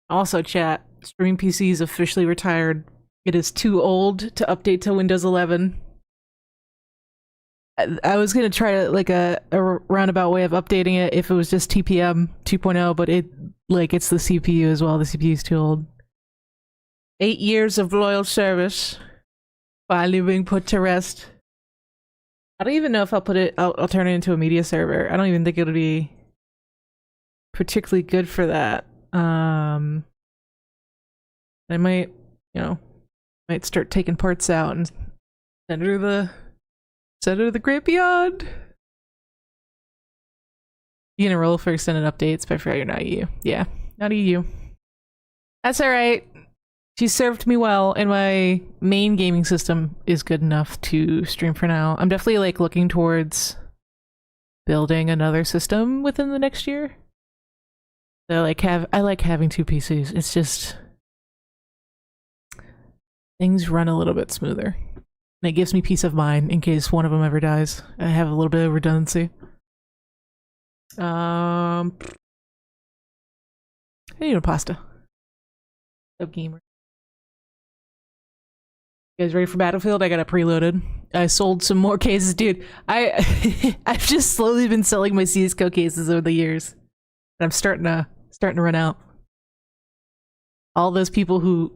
Also, chat, streaming PC is officially retired. It is too old to update to Windows 11. I was gonna try to like a roundabout way of updating it if it was just TPM 2.0, but it's the CPU as well. The CPU is too old. 8 years of loyal service finally being put to rest. I don't even know if I'll put it. I'll turn it into a media server. I don't even think it'll be particularly good for that. I might, might start taking parts out and send her the great beyond. You gonna roll for extended updates, but I forgot you're not EU. Yeah, not EU. That's alright. She served me well, and my main gaming system is good enough to stream for now. I'm definitely like looking towards building another system within the next year. So I like having two PCs. It's just things run a little bit smoother. And it gives me peace of mind in case one of them ever dies. I have a little bit of redundancy. I need a pasta. Sub gamer. You guys ready for Battlefield? I got it preloaded. I sold some more cases, dude. I've just slowly been selling my CS:GO cases over the years, and I'm starting to run out. All those people who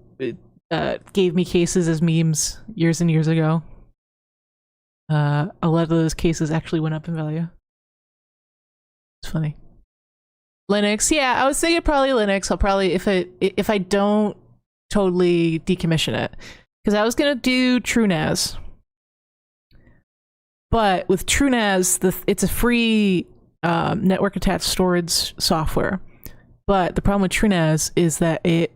gave me cases as memes years and years ago. A lot of those cases actually went up in value. It's funny. Linux, yeah, I was thinking probably Linux. I'll probably if I don't totally decommission it, because I was gonna do TrueNAS, but with TrueNAS, it's a free network attached storage software. But the problem with TrueNAS is that it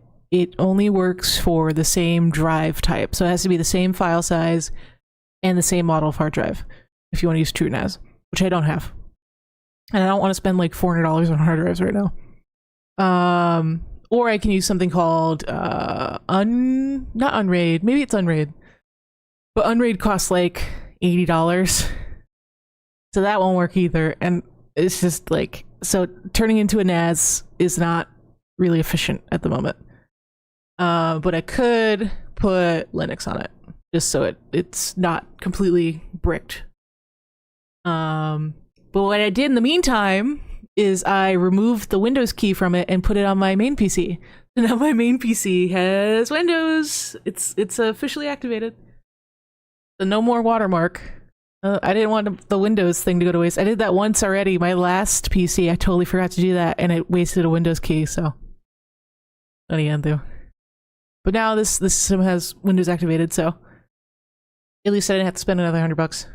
only works for the same drive type, so it has to be the same file size and the same model of hard drive if you want to use TrueNAS, which I don't have. And I don't want to spend like $400 on hard drives right now. Or I can use something called not Unraid. Maybe it's Unraid, but Unraid costs like $80, so that won't work either. And it's just like, so turning into a NAS is not really efficient at the moment. But I could put Linux on it just so it's not completely bricked. But what I did in the meantime is I removed the Windows key from it and put it on my main PC. So now my main PC has Windows. It's officially activated. So no more watermark. I didn't want the Windows thing to go to waste. I did that once already. My last PC, I totally forgot to do that, and it wasted a Windows key, so not again though. But now this system has Windows activated, so at least I didn't have to spend another $100.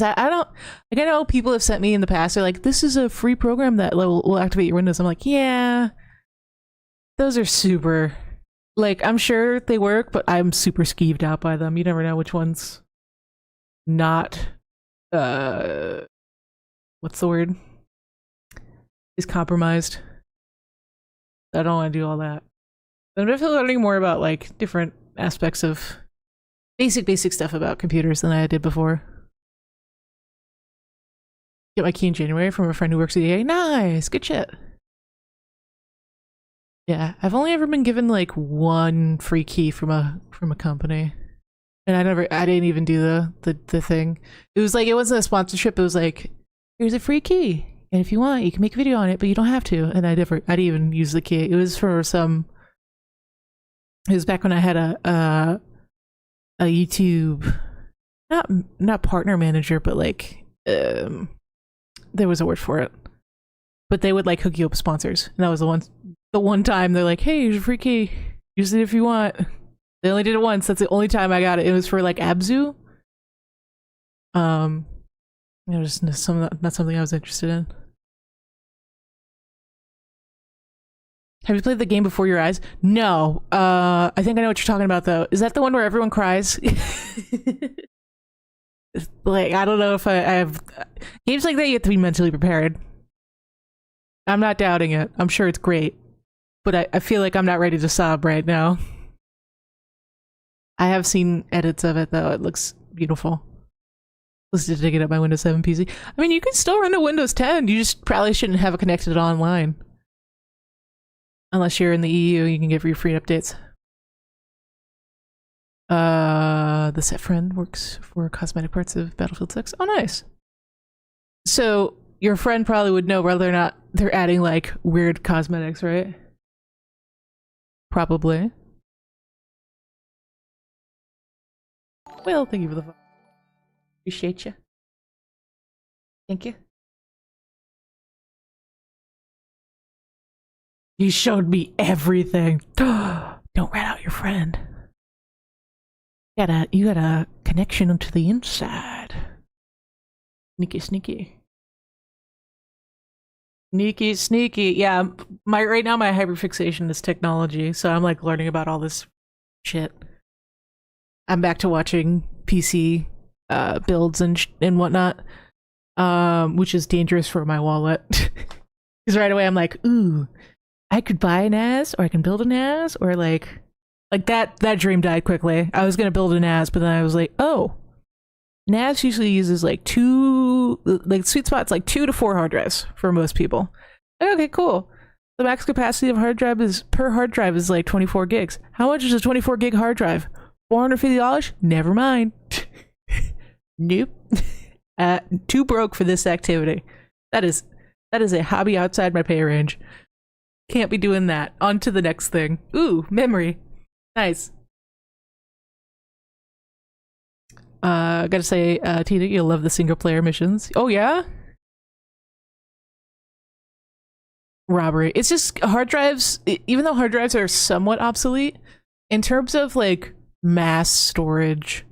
I know people have sent me in the past, they're like, this is a free program that will activate your Windows. I'm like, yeah, those are super, like, I'm sure they work, but I'm super skeeved out by them. You never know which one's not, what's the word? Is compromised. I don't want to do all that. I'm definitely learning more about like different aspects of basic stuff about computers than I did before. Get my key in January from a friend who works at EA. Nice, good shit. Yeah, I've only ever been given like one free key from a company, and I didn't even do the thing. It was like, it wasn't a sponsorship. It was like, here's a free key, and if you want, you can make a video on it, but you don't have to. And I didn't even use the key. It was for some. It was back when I had a YouTube, not partner manager, but like there was a word for it. But they would like hook you up with sponsors, and that was the one time they're like, hey, here's a free key, use it if you want. They only did it once. That's the only time I got it. It was for like Abzu. It was just not something I was interested in. Have you played the game Before Your Eyes? No. I think I know what you're talking about though. Is that the one where everyone cries? Like, I don't know if I have games like that. You have to be mentally prepared. I'm not doubting it. I'm sure it's great, but I feel like I'm not ready to sob right now. I have seen edits of it though. It looks beautiful. Let's just dig it up my Windows 7 PC. I mean, you can still run a Windows 10. You just probably shouldn't have it connected online. Unless you're in the EU, you can get free updates. The set friend works for cosmetic parts of Battlefield 6. Oh, nice. So your friend probably would know whether or not they're adding like weird cosmetics, right? Probably. Well, thank you for the phone. Appreciate you. Thank you. You showed me everything. Don't rat out your friend. You got a connection to the inside. Sneaky. Yeah, right now my hyperfixation is technology, so I'm like learning about all this shit. I'm back to watching PC builds and whatnot, which is dangerous for my wallet. Because right away I'm like, ooh, I could buy a NAS, or I can build a NAS, or like that dream died quickly. I was gonna build a NAS, but then I was like, oh, NAS usually uses like sweet spot's like 2 to 4 hard drives for most people. Like, okay, cool. The max capacity of per hard drive is like 24 gigs. How much is a 24 gig hard drive? $450? Never mind. Nope. Too broke for this activity. That is a hobby outside my pay range. Can't be doing that. On to the next thing. Ooh, memory. Nice. Gotta say, Tina, you'll love the single player missions. Oh yeah? Robbery. It's just hard drives, even though hard drives are somewhat obsolete, in terms of like mass storage,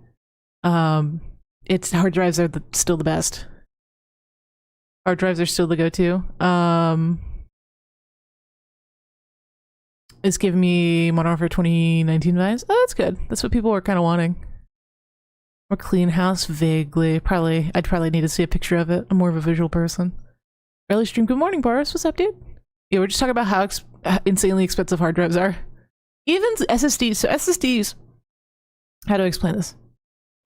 hard drives are still the best. Hard drives are still the go-to. It's giving me Modern Warfare 2019 vibes. Oh, that's good. That's what people were kind of wanting. Or clean house, vaguely. I'd probably need to see a picture of it. I'm more of a visual person. Early stream. Good morning, Boris. What's up, dude? Yeah, we're just talking about how insanely expensive hard drives are. Even SSDs. So SSDs. How do I explain this?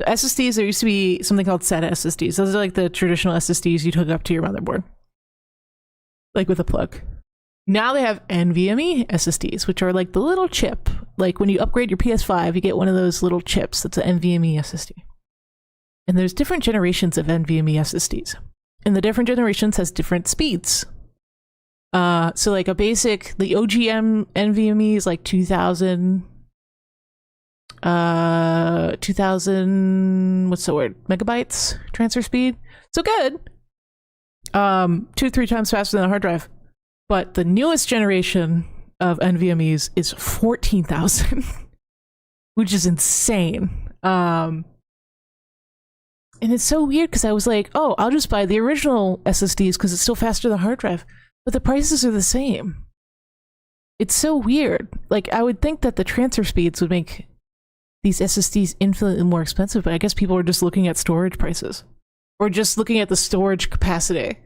So SSDs, there used to be something called SATA SSDs. Those are like the traditional SSDs you'd hook up to your motherboard. Like with a plug. Now they have NVMe SSDs, which are like the little chip. Like when you upgrade your PS5, you get one of those little chips that's an NVMe SSD. And there's different generations of NVMe SSDs. And the different generations has different speeds. So like the OGM NVMe is like 2000, what's the word? Megabytes transfer speed. So good. 2 to 3 times faster than a hard drive. But the newest generation of NVMEs is 14,000, which is insane. And it's so weird because I was like, oh, I'll just buy the original SSDs because it's still faster than hard drive. But the prices are the same. It's so weird. Like, I would think that the transfer speeds would make these SSDs infinitely more expensive, but I guess people are just looking at storage prices. Or just looking at the storage capacity.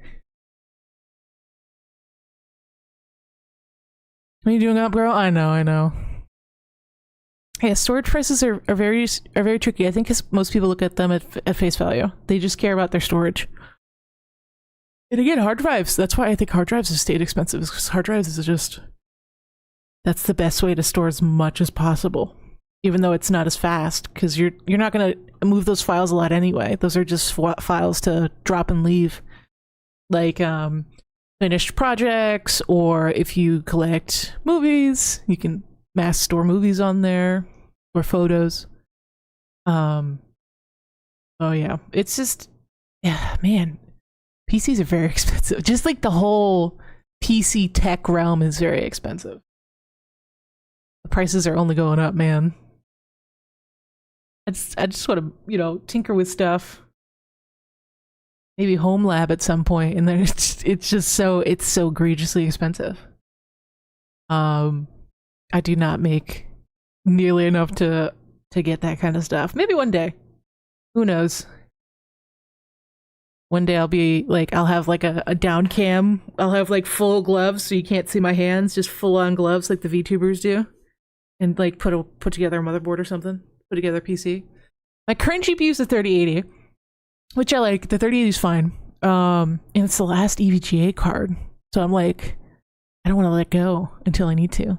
What are you doing up, girl? I know. Yeah, storage prices are very tricky. I think because most people look at them at face value. They just care about their storage. And again, hard drives. That's why I think hard drives have stayed expensive. Because hard drives is just... That's the best way to store as much as possible. Even though it's not as fast. Because you're not going to move those files a lot anyway. Those are just files to drop and leave. Like, finished projects, or if you collect movies, you can mass store movies on there, or photos. Oh yeah, it's just, yeah, man, PCs are very expensive. Just like the whole PC tech realm is very expensive. The prices are only going up, man. I just want to, tinker with stuff. Maybe home lab at some point, and then it's so egregiously expensive. I do not make nearly enough to get that kind of stuff. Maybe one day. Who knows? One day I'll have like a down cam. I'll have like full gloves so you can't see my hands, just full on gloves like the VTubers do. And like put together a motherboard or something. Put together a PC. My current GPU is a 3080. Which I like. The 3080 is fine. And it's the last EVGA card. So I'm like, I don't want to let go until I need to.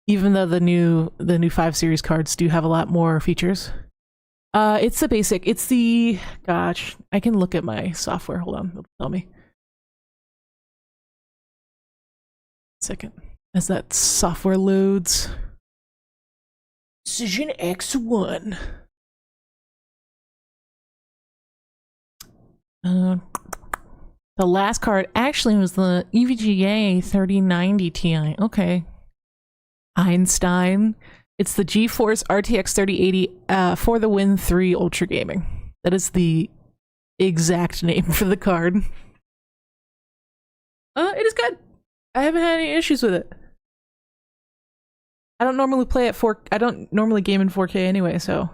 Even though the new 5 series cards do have a lot more features. It's the basic. It's the gosh, I can look at my software. Hold on, it'll tell me. Second, as that software loads. Precision X1. The last card actually was the EVGA 3090 Ti. Okay. Einstein. It's the GeForce RTX 3080 for the Win 3 Ultra Gaming. That is the exact name for the card. It is good. I haven't had any issues with it. I don't normally play at 4. I don't normally game in 4K anyway, so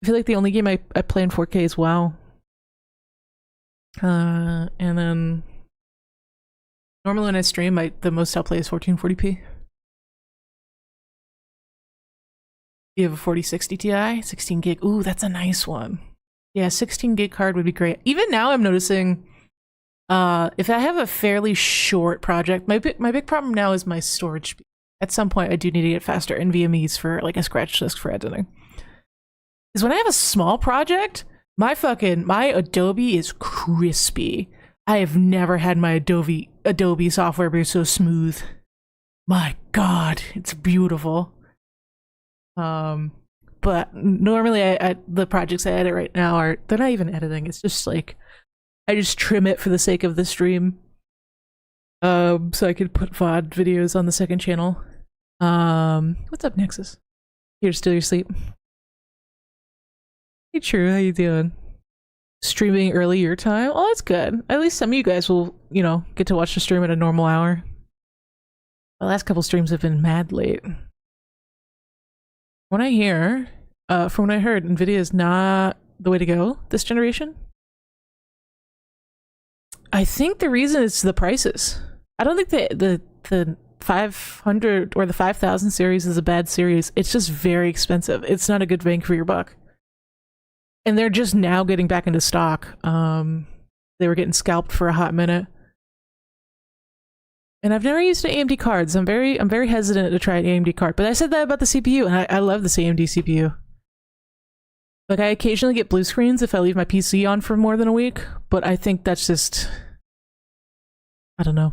I feel like the only game I play in 4K is WoW. And then normally when I stream, the most I'll play is 1440p. You have a 4060 Ti, 16 gig. Ooh, that's a nice one. Yeah, 16 gig card would be great. Even now, I'm noticing if I have a fairly short project, my big problem now is my storage speed. At some point, I do need to get faster NVMe's for like a scratch disk for editing. Because when I have a small project, my Adobe is crispy. I have never had my Adobe software be so smooth. My God, it's beautiful. But normally the projects I edit right now they're not even editing. It's just like, I just trim it for the sake of the stream. So I could put VOD videos on the second channel. What's up, Nexus? Here to steal your sleep. Hey, True, how you doing? Streaming early your time? Oh, that's good. At least some of you guys will, get to watch the stream at a normal hour. The last couple streams have been mad late. From what I heard, NVIDIA is not the way to go this generation. I think the reason is the prices. I don't think the 500 or the 5000 series is a bad series. It's just very expensive. It's not a good bang for your buck. And they're just now getting back into stock. They were getting scalped for a hot minute. And I've never used AMD cards. I'm very hesitant to try an AMD card. But I said that about the CPU, and I love this AMD CPU. Like, I occasionally get blue screens if I leave my PC on for more than a week, but I think that's just, I don't know.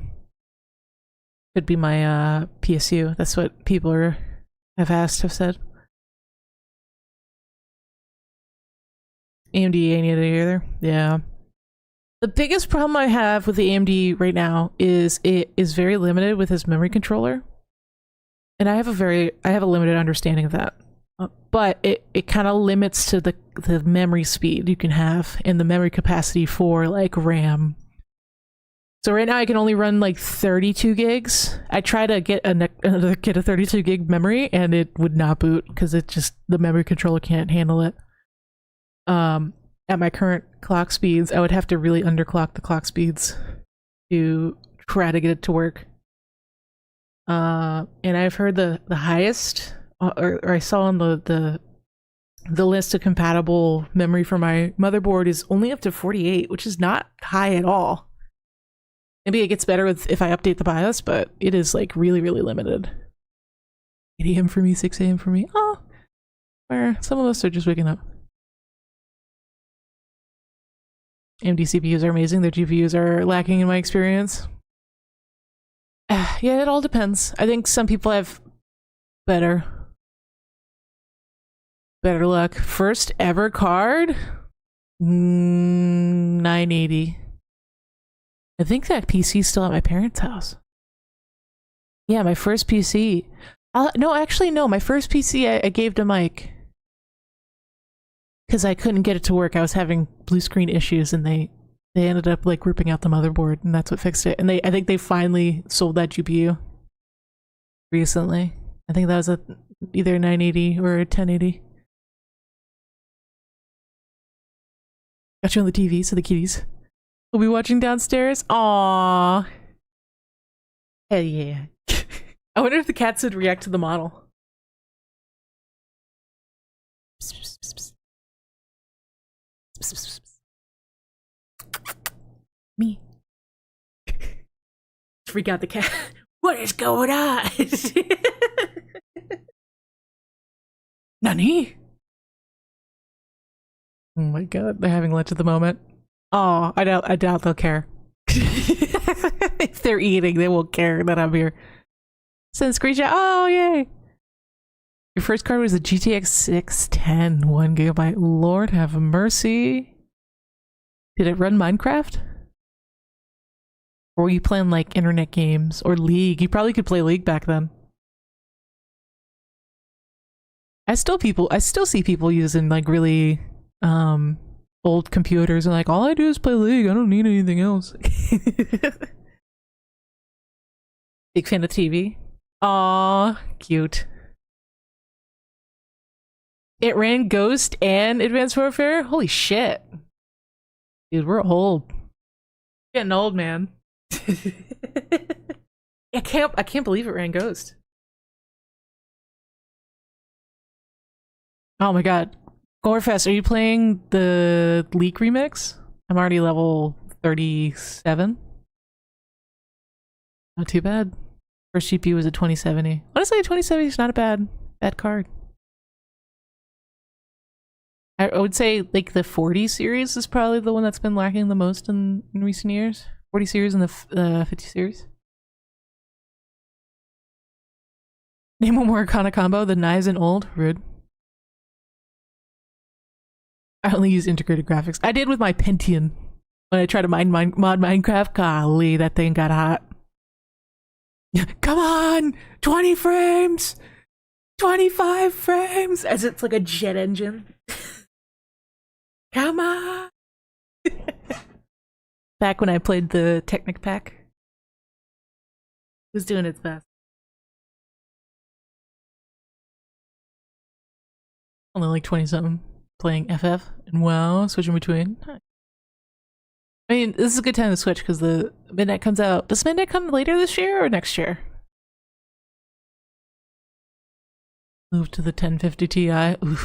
Could be my PSU. That's what people have said. AMD ain't it either. Yeah. The biggest problem I have with the AMD right now is it is very limited with its memory controller. And I have a limited understanding of that. But it kind of limits to the memory speed you can have and the memory capacity for like RAM. So right now I can only run like 32 gigs. I try to get a 32 gig memory and it would not boot because the memory controller can't handle it. At my current clock speeds, I would have to really underclock the clock speeds to try to get it to work. And I've heard the highest, or I saw on the list of compatible memory for my motherboard is only up to 48, which is not high at all. Maybe it gets better if I update the BIOS, but it is like really, really limited. 8 a.m. for me, 6 a.m. for me. Oh, where some of us are just waking up. AMD CPUs are amazing. Their GPUs are lacking in my experience. Yeah, it all depends. I think some people have better luck. First ever card? 980. I think that PC's still at my parents' house. Yeah, my first PC. No, actually, no. My first PC I gave to Mike. Because I couldn't get it to work. I was having blue screen issues and they ended up like ripping out the motherboard and that's what fixed it. And I think they finally sold that GPU recently. I think that was either a 980 or a 1080. Got you on the TV, so the kitties will be watching downstairs. Aww. Hell yeah. I wonder if the cats would react to the model. Me. Freak out the cat. What is going on? Nani? Oh my god, they're having lunch at the moment. Oh, I doubt they'll care. If they're eating, they won't care that I'm here. Send a screenshot. Oh, yay. Your first card was a GTX 610, 1 gigabyte. Lord have mercy. Did it run Minecraft? Or were you playing like internet games or League? You probably could play League back then. I still see people using like really old computers and like, all I do is play League. I don't need anything else. Big fan of TV. Aw, cute. It ran Ghost and Advanced Warfare? Holy shit. Dude, we're old. Getting old, man. I can't believe it ran Ghost. Oh my god. Gorefest, are you playing the Leak remix? I'm already level 37. Not too bad. First GPU was a 2070. Honestly, a 2070 is not a bad card. I would say like the 40 series is probably the one that's been lacking the most in recent years. 40 series and the 50 series. Name one more Arcana combo, the knives and old. Rude. I only use integrated graphics. I did with my Pentium when I tried to mod Minecraft. Golly, that thing got hot. Come on! 20 frames! 25 frames! As it's like a jet engine. Come on! Back when I played the Technic pack. It was doing its best. Only like 20 something. Playing FF and WoW, switching between. I mean, this is a good time to switch because the Midnight comes out. Does Midnight come later this year or next year? Move to the 1050 Ti. Ooh.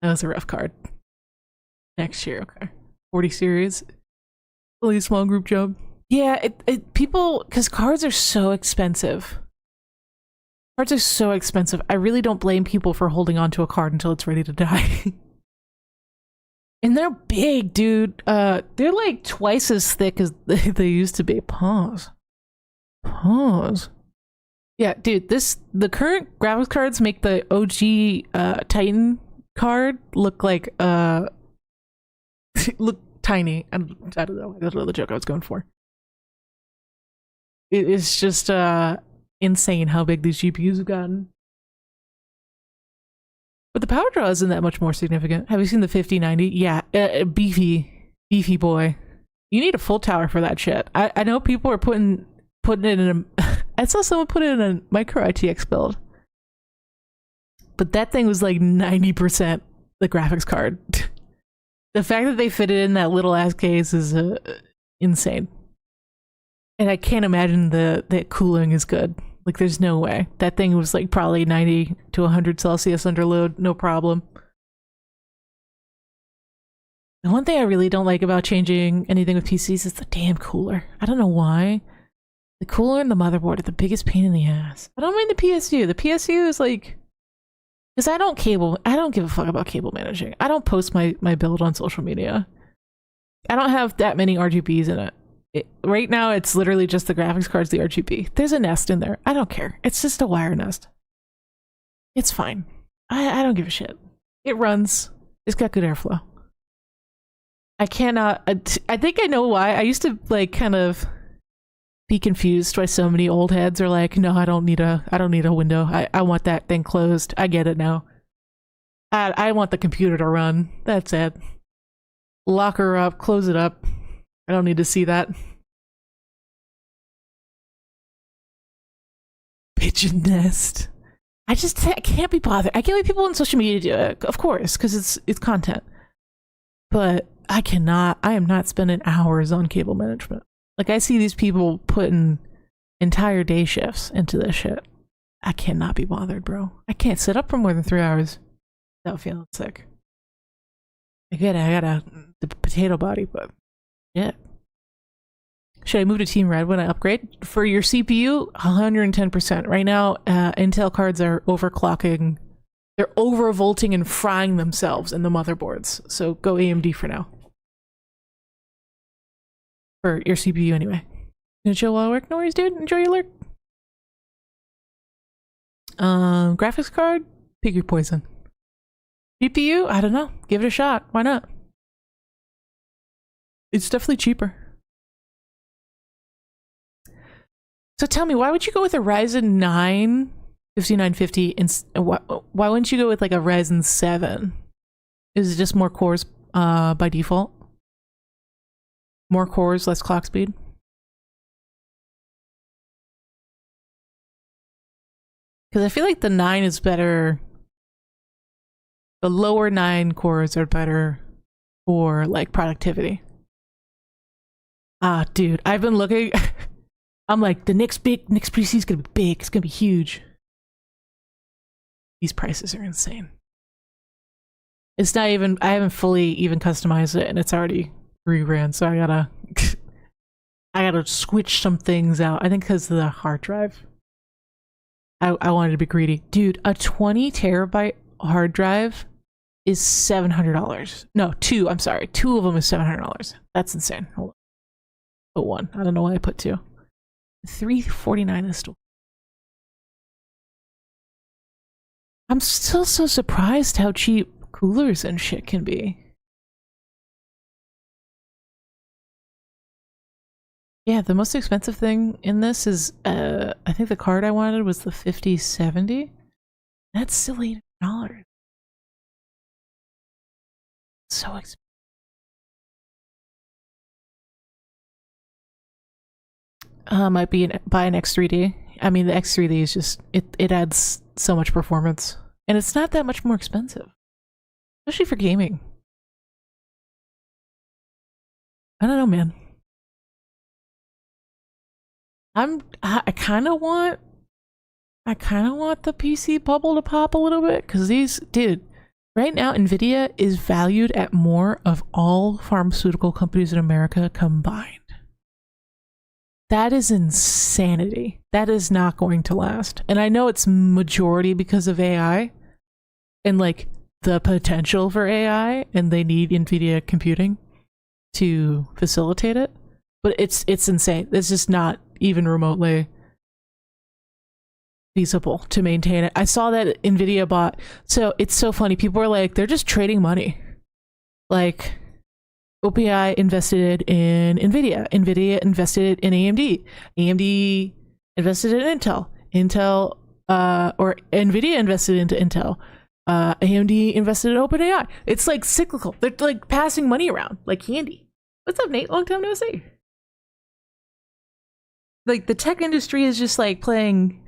That was a rough card. Next year, okay. 40 series. Really small group job. Yeah, people, because cards are so expensive. Cards are so expensive. I really don't blame people for holding on to a card until it's ready to die. And they're big, dude. They're like twice as thick as they used to be. Pause. Yeah, dude, the current graphics cards make the OG Titan card look like look tiny. I don't know. I don't know the joke I was going for. It is just insane how big these GPUs have gotten. But the power draw isn't that much more significant. Have you seen the 5090? Yeah, beefy boy. You need a full tower for that shit. I know people are putting it in a... I saw someone put it in a micro ITX build. But that thing was like 90% the graphics card. The fact that they fit it in that little ass case is insane. And I can't imagine the cooling is good. Like, there's no way. That thing was like probably 90 to 100 Celsius under load, no problem. The one thing I really don't like about changing anything with PCs is the damn cooler. I don't know why. The cooler and the motherboard are the biggest pain in the ass. I don't mind the PSU. The PSU is like... Because I don't give a fuck about cable managing. I don't post my build on social media. I don't have that many RGBs in it. Right now, it's literally just the graphics cards, the RGB. There's a nest in there. I don't care. It's just a wire nest. It's fine. I don't give a shit. It runs. It's got good airflow. I cannot... I think I know why. I used to, like, kind of be confused why so many old heads are like, no, I don't need a window. I want that thing closed. I get it now. I want the computer to run. That's it. Lock her up. Close it up. I don't need to see that. Pigeon nest. I can't be bothered. I get why people on social media do it, of course, because it's content. But I am not spending hours on cable management. Like, I see these people putting entire day shifts into this shit. I cannot be bothered, bro. I can't sit up for more than 3 hours without feeling sick. I got the potato body, but yeah. Should I move to Team Red when I upgrade? For your CPU, 110%. Right now, Intel cards are overclocking. They're overvolting and frying themselves in the motherboards. So go AMD for now. For your CPU anyway. Gonna chill while I work? No worries, dude. Enjoy your lurk. Graphics card? Pick your poison. GPU? I don't know. Give it a shot. Why not? It's definitely cheaper. So tell me, why would you go with a Ryzen 9 5950 and why wouldn't you go with like a Ryzen 7? Is it just more cores by default? More cores, less clock speed? Because I feel like the 9 is better. The lower 9 cores are better for like productivity. Ah, dude, I've been looking. I'm like, the next PC is gonna be big. It's gonna be huge. These prices are insane. It's not even. I haven't fully even customized it, and it's already $3,000. So I gotta, I gotta switch some things out. I think because of the hard drive. I wanted to be greedy, dude. A 20 terabyte hard drive is $700. No, two. I'm sorry, two of them is $700. That's insane. Hold on. Put one. I don't know why I put two. $349 is still. I'm still so surprised how cheap coolers and shit can be. Yeah, the most expensive thing in this is I think the card I wanted was the 5070. That's still $800. So expensive. Might be buy an X3D. I mean, the X3D is just it adds so much performance, and it's not that much more expensive, especially for gaming. I don't know, man. I kind of want the PC bubble to pop a little bit, because these, dude, right now Nvidia is valued at more of all pharmaceutical companies in America combined. That is insanity. That is not going to last. And I know it's majority because of AI and like the potential for AI, and they need Nvidia computing to facilitate it. But it's insane. It's just not even remotely feasible to maintain it. I saw that Nvidia bought. So it's so funny. People are like, they're just trading money. Like, OPI invested in Nvidia. Nvidia invested in AMD. AMD invested in Intel. Or Nvidia invested into Intel. AMD invested in OpenAI. It's like cyclical. They're like passing money around like candy. What's up, Nate? Long time no see. Like, the tech industry is just like playing.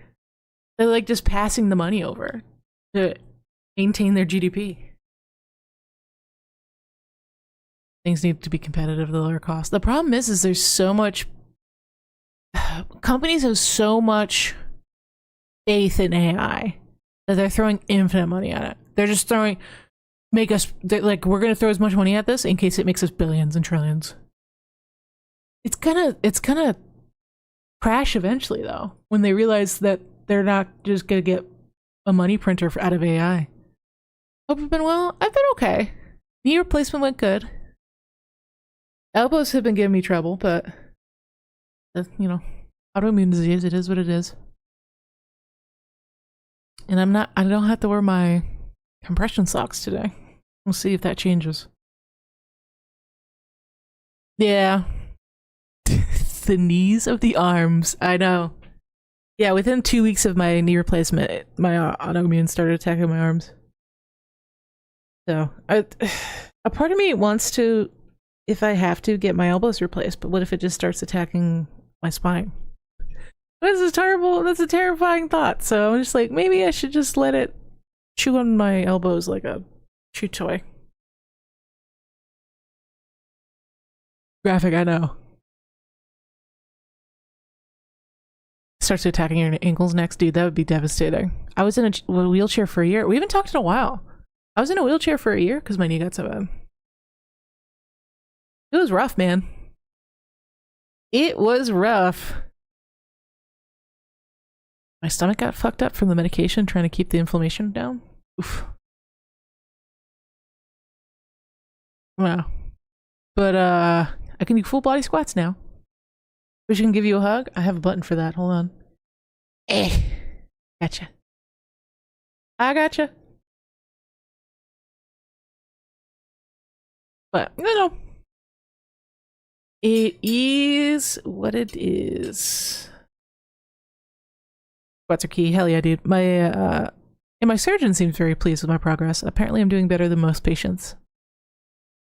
They're like just passing the money over to maintain their GDP. Things need to be competitive at a lower cost. The problem is there's so much. Companies have so much faith in AI that they're throwing infinite money at it. They're just throwing, like, we're gonna throw as much money at this in case it makes us billions and trillions. It's gonna crash eventually, though, when they realize that they're not just gonna get a money printer out of AI. Hope you've been well. I've been okay. Knee replacement went good. Elbows have been giving me trouble, but you know, autoimmune disease, it is what it is. And I don't have to wear my compression socks today. We'll see if that changes. Yeah. The knees of the arms. I know. Yeah, within 2 weeks of my knee replacement, my autoimmune started attacking my arms. So, a part of me wants to, if I have to, get my elbows replaced, but what if it just starts attacking my spine? That's a terrifying thought. So I'm just like, maybe I should just let it chew on my elbows like a chew toy. Graphic, I know. Starts attacking your ankles next, dude. That would be devastating. I was in a wheelchair for a year. We haven't talked in a while. I was in a wheelchair for a year because my knee got so bad. It was rough, man. It was rough. My stomach got fucked up from the medication trying to keep the inflammation down. Oof. Wow. But I can do full body squats now. Wish I can give you a hug. I have a button for that. Hold on. Eh. Gotcha. I gotcha. But it is what it is. Squats are key. Hell yeah, dude. My surgeon seems very pleased with my progress. Apparently I'm doing better than most patients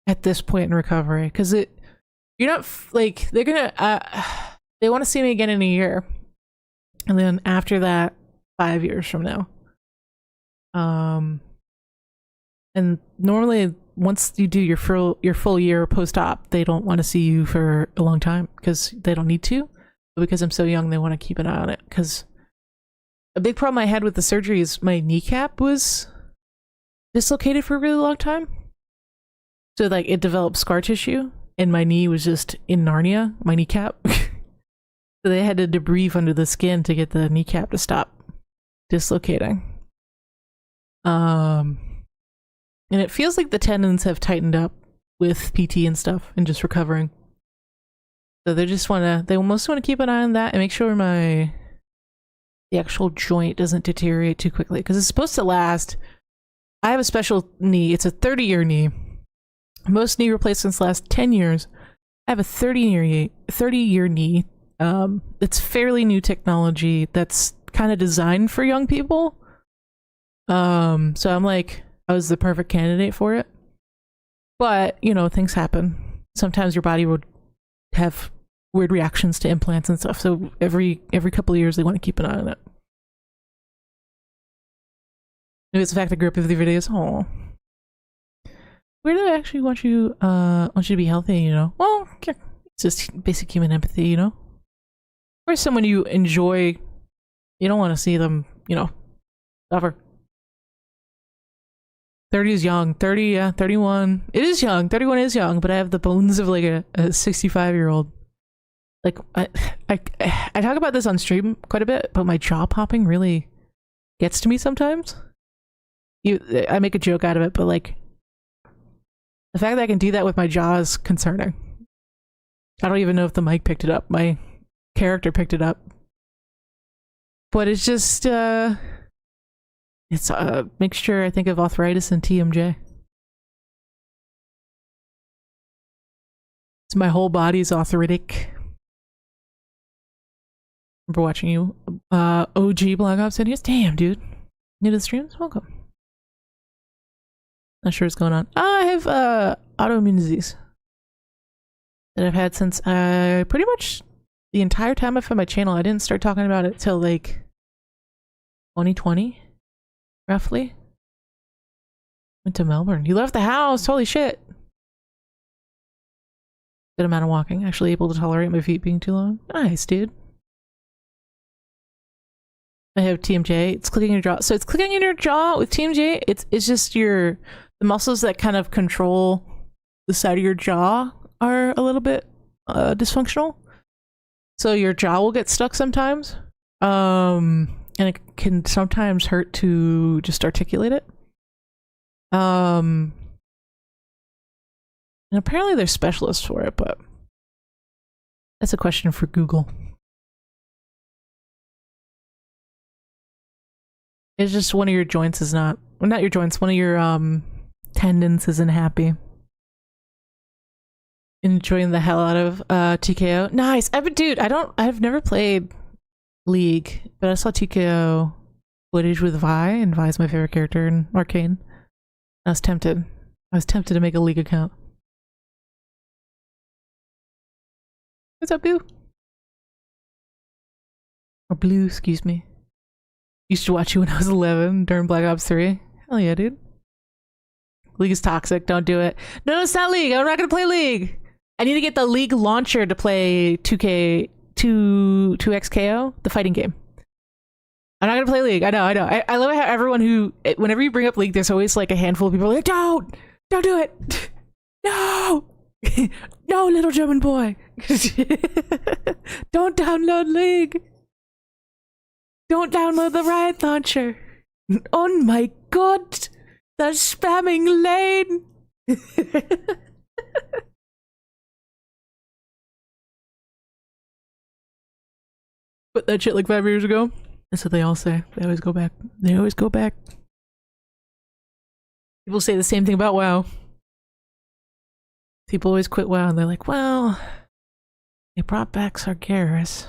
at this point in recovery, because you're not like, they're gonna they want to see me again in a year, and then after that 5 years from now. And normally once you do your full year post-op, they don't want to see you for a long time because they don't need to, but because I'm so young they want to keep an eye on it. Because a big problem I had with the surgery is my kneecap was dislocated for a really long time. So like it developed scar tissue and my knee was just in Narnia, my kneecap. So they had to debrief under the skin to get the kneecap to stop dislocating. And it feels like the tendons have tightened up with PT and stuff and just recovering. So they mostly want to keep an eye on that and make sure the actual joint doesn't deteriorate too quickly, because it's supposed to last. I have a special knee. It's a 30-year knee. Most knee replacements last 10 years. I have a 30-year knee. It's fairly new technology that's kind of designed for young people. So I'm like, I was the perfect candidate for it. But, things happen. Sometimes your body would have weird reactions to implants and stuff. So every couple of years they want to keep an eye on it. Maybe it's the fact I grew up with the videos. Oh, where do I actually want you to be healthy? Well, it's just basic human empathy. Or someone you enjoy. You don't want to see them, suffer. 30 is young. 30, yeah, 31. It is young. 31 is young, but I have the bones of like a 65-year-old. Like I talk about this on stream quite a bit, but my jaw popping really gets to me sometimes. I make a joke out of it, but like the fact that I can do that with my jaw is concerning. I don't even know if the mic picked it up. My character picked it up, but it's just it's a mixture, I think, of arthritis and TMJ. So my whole body's arthritic. Remember watching you, OG Black Ops videos? Damn, dude. New to the streams? Welcome. Not sure what's going on. I have autoimmune disease that I've had since pretty much the entire time I've had my channel. I didn't start talking about it till like 2020. Roughly. Went to Melbourne. You left the house. Holy shit. Good amount of walking. Actually able to tolerate my feet being too long. Nice, dude. I have TMJ. It's clicking your jaw. So it's clicking in your jaw with TMJ. It's just the muscles that kind of control the side of your jaw are a little bit dysfunctional. So your jaw will get stuck sometimes. And it can sometimes hurt to just articulate it. And apparently there's specialists for it, but that's a question for Google. It's just one of your joints is not your joints, one of your tendons isn't happy. Enjoying the hell out of TKO. Nice. I've never played League, but I saw TKO footage with Vi, and Vi's my favorite character in Arcane. I was tempted to make a League account. What's up, Boo? Or Blue, excuse me. Used to watch you when I was 11 during Black Ops 3. Hell yeah, dude. League is toxic, don't do it. No, it's not League, I'm not gonna play League! I need to get the League launcher to play 2XKO, the fighting game. I'm not gonna play League. I know. I love how everyone whenever you bring up League, there's always like a handful of people like, don't do it. No. No, little German boy. Don't download League. Don't download the Riot Launcher. Oh my god. The spamming lane. But that shit like 5 years ago. That's what they all say. They always go back. They always go back. People say the same thing about WoW. People always quit WoW and they're like, well, they brought back Sargeras.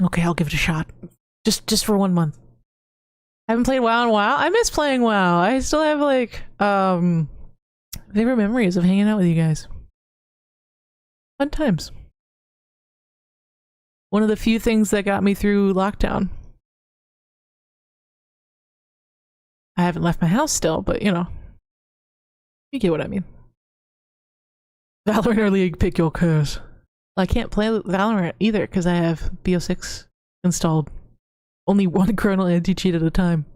Okay, I'll give it a shot. Just for 1 month. I haven't played WoW in a while. I miss playing WoW. I still have like favorite memories of hanging out with you guys. Fun times. One of the few things that got me through lockdown. I haven't left my house still, but you know. You get what I mean. Valorant or League, pick your curse. Well, I can't play Valorant either because I have BO6 installed. Only one kernel anti-cheat at a time.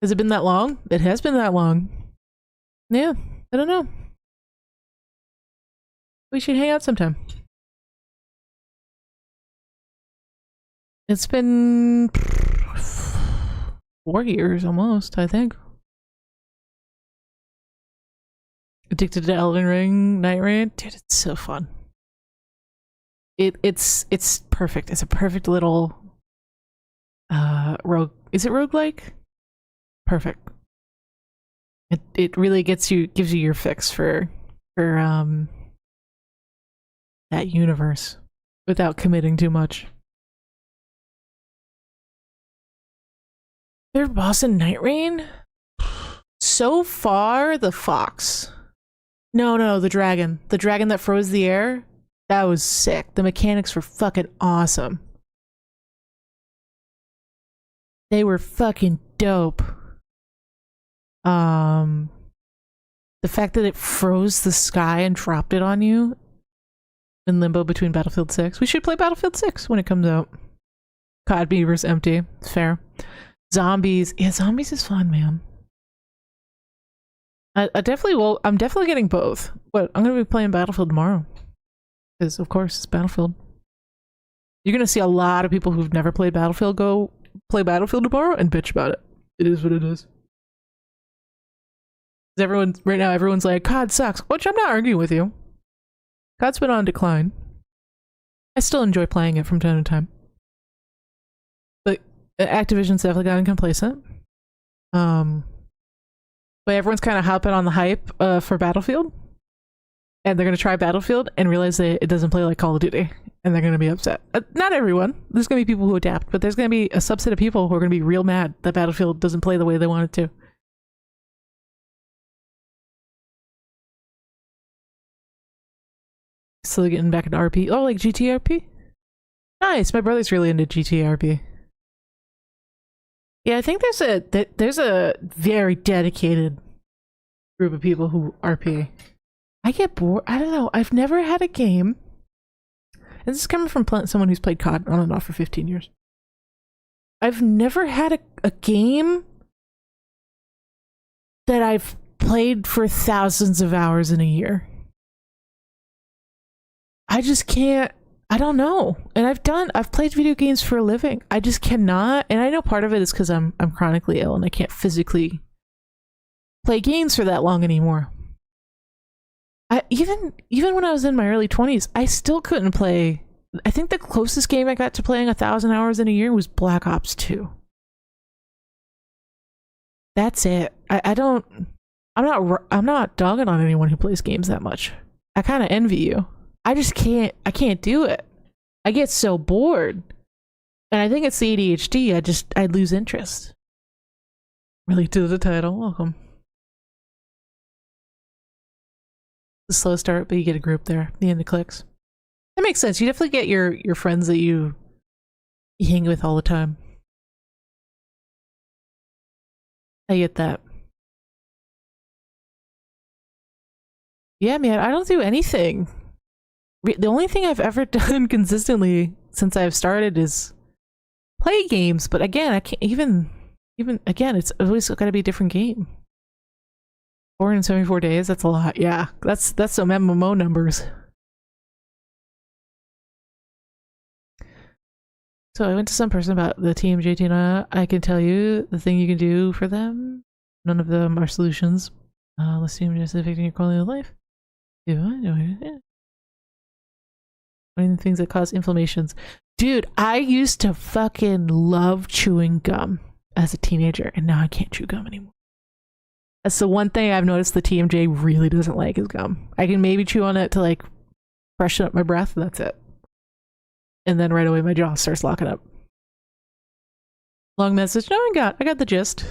Has it been that long? It has been that long. Yeah, I don't know. We should hang out sometime. It's been 4 years almost, I think. Addicted to Elden Ring, Night Raid. Dude, it's so fun. It's perfect. It's a perfect little rogue. Is it roguelike? Perfect. It really gives you your fix for that universe without committing too much. Third boss in Night Rain? So far, the fox. No, the dragon. The dragon that froze the air? That was sick. The mechanics were fucking awesome. They were fucking dope. The fact that it froze the sky and dropped it on you in limbo between Battlefield 6. We should play Battlefield 6 when it comes out. COD Beaver's empty. It's fair. Zombies. Yeah, zombies is fun, man. I definitely will. I'm definitely getting both. But I'm going to be playing Battlefield tomorrow. Because, of course, it's Battlefield. You're going to see a lot of people who've never played Battlefield go play Battlefield tomorrow and bitch about it. It is what it is. Right now, everyone's like, COD sucks. Which I'm not arguing with you. COD's been on decline. I still enjoy playing it from time to time. But Activision's definitely gotten complacent. But everyone's kind of hopping on the hype for Battlefield. And they're going to try Battlefield and realize that it doesn't play like Call of Duty. And they're going to be upset. Not everyone. There's going to be people who adapt. But there's going to be a subset of people who are going to be real mad that Battlefield doesn't play the way they want it to. Still getting back into RP. Oh, like GTRP? Nice. My brother's really into GTRP. Yeah, I think there's a very dedicated group of people who RP. I get bored. I don't know. I've never had a game. And this is coming from someone who's played COD on and off for 15 years. I've never had a game that I've played for thousands of hours in a year. I just can't. I don't know. And I've played video games for a living. I just cannot. And I know part of it is because I'm chronically ill and I can't physically play games for that long anymore. Even when I was in my early 20s, I still couldn't play. I think the closest game I got to playing 1,000 hours in a year was Black Ops 2. That's it. I'm not dogging on anyone who plays games that much. I kind of envy you. I can't do it. I get so bored. And I think it's the ADHD. I lose interest. Really to the title. Welcome. The slow start, but you get a group there. The end of clicks. That makes sense. You definitely get your friends that you hang with all the time. I get that. Yeah, man, I don't do anything. The only thing I've ever done consistently since I've started is play games. But again, I can't even. Even again, it's always got to be a different game. 474 days. That's a lot. Yeah, that's some MMO numbers. So I went to some person about the TMJ tuna. I can tell you the thing you can do for them. None of them are solutions. Let's see, just affecting your quality of life. One of the things that cause inflammations. Dude, I used to fucking love chewing gum as a teenager, and now I can't chew gum anymore. That's the one thing I've noticed the TMJ really doesn't like is gum. I can maybe chew on it to like freshen up my breath, and that's it. And then right away my jaw starts locking up. Long message. No, I got the gist.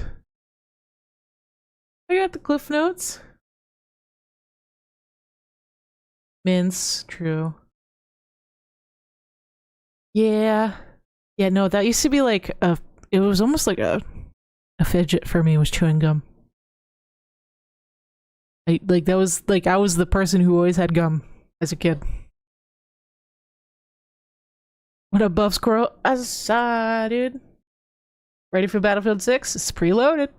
I got the cliff notes. Mince, true. Yeah. Yeah, no, that used to be like it was almost like a fidget for me, was chewing gum. I was the person who always had gum as a kid. What up, Buff Squirrel? Dude. Ready for Battlefield 6? It's preloaded.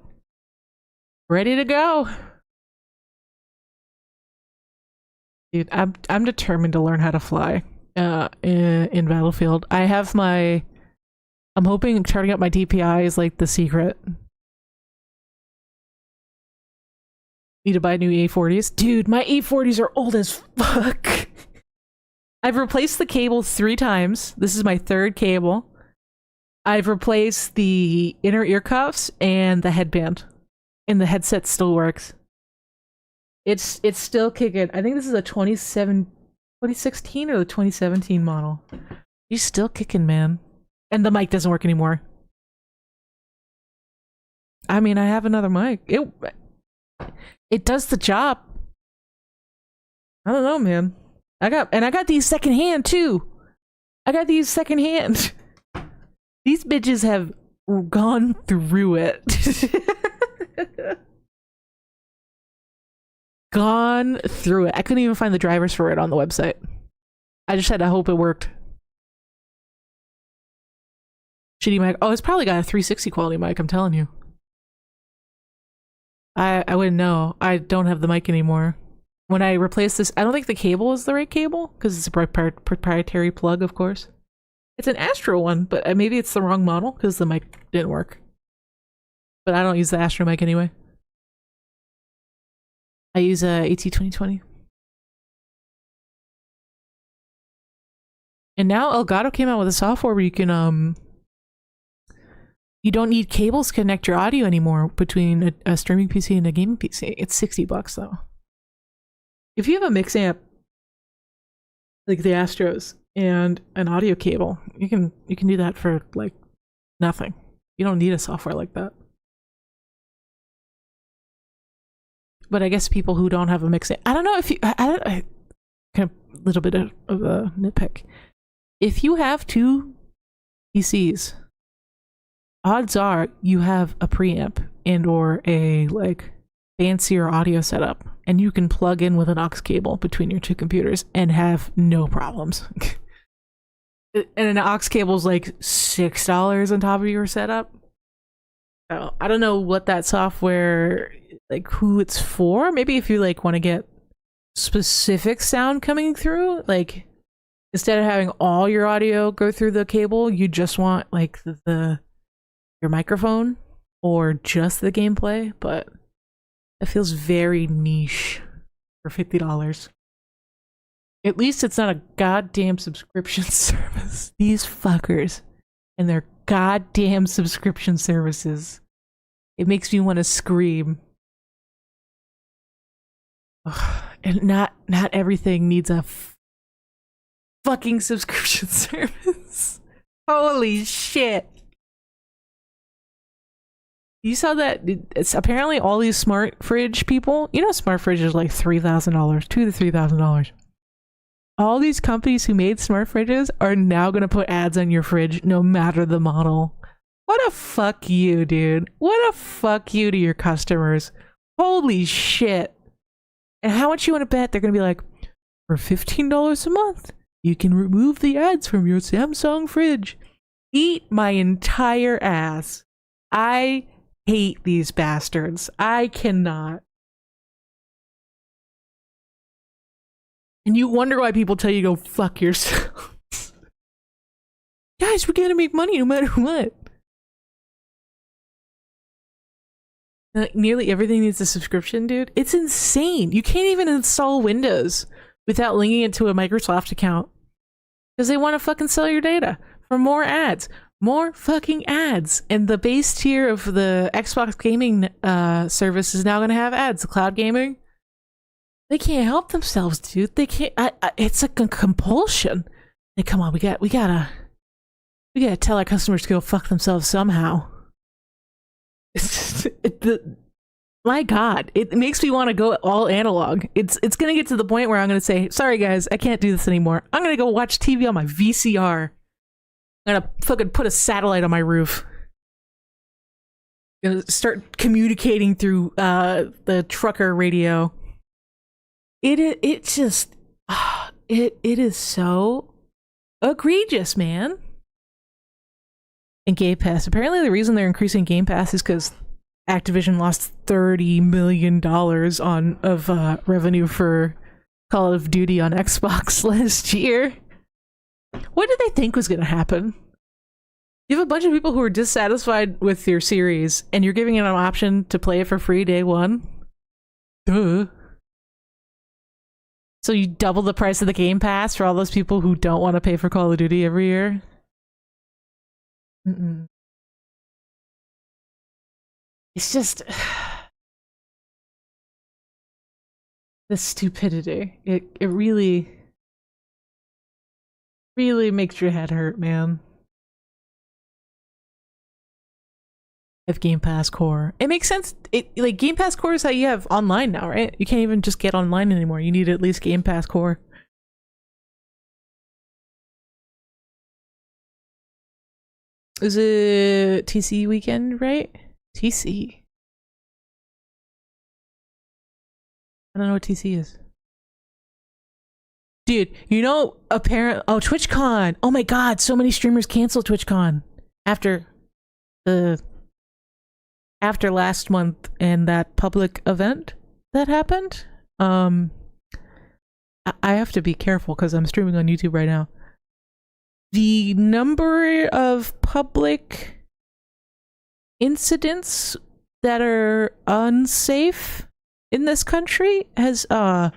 Ready to go. Dude, I'm determined to learn how to fly in Battlefield. I'm hoping charting up my DPI is like the secret. Need to buy new E40s. Dude, my E40s are old as fuck. I've replaced the cable 3 times. This is my 3rd cable. I've replaced the inner ear cuffs and the headband. And the headset still works. It's still kicking. I think this is a 2016 or the 2017 model. He's still kicking, man. And the mic doesn't work anymore. I mean, I have another mic. It does the job. I don't know, man. I got these secondhand too. I got these secondhand. These bitches have gone through it. Gone through it. I couldn't even find the drivers for it on the website. I just had to hope it worked. Shitty mic. Oh, it's probably got a 360 quality mic, I'm telling you. I wouldn't know. I don't have the mic anymore. When I replaced this, I don't think the cable is the right cable, because it's a proprietary plug, of course. It's an Astro one, but maybe it's the wrong model, because the mic didn't work. But I don't use the Astro mic anyway. I use a AT2020. And now Elgato came out with a software where you can, you don't need cables to connect your audio anymore between a streaming PC and a gaming PC. It's $60 though. If you have a mix amp, like the Astros, and an audio cable, you can do that for like nothing. You don't need a software like that. But I guess people who don't have a mix amp, I don't know if you, I kind of a little bit of a nitpick. If you have 2 PCs, odds are you have a preamp and or a like fancier audio setup, and you can plug in with an aux cable between your 2 computers and have no problems. And an aux cable is like $6 on top of your setup. So I don't know what that software, like who it's for. Maybe if you like want to get specific sound coming through, like instead of having all your audio go through the cable, you just want like your microphone or just the gameplay. But it feels very niche for $50. At least it's not a goddamn subscription service. These fuckers and their goddamn subscription services. It makes me want to scream. Ugh. And not everything needs a fucking subscription service. Holy shit. You saw that? It's apparently all these smart fridge people. You know, smart fridge is like $3,000, $2,000 to $3,000. All these companies who made smart fridges are now going to put ads on your fridge no matter the model. What a fuck you, dude. What a fuck you to your customers. Holy shit. And how much you want to bet they're going to be like, for $15 a month, you can remove the ads from your Samsung fridge. Eat my entire ass. I hate these bastards. I cannot. And you wonder why people tell you to go fuck yourself. Guys, we're gonna make money no matter what. Nearly everything needs a subscription, dude. It's insane. You can't even install Windows without linking it to a Microsoft account. Because they want to fucking sell your data for more ads. More fucking ads. And the base tier of the Xbox gaming service is now going to have ads. The cloud gaming. They can't help themselves, dude. They can't. It's like a compulsion. Like, come on, we gotta tell our customers to go fuck themselves somehow. My God, it makes me want to go all analog. It's gonna get to the point where I'm gonna say, sorry guys, I can't do this anymore. I'm gonna go watch TV on my VCR. I'm gonna fucking put a satellite on my roof. I'm gonna start communicating through the trucker radio. It is so egregious, man. And Game Pass. Apparently the reason they're increasing Game Pass is because Activision lost $30 million of revenue for Call of Duty on Xbox last year. What did they think was going to happen? You have a bunch of people who are dissatisfied with your series, and you're giving them an option to play it for free day one? Duh. So you double the price of the Game Pass for all those people who don't want to pay for Call of Duty every year? Mm-mm. It's just the stupidity. It really makes your head hurt, man. Have Game Pass Core. It makes sense. Like Game Pass Core is how you have online now, right? You can't even just get online anymore. You need at least Game Pass Core. Is it TC weekend, right? TC. I don't know what TC is. Dude, you know, apparently, oh, TwitchCon. Oh my God, so many streamers canceled TwitchCon after last month and that public event that happened. I have to be careful because I'm streaming on YouTube right now. The number of public incidents that are unsafe in this country has got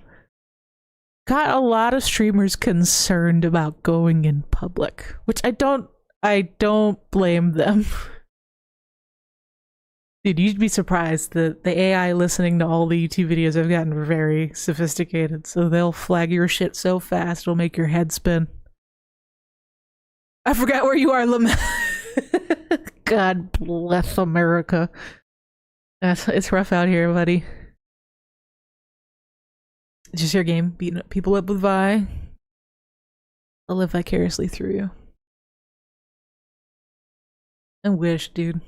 a lot of streamers concerned about going in public, which I don't blame them. Dude, you'd be surprised that the AI listening to all the YouTube videos have gotten very sophisticated, so they'll flag your shit so fast it'll make your head spin. I forgot where you are, God bless America. It's rough out here, buddy. It's just your game, beating people up with Vi. I'll live vicariously through you. I wish, dude.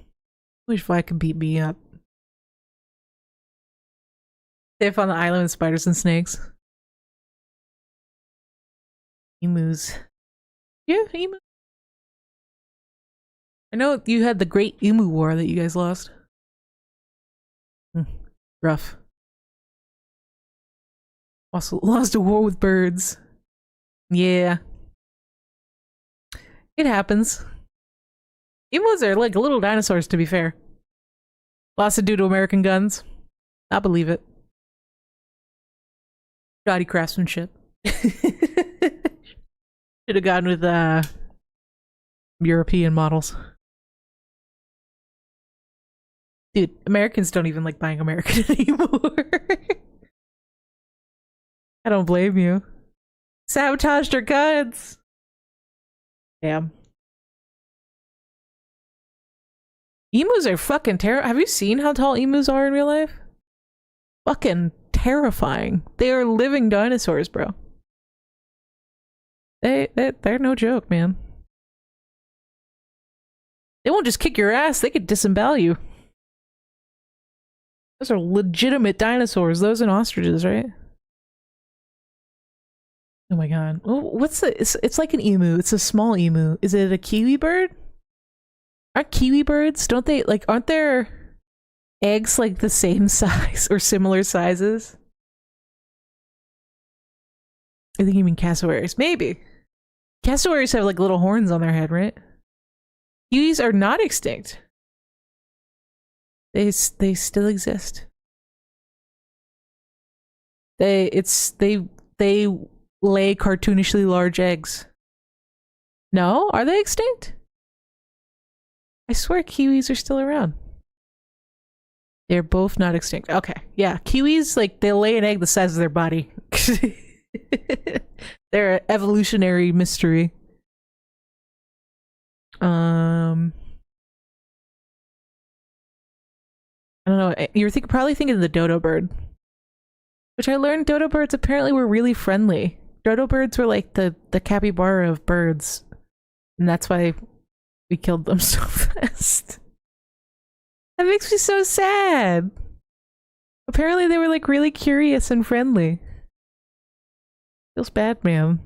Wish Vi could beat me up. Safe on the island with spiders and snakes. Emus. Yeah, emu. I know you had the Great Emu War that you guys lost. Rough. Also lost a war with birds. Yeah. It happens. Emus are like little dinosaurs, to be fair. Lost it due to American guns. I believe it. Shoddy craftsmanship. Should have gone with European models. Dude, Americans don't even like buying American anymore. I don't blame you. Sabotaged our guns. Damn. Emus are fucking terrible. Have you seen how tall emus are in real life? Fucking terrifying. They are living dinosaurs, bro. They're no joke, man. They won't just kick your ass, they could disembowel you. Those are legitimate dinosaurs. Those and ostriches, right? Oh my god. What's the... It's like an emu. It's a small emu. Is it a kiwi bird? Aren't kiwi birds? Don't they... Like, aren't there... eggs like the same size or similar sizes? I think you mean cassowaries. Maybe. Cassowaries have like little horns on their head, right? Kiwis are not extinct. They still exist. They lay cartoonishly large eggs. No? Are they extinct? I swear kiwis are still around. They're both not extinct. Okay. Yeah. Kiwis, like, they lay an egg the size of their body. They're an evolutionary mystery. I don't know. You're probably thinking of the dodo bird. Which I learned dodo birds apparently were really friendly. Dodo birds were like the capybara of birds. And that's why we killed them so fast. That makes me so sad. Apparently they were like really curious and friendly. Feels bad, man.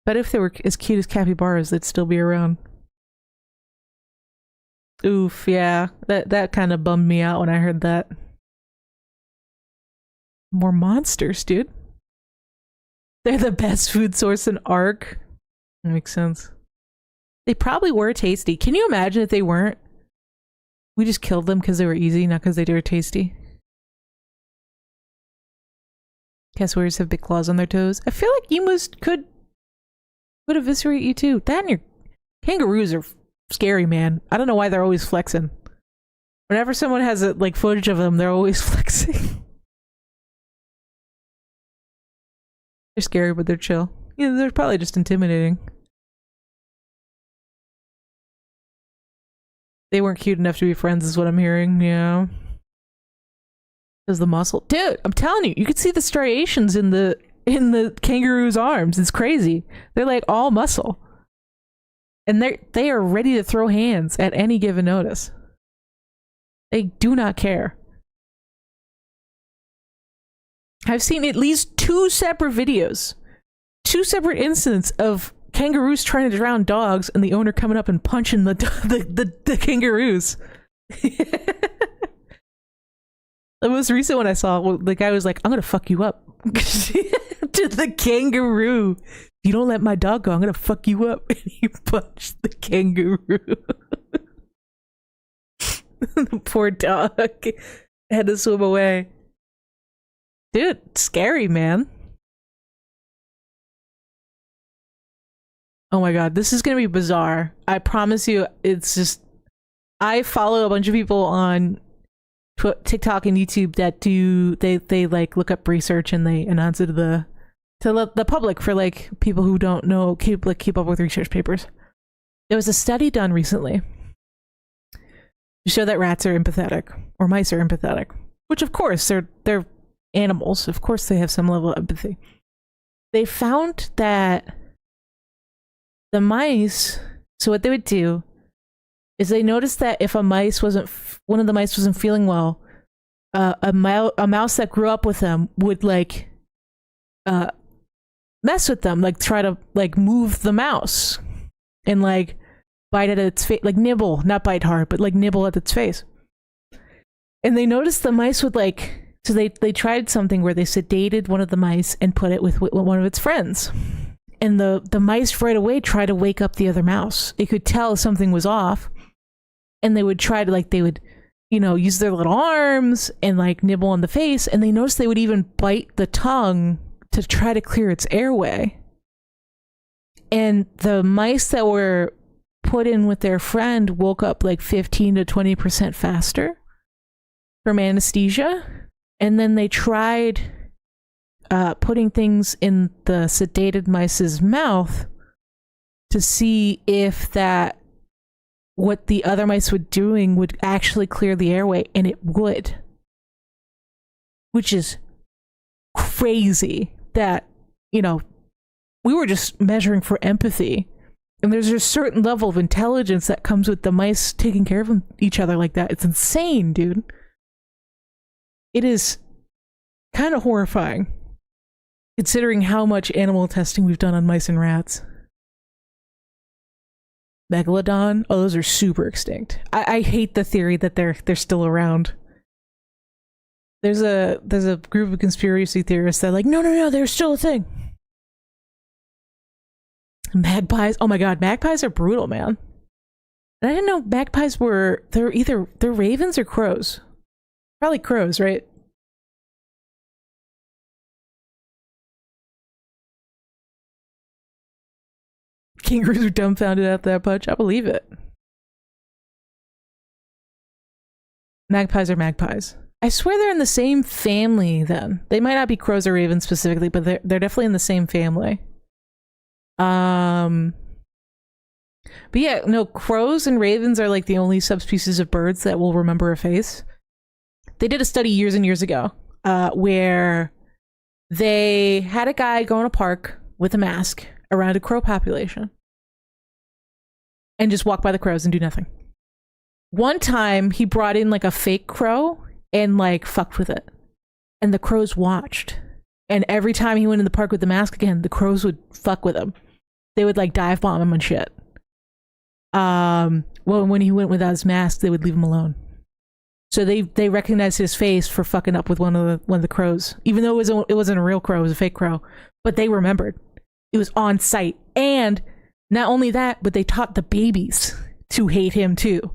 But if they were as cute as capybaras, they'd still be around. Oof, yeah. That kind of bummed me out when I heard that. More monsters, dude. They're the best food source in Ark. That makes sense. They probably were tasty. Can you imagine if they weren't? We just killed them because they were easy, not because they were tasty. Cassowaries have big claws on their toes. I feel like emus could eviscerate you too. That and your kangaroos are scary, man. I don't know why they're always flexing. Whenever someone has like footage of them, they're always flexing. They're scary, but they're chill. Yeah, they're probably just intimidating. They weren't cute enough to be friends, is what I'm hearing. Yeah. There's the muscle. Dude, I'm telling you, you could see the striations in the kangaroo's arms. It's crazy. They're like all muscle. And they are ready to throw hands at any given notice. They do not care. I've seen at least 2 separate videos. 2 separate incidents of kangaroos trying to drown dogs and the owner coming up and punching the kangaroos. The most recent one I saw, the guy was like, I'm gonna fuck you up. To the kangaroo. If you don't let my dog go, I'm gonna fuck you up. And he punched the kangaroo. The poor dog had to swim away. Dude, scary, man. Oh my god, this is gonna be bizarre. I promise you, it's just... I follow a bunch of people on TikTok and YouTube that do... They like look up research and they announce it to the public for like people who don't know, keep up with research papers. There was a study done recently to show that rats are empathetic, or mice are empathetic. Which of course, they're animals. Of course they have some level of empathy. They found that the mice, so what they would do is they noticed that if one of the mice wasn't feeling well, a mouse that grew up with them would like mess with them, like try to like move the mouse and like bite at its face, like nibble, not bite hard, but like nibble at its face. And they noticed the mice would like, so they tried something where they sedated one of the mice and put it with one of its friends. And the mice right away tried to wake up the other mouse. They could tell something was off. And they would try to like, they would, you know, use their little arms and like nibble on the face. And they noticed they would even bite the tongue to try to clear its airway. And the mice that were put in with their friend woke up like 15 to 20% faster from anesthesia. And then they tried putting things in the sedated mice's mouth to see if what the other mice were doing would actually clear the airway, and it would. Which is crazy that, you know, we were just measuring for empathy. And there's a certain level of intelligence that comes with the mice taking care of each other like that. It's insane, dude. It is kind of horrifying, considering how much animal testing we've done on mice and rats. Megalodon. Oh, those are super extinct. I hate the theory that they're still around. There's a group of conspiracy theorists that are like, no, they're still a thing. Magpies. Oh my god, magpies are brutal, man. And I didn't know magpies they're ravens or crows. Probably crows, right? Kangaroos are dumbfounded at that punch. I believe it. Magpies are magpies. I swear they're in the same family then. They might not be crows or ravens specifically, but they're definitely in the same family. But yeah, no, crows and ravens are like the only subspecies of birds that will remember a face. They did a study years and years ago, where they had a guy go in a park with a mask around a crow population and just walk by the crows and do nothing. One time he brought in like a fake crow and like fucked with it, and the crows watched. And every time he went in the park with the mask again, the crows would fuck with him. They would like dive bomb him and shit. Well, when he went without his mask, they would leave him alone. So they recognized his face for fucking up with one of the crows, even though it wasn't a real crow, it was a fake crow. But they remembered. It was on site, and not only that, but they taught the babies to hate him too.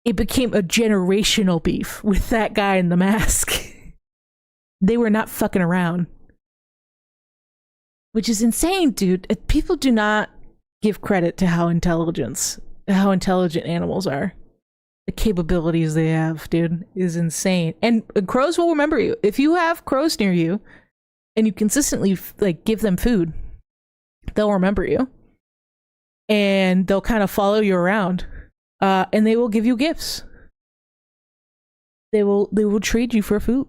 It became a generational beef with that guy in the mask. They were not fucking around. Which is insane, dude. People do not give credit to how intelligent animals are. The capabilities they have, dude, is insane. And crows will remember you. If you have crows near you and you consistently like give them food, they'll remember you. And they'll kind of follow you around. And they will give you gifts. They will trade you for food.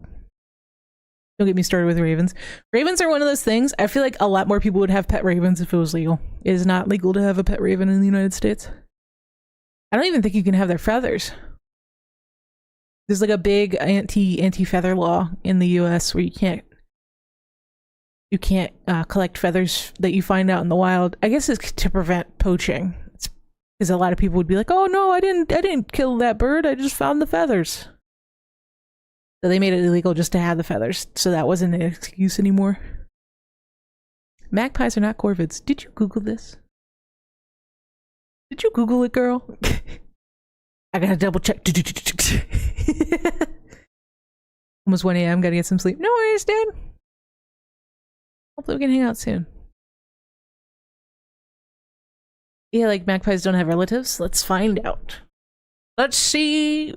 Don't get me started with ravens. Ravens are one of those things. I feel like a lot more people would have pet ravens if it was legal. It is not legal to have a pet raven in the United States. I don't even think you can have their feathers. There's like a big anti-feather law in the US where you can't collect feathers that you find out in the wild. I guess it's to prevent poaching. Because a lot of people would be like, "Oh no, I didn't kill that bird. I just found the feathers." So they made it illegal just to have the feathers, so that wasn't an excuse anymore. Magpies are not corvids. Did you Google this? Did you Google it, girl? I gotta double check. Almost 1 a.m. Gotta get some sleep. No worries, dude. Hopefully we can hang out soon. Yeah, like magpies don't have relatives. Let's find out. Let's see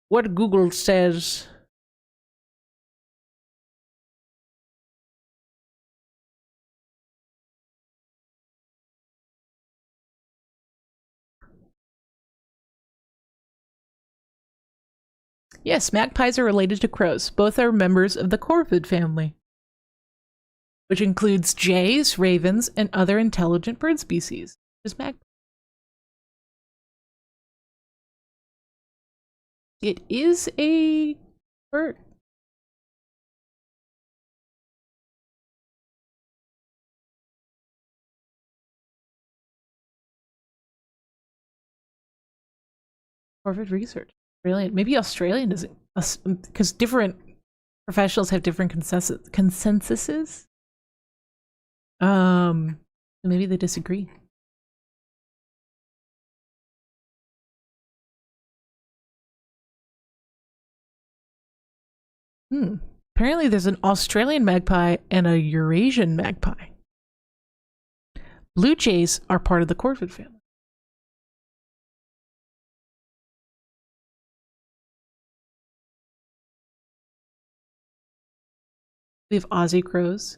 what Google says. Yes, magpies are related to crows. Both are members of the corvid family, which includes jays, ravens, and other intelligent bird species. Is magpie. It is a bird. Corvid research. Brilliant. Maybe Australian doesn't, because different professionals have different consensuses. Maybe they disagree. Apparently there's an Australian magpie and a Eurasian magpie. Blue jays are part of the corvid family. We have Aussie crows.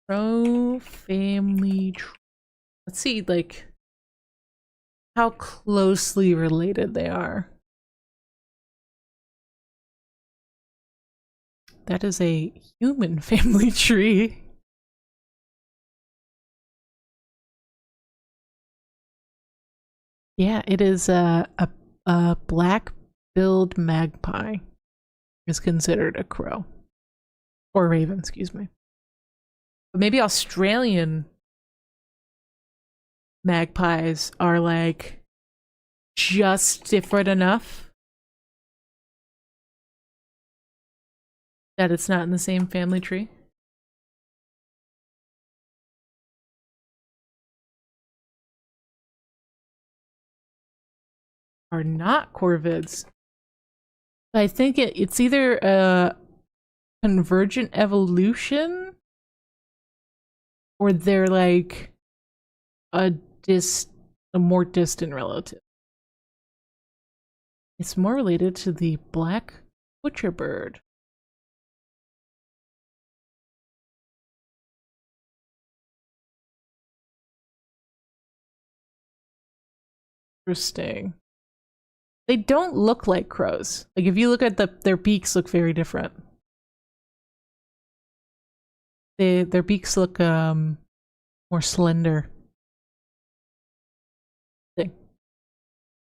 Crow family tree. Let's see, like, how closely related they are. That is a human family tree. Yeah, it is a black-billed magpie is considered a crow. Or raven, excuse me. But maybe Australian magpies are like just different enough that it's not in the same family tree. Are not corvids. I think it's either a convergent evolution or they're like a more distant relative. It's more related to the black butcherbird. Interesting. They don't look like crows. Like if you look at their beaks look very different. Their beaks look more slender.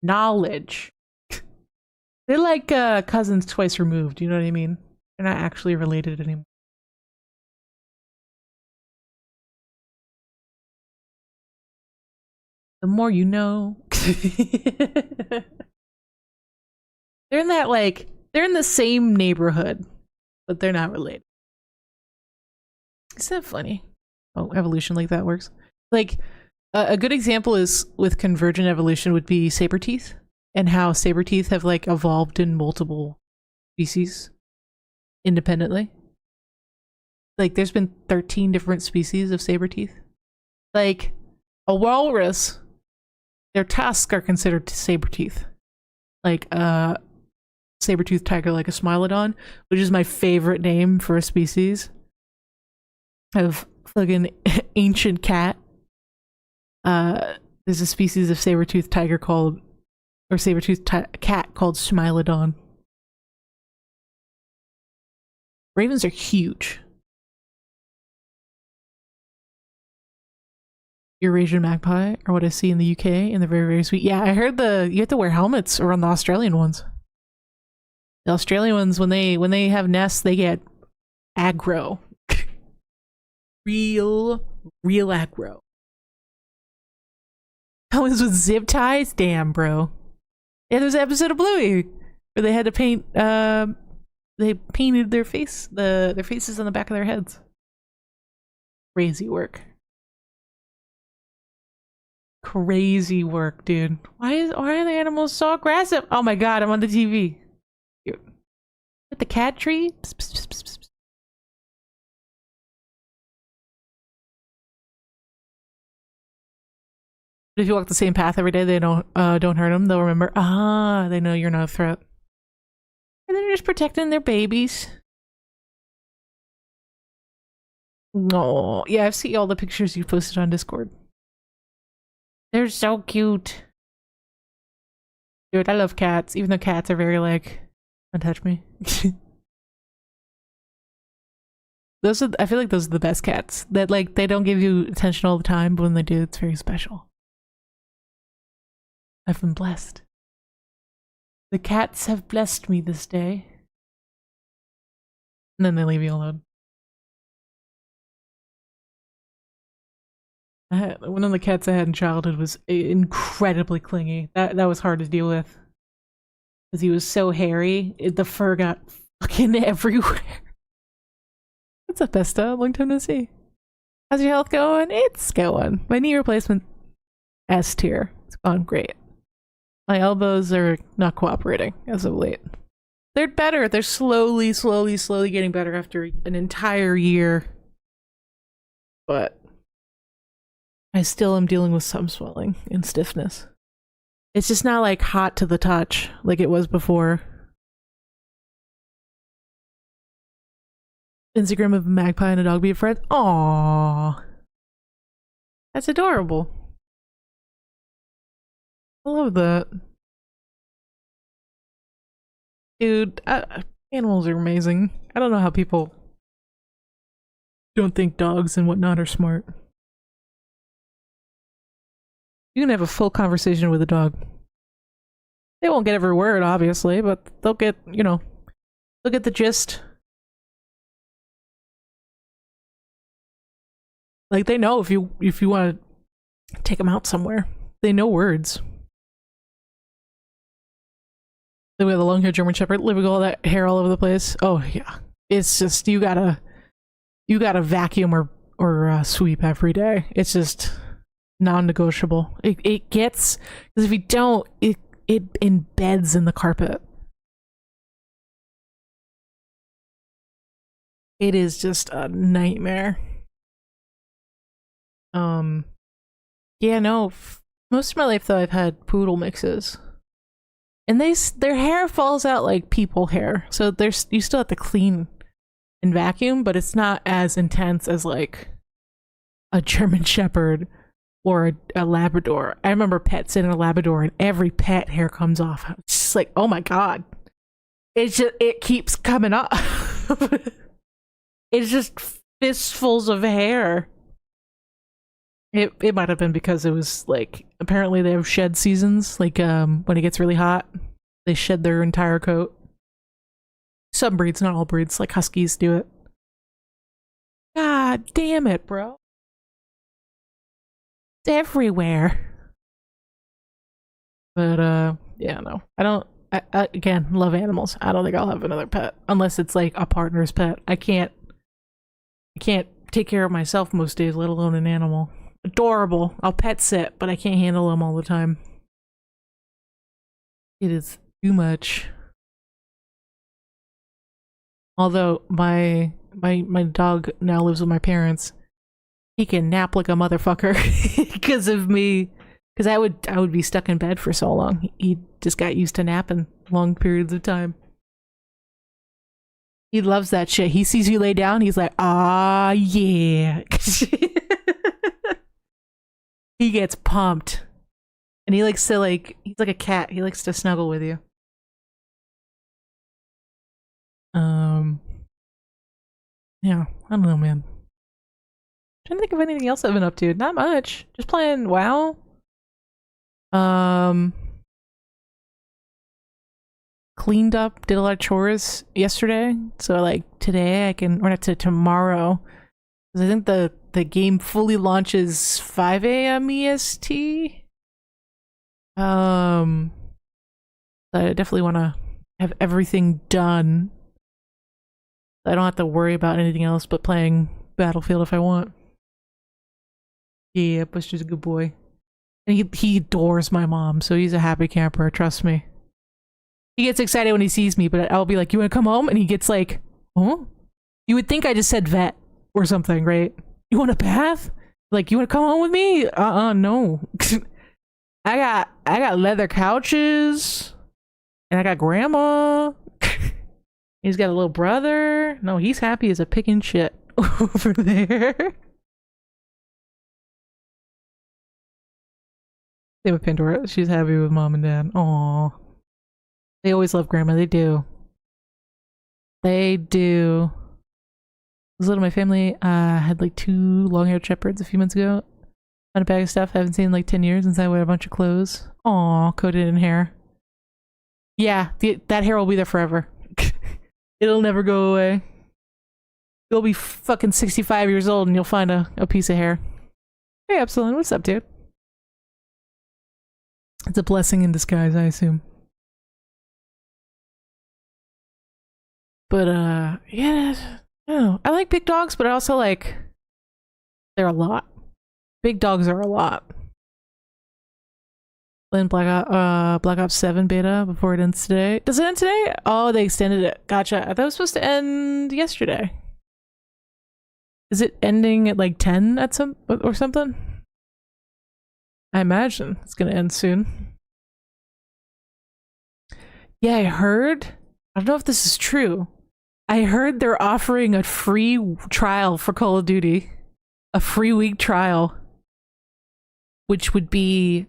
Knowledge. They're like cousins twice removed, you know what I mean? They're not actually related anymore. The more you know. They're in that like they're in the same neighborhood, but they're not related. Isn't that funny? Oh, evolution like that works. Like a good example is with convergent evolution would be saber teeth and how saber teeth have like evolved in multiple species independently. Like there's been 13 different species of saber teeth. Like a walrus, their tusks are considered saber teeth. Like saber-toothed tiger like a smilodon, which is my favorite name for a species of fucking ancient cat. There's a species of saber-toothed tiger called, or saber-toothed cat called smilodon. Ravens are huge. Eurasian magpie are what I see in the UK, and they're very, very sweet. Yeah, I heard you have to wear helmets around the Australian ones. The Australian ones, when they have nests, they get aggro. real aggro. Helmets with zip ties? Damn, bro. Yeah, there's an episode of Bluey where they had to paint, they painted their their faces on the back of their heads. Crazy work. Crazy work, dude. Why are the animals so aggressive? Oh my god, I'm on the TV. At the cat tree? Psst, psst, psst, psst. If you walk the same path every day, they don't hurt them. They'll remember. They know you're not a threat. And they're just protecting their babies. No, yeah, I've seen all the pictures you posted on Discord. They're so cute. Dude, I love cats, even though cats are very like, don't touch me. I feel like those are the best cats. That like they don't give you attention all the time, but when they do, it's very special. I've been blessed. The cats have blessed me this day. And then they leave you alone. One of the cats I had in childhood was incredibly clingy. That was hard to deal with. Because he was so hairy, the fur got fucking everywhere. What's up, Besta? Long time no see. How's your health going? It's going. My knee replacement S tier. It's gone great. My elbows are not cooperating as of late. They're better. They're slowly getting better after an entire year. But I still am dealing with some swelling and stiffness. It's just not like hot to the touch like it was before. Instagram of a magpie and a dog be a friend. Aww. That's adorable. I love that. Dude, animals are amazing. I don't know how people don't think dogs and whatnot are smart. You can have a full conversation with a dog. They won't get every word, obviously, but they'll get, you know, they'll get the gist. Like they know if you want to take them out somewhere, they know words. Then we have the long-haired German Shepherd living all that hair all over the place. Oh yeah, it's just you gotta vacuum or sweep every day. It's just non-negotiable. It gets, because if you don't, it embeds in the carpet. It is just a nightmare. Yeah, no. Most of my life though, I've had poodle mixes, and their hair falls out like people hair. So you still have to clean and vacuum, but it's not as intense as like a German Shepherd or a Labrador. I remember pets in a Labrador, and every pet hair comes off. It's just like, oh my god, it keeps coming up. It's just fistfuls of hair. It might have been because it was like, apparently they have shed seasons. Like when it gets really hot, they shed their entire coat. Some breeds, not all breeds, like huskies do it. God damn it, bro. It's everywhere. But yeah, no. I again, love animals. I don't think I'll have another pet unless it's like a partner's pet. I can't take care of myself most days, let alone an animal. Adorable. I'll pet sit, but I can't handle them all the time. It is too much. Although my dog now lives with my parents, he can nap like a motherfucker because of me. Because I would be stuck in bed for so long. He just got used to napping long periods of time. He loves that shit. He sees you lay down, he's like, ah, yeah. He gets pumped. And he likes to he's like a cat. He likes to snuggle with you. Yeah, I don't know, man. Trying to think of anything else I've been up to. Not much. Just playing WoW. Cleaned up, did a lot of chores yesterday. So like today I can, or not to tomorrow. Because I think the game fully launches 5 a.m. EST. I definitely want to have everything done. I don't have to worry about anything else but playing Battlefield if I want. Yeah, Buster's a good boy. And he adores my mom, so he's a happy camper, trust me. He gets excited when he sees me, but I'll be like, you wanna come home? And he gets like, huh? You would think I just said vet or something, right? You want a bath? Like, you wanna come home with me? No. I got leather couches, and I got grandma. He's got a little brother. No, he's happy as a picking shit over there. Same with Pandora. She's happy with mom and dad. Aww. They always love grandma. They do. They do. A little of my family had like 2 long-haired shepherds a few months ago. On a bag of stuff I haven't seen in like 10 years since I wear a bunch of clothes. Aww, coated in hair. Yeah, that hair will be there forever. It'll never go away. You'll be fucking 65 years old and you'll find a piece of hair. Hey, Epsilon, what's up, dude? It's a blessing in disguise, I assume. But, yeah, I don't know. I like big dogs, but I also like... They're a lot. Big dogs are a lot. Playing Black Ops 7 beta before it ends today. Does it end today? Oh, they extended it. Gotcha. I thought it was supposed to end yesterday. Is it ending at like 10 at or something? I imagine it's gonna end soon. Yeah, I heard. I don't know if this is true. I heard they're offering a free trial for Call of Duty. A free week trial. Which would be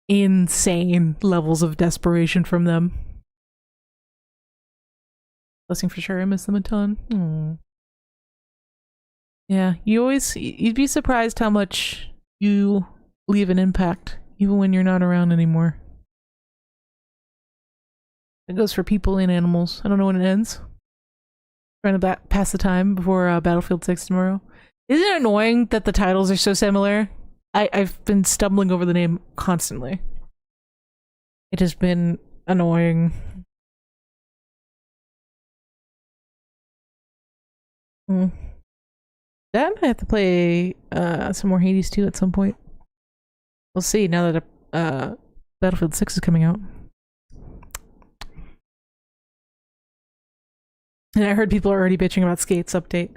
insane levels of desperation from them. Blessing for sure. I miss them a ton. Aww. Yeah, you'd be surprised how much you leave an impact, even when you're not around anymore. It goes for people and animals. I don't know when it ends. Trying to pass the time before Battlefield 6 tomorrow. Isn't it annoying that the titles are so similar? I've been stumbling over the name constantly. It has been annoying. Hmm. Then I have to play some more Hades 2 at some point. We'll see now that Battlefield 6 is coming out. And I heard people are already bitching about Skate's update.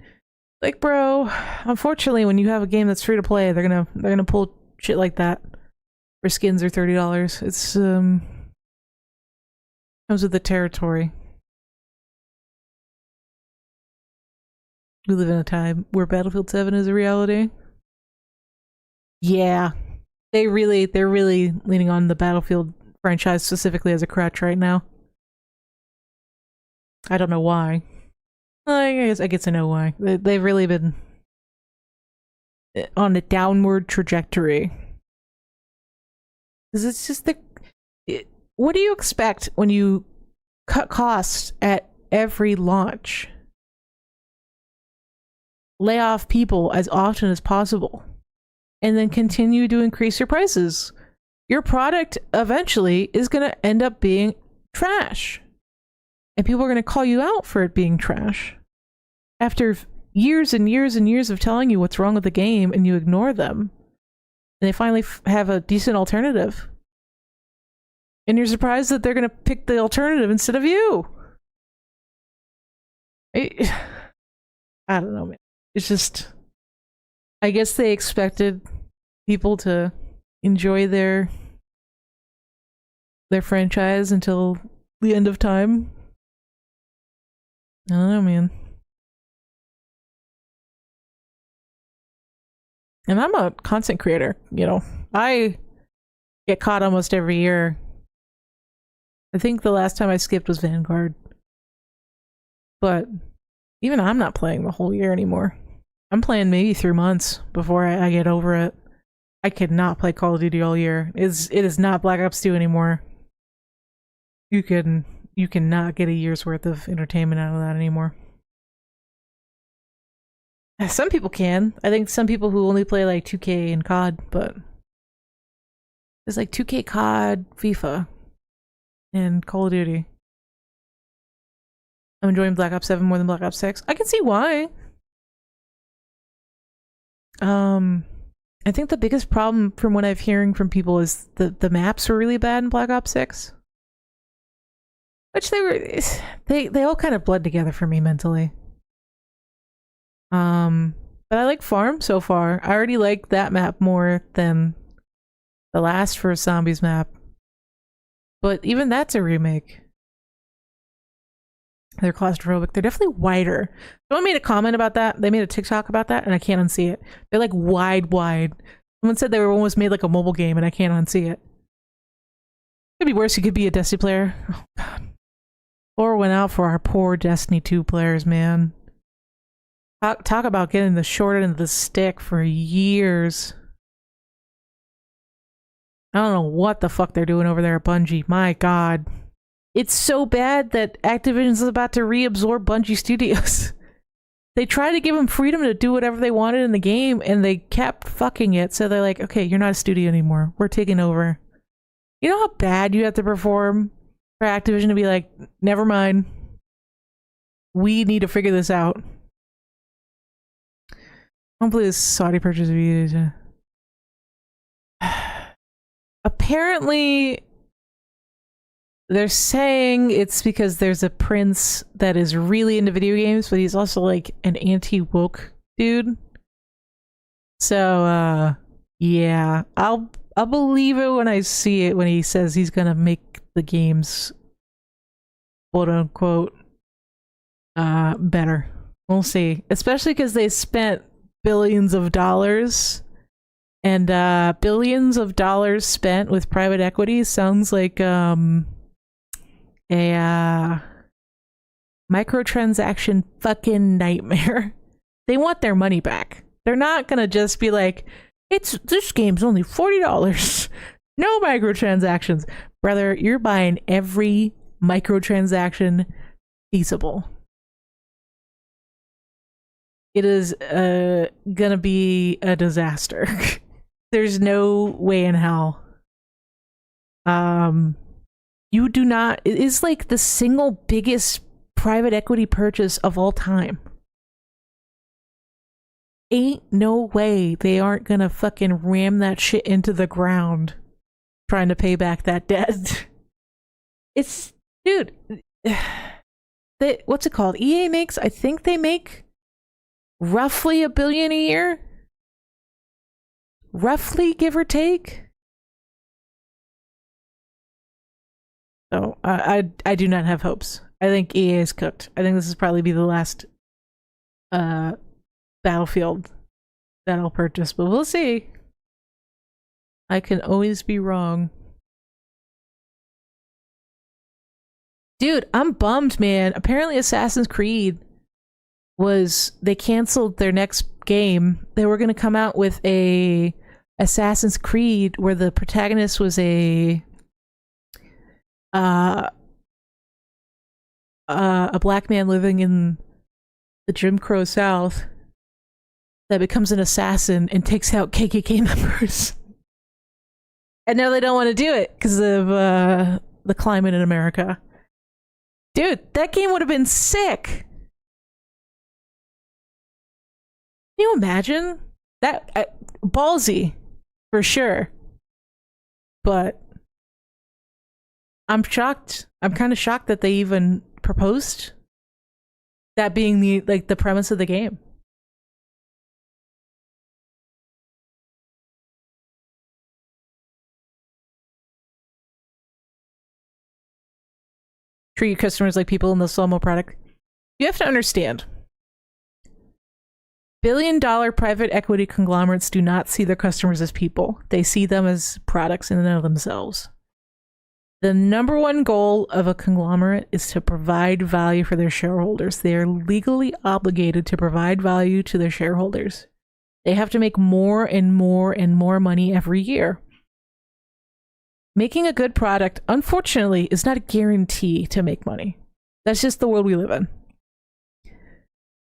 Like, bro, unfortunately, when you have a game that's free to play, they're gonna pull shit like that. Where skins are $30. It's comes with the territory. We live in a time where Battlefield 7 is a reality. Yeah. They're really leaning on the Battlefield franchise specifically as a crutch right now. I don't know why. I guess I get to know why. They've really been on a downward trajectory. Because it's just what do you expect when you cut costs at every launch? Lay off people as often as possible, and then continue to increase your prices. Your product eventually is going to end up being trash. And people are going to call you out for it being trash. After years and years and years of telling you what's wrong with the game and you ignore them. And they finally have a decent alternative. And you're surprised that they're going to pick the alternative instead of you. I don't know, man. It's just... I guess they expected people to enjoy their franchise until the end of time. I don't know, man. And I'm a content creator, you know. I get caught almost every year. I think the last time I skipped was Vanguard. But even I'm not playing the whole year anymore. I'm playing maybe 3 months before I get over it. I could not play Call of Duty all year. It is not Black Ops 2 anymore. You cannot get a year's worth of entertainment out of that anymore. Some people can. I think some people who only play like 2K and COD, but there's like 2K, COD, FIFA, and Call of Duty. I'm enjoying Black Ops 7 more than Black Ops 6. I can see why. I think the biggest problem from what I'm hearing from people is the maps were really bad in Black Ops 6. Which they all kind of bled together for me mentally. But I like Farm so far. I already like that map more than the last First Zombies map. But even that's a remake. They're claustrophobic. They're definitely wider. Someone made a comment about that. They made a TikTok about that, and I can't unsee it. They're like wide. Someone said they were almost made like a mobile game, and I can't unsee it. Could be worse. You could be a Destiny player. Oh, God. Or went out for our poor Destiny 2 players, man. Talk about getting the short end of the stick for years. I don't know what the fuck they're doing over there at Bungie. My God. It's so bad that Activision's about to reabsorb Bungie Studios. They tried to give them freedom to do whatever they wanted in the game, and they kept fucking it. So they're like, okay, you're not a studio anymore. We're taking over. You know how bad you have to perform for Activision to be like, never mind. We need to figure this out. Hopefully this Saudi purchase video. Apparently, they're saying it's because there's a prince that is really into video games, but he's also like an anti-woke dude. So, yeah, I'll believe it when I see it when he says he's gonna make the games, quote unquote, better. We'll see, especially because they spent billions of dollars, and billions of dollars spent with private equity sounds like a microtransaction fucking nightmare. They want their money back. They're not gonna just be like, this game's only $40. No microtransactions. Brother, you're buying every microtransaction feasible. it is gonna be a disaster. There's no way in hell. You do not. It is like the single biggest private equity purchase of all time. Ain't no way they aren't gonna fucking ram that shit into the ground trying to pay back that debt. It's, dude, what's it called? EA makes, I think they make roughly $1 billion a year, roughly, give or take. So I do not have hopes. I think EA is cooked. I think this is probably be the last Battlefield that I'll purchase, but we'll see. I can always be wrong. Dude, I'm bummed, man. Apparently Assassin's Creed they canceled their next game. They were going to come out with a Assassin's Creed where the protagonist was a black man living in the Jim Crow South that becomes an assassin and takes out KKK members. And now they don't want to do it because of the climate in America. Dude, that game would have been sick. Can you imagine? That ballsy, for sure. But I'm shocked. I'm kind of shocked that they even proposed that being the premise of the game. Treat customers like people in the slow-mo product. You have to understand. Billion-dollar private equity conglomerates do not see their customers as people. They see them as products in and of themselves. The number one goal of a conglomerate is to provide value for their shareholders. They are legally obligated to provide value to their shareholders. They have to make more and more and more money every year. Making a good product, unfortunately, is not a guarantee to make money. That's just the world we live in.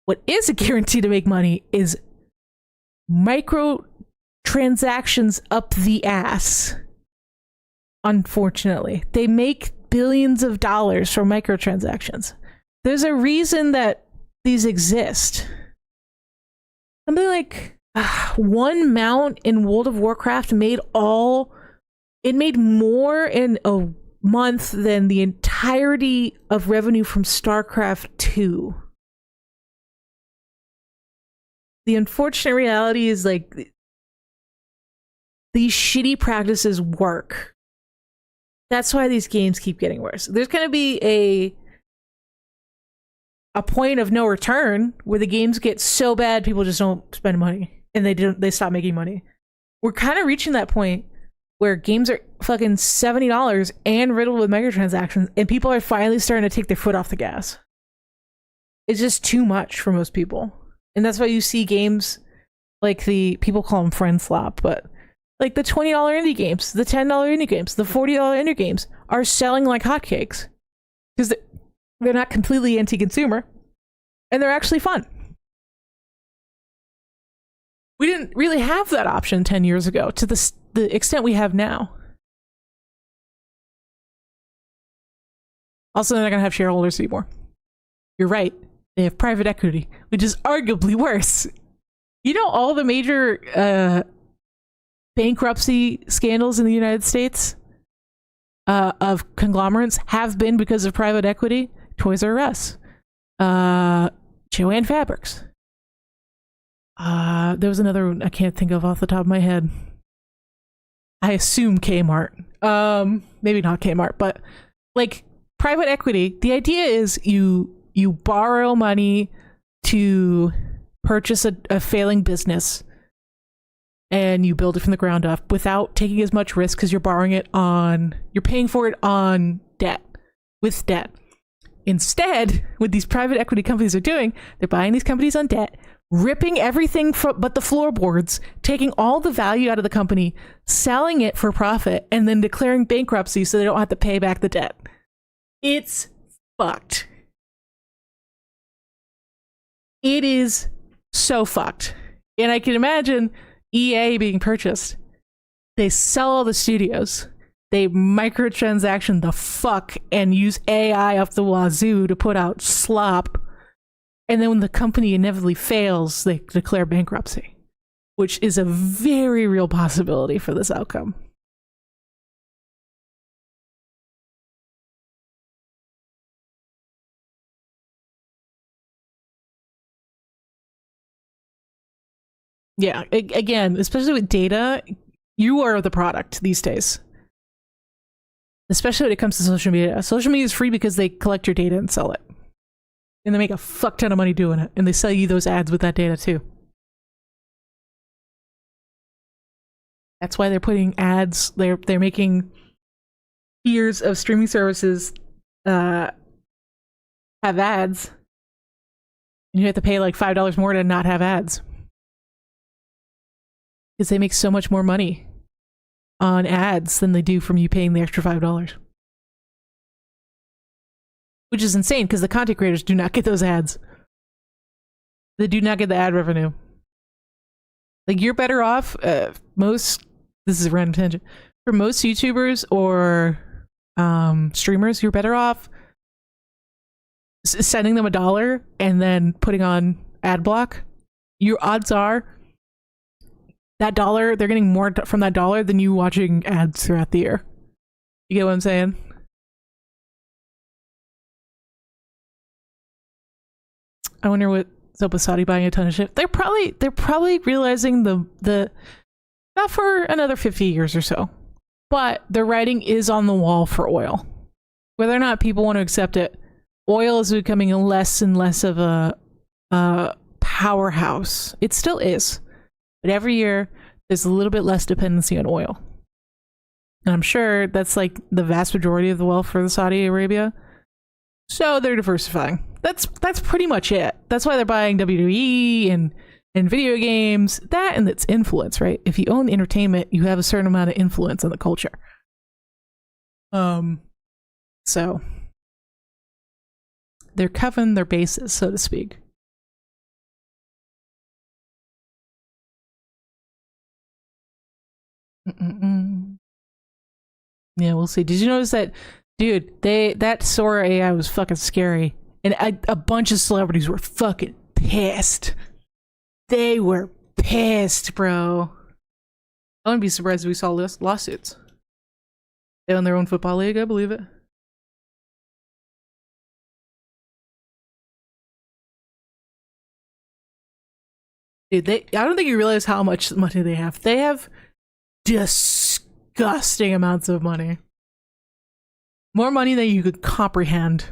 What is a guarantee to make money is microtransactions up the ass. Unfortunately, they make billions of dollars from microtransactions. There's a reason that these exist. Something like one mount in World of Warcraft made more in a month than the entirety of revenue from StarCraft 2. The unfortunate reality is like these shitty practices work. That's why these games keep getting worse. There's going to be a point of no return where the games get so bad people just don't spend money and they stop making money. We're kind of reaching that point where games are fucking $70 and riddled with microtransactions, and people are finally starting to take their foot off the gas. It's just too much for most people. And that's why you see games like people call them friend slop, but like the $20 indie games, the $10 indie games, the $40 indie games are selling like hotcakes because they're not completely anti-consumer and they're actually fun. We didn't really have that option 10 years ago to the extent we have now. Also, they're not going to have shareholders anymore. You're right. They have private equity, which is arguably worse. You know, all the major bankruptcy scandals in the United States of conglomerates have been because of private equity. Toys R Us, Joann Fabrics. There was another one I can't think of off the top of my head. I assume Kmart. Maybe not Kmart, but like private equity. The idea is you borrow money to purchase a failing business and you build it from the ground up without taking as much risk because you're paying for it on debt, with debt. Instead, what these private equity companies are doing, they're buying these companies on debt, ripping everything but the floorboards, taking all the value out of the company, selling it for profit, and then declaring bankruptcy so they don't have to pay back the debt. It's fucked. It is so fucked. And I can imagine EA being purchased. They sell all the studios. They microtransaction the fuck and use AI up the wazoo to put out slop. And then when the company inevitably fails, they declare bankruptcy, which is a very real possibility for this outcome. Yeah, again, especially with data, you are the product these days. Especially when it comes to social media. Social media is free because they collect your data and sell it. And they make a fuck ton of money doing it. And they sell you those ads with that data too. That's why they're putting ads, they're making tiers of streaming services have ads. And you have to pay like $5 more to not have ads. Because they make so much more money on ads than they do from you paying the extra $5. Which is insane because the content creators do not get those ads. They do not get the ad revenue. Like, you're better off, this is a random tangent, for most YouTubers or streamers, you're better off sending them $1 and then putting on ad block. Your odds are that $1, they're getting more from that $1 than you watching ads throughout the year. You get what I'm saying? I wonder what's up with Saudi buying a ton of shit. They're probably realizing the not for another 50 years or so, but the writing is on the wall for oil. Whether or not people want to accept it, oil is becoming less and less of a powerhouse. It still is. But every year, there's a little bit less dependency on oil. And I'm sure that's like the vast majority of the wealth for the Saudi Arabia. So they're diversifying. That's pretty much it. That's why they're buying WWE and video games. That and its influence, right? If you own entertainment, you have a certain amount of influence on the culture. So they're covering their bases, so to speak. Yeah, we'll see. Did you notice that, dude? That Sora AI was fucking scary, and a bunch of celebrities were fucking pissed. They were pissed, bro. I wouldn't be surprised if we saw lawsuits. They own their own football league, I believe it. Dude, I don't think you realize how much money they have. They have disgusting amounts of money. More money than you could comprehend.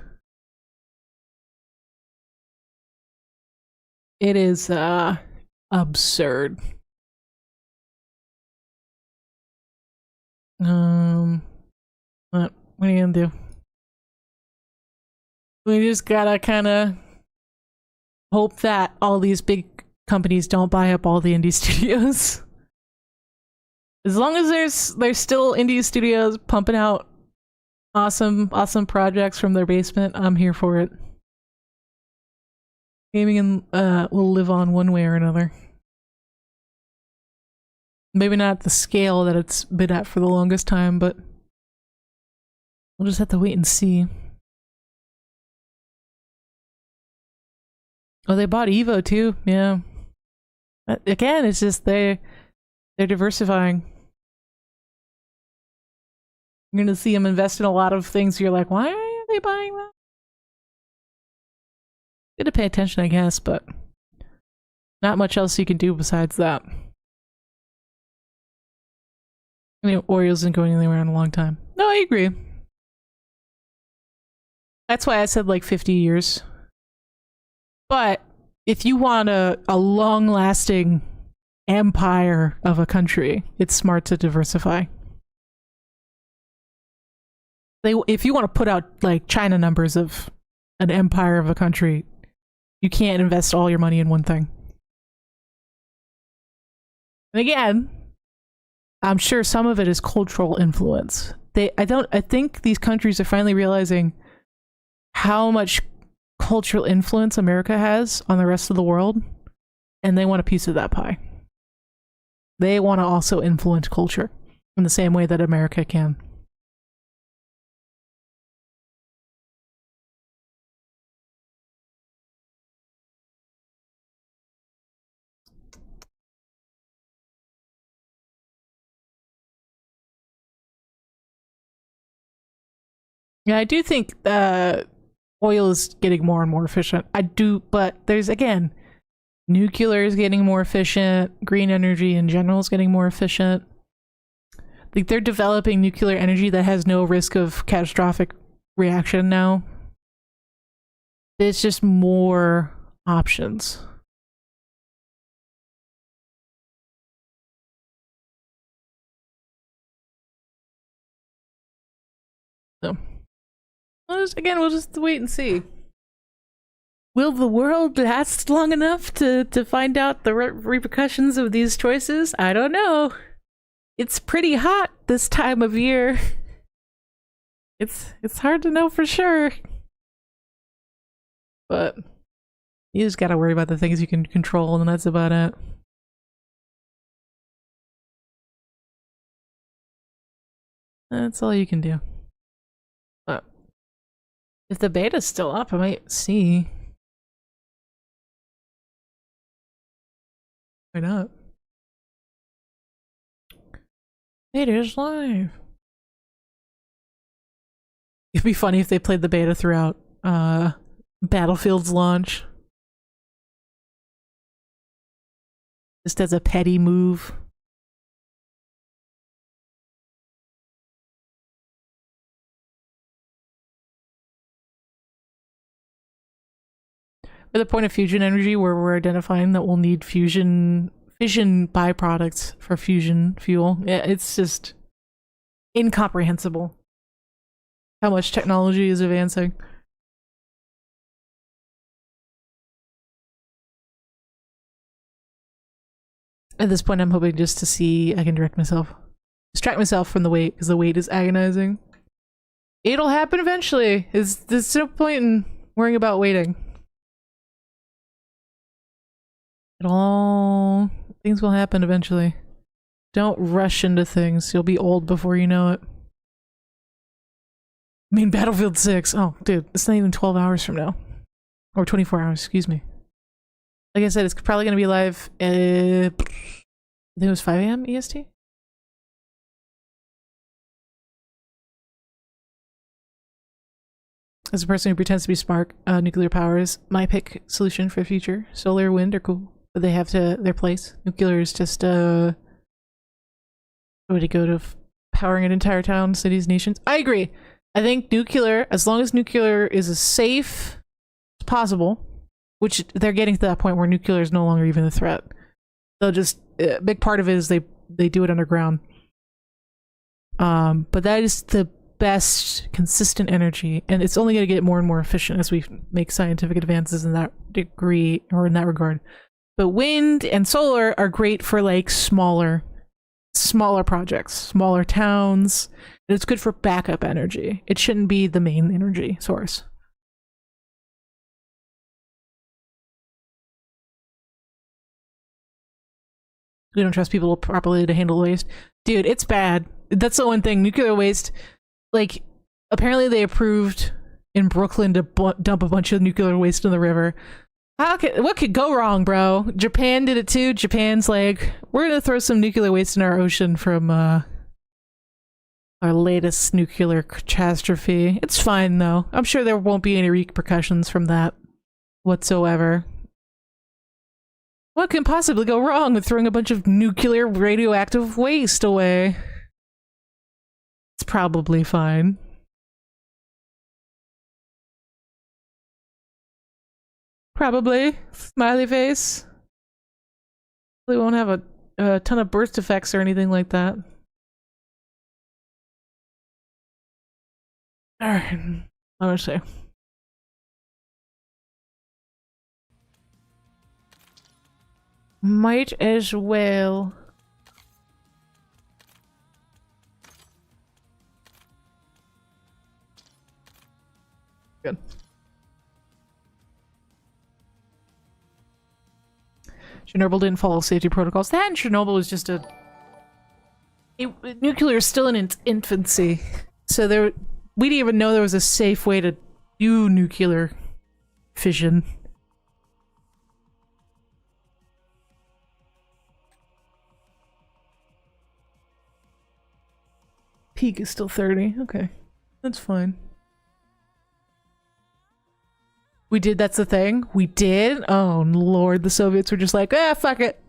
It is absurd. What are you gonna do? We just gotta kind of hope that all these big companies don't buy up all the indie studios. As long as there's still indie studios pumping out awesome projects from their basement, I'm here for it. Gaming will live on one way or another. Maybe not the scale that it's been at for the longest time, but we'll just have to wait and see. Oh, they bought Evo too. Yeah. Again, it's just they're diversifying. You're gonna see them invest in a lot of things. You're like, why are they buying that? Good to pay attention, I guess, but not much else you can do besides that. I mean, Orioles isn't going anywhere in a long time. No, I agree. That's why I said like 50 years. But if you want a long-lasting empire of a country, it's smart to diversify. If you want to put out like China numbers of an empire of a country, you can't invest all your money in one thing. And again, I'm sure some of it is cultural influence. I think these countries are finally realizing how much cultural influence America has on the rest of the world, and they want a piece of that pie. They want to also influence culture in the same way that America can. Yeah, I do think oil is getting more and more efficient. I do, but there's, again, nuclear is getting more efficient. Green energy in general is getting more efficient. Like, they're developing nuclear energy that has no risk of catastrophic reaction now. It's just more options. So, we'll just wait and see. Will the world last long enough to find out the repercussions of these choices? I don't know. It's pretty hot this time of year. It's hard to know for sure. But you just gotta worry about the things you can control, and that's about it. That's all you can do. But if the beta's still up, I might see. Why not? Beta's live. It'd be funny if they played the beta throughout Battlefield's launch. Just as a petty move. At the point of fusion energy where we're identifying that we'll need fission byproducts for fusion fuel. Yeah, it's just incomprehensible how much technology is advancing. At this point, I'm hoping just to see I can distract myself from the wait, because the wait is agonizing. It'll happen eventually. There's no point in worrying about waiting. Things will happen eventually. Don't rush into things. You'll be old before you know it. I mean, Battlefield 6. Oh, dude, it's not even 12 hours from now. Or 24 hours, excuse me. Like I said, it's probably going to be live I think it was 5 a.m. EST? As a person who pretends to be smart, nuclear power is my pick solution for the future. Solar, wind are cool, but they have their place. Nuclear is just a way to go to powering an entire town, cities, nations. I agree. I think nuclear, as long as nuclear is as safe as possible, which they're getting to that point where nuclear is no longer even a threat. They'll just, a big part of it is they do it underground. But that is the best consistent energy, and it's only going to get more and more efficient as we make scientific advances in that degree, or in that regard. But wind and solar are great for like smaller projects, smaller towns, and it's good for backup energy. It shouldn't be the main energy source. We don't trust people properly to handle waste. Dude, it's bad. That's the one thing. Nuclear waste, like, apparently they approved in Brooklyn to dump a bunch of nuclear waste in the river. What could go wrong, bro? Japan did it too. Japan's like, we're gonna throw some nuclear waste in our ocean from our latest nuclear catastrophe. It's fine though. I'm sure there won't be any repercussions from that whatsoever. What can possibly go wrong with throwing a bunch of nuclear radioactive waste away? It's probably fine. Probably. Smiley face. We won't have a ton of burst effects or anything like that. Alright. Let me see. Might as well. Good. Chernobyl didn't follow safety protocols. That and Chernobyl was just nuclear is still in its infancy. So we didn't even know there was a safe way to do nuclear fission. Peak is still 30. Okay. That's fine. We did, that's the thing? We did? Oh lord, the Soviets were just like, fuck it.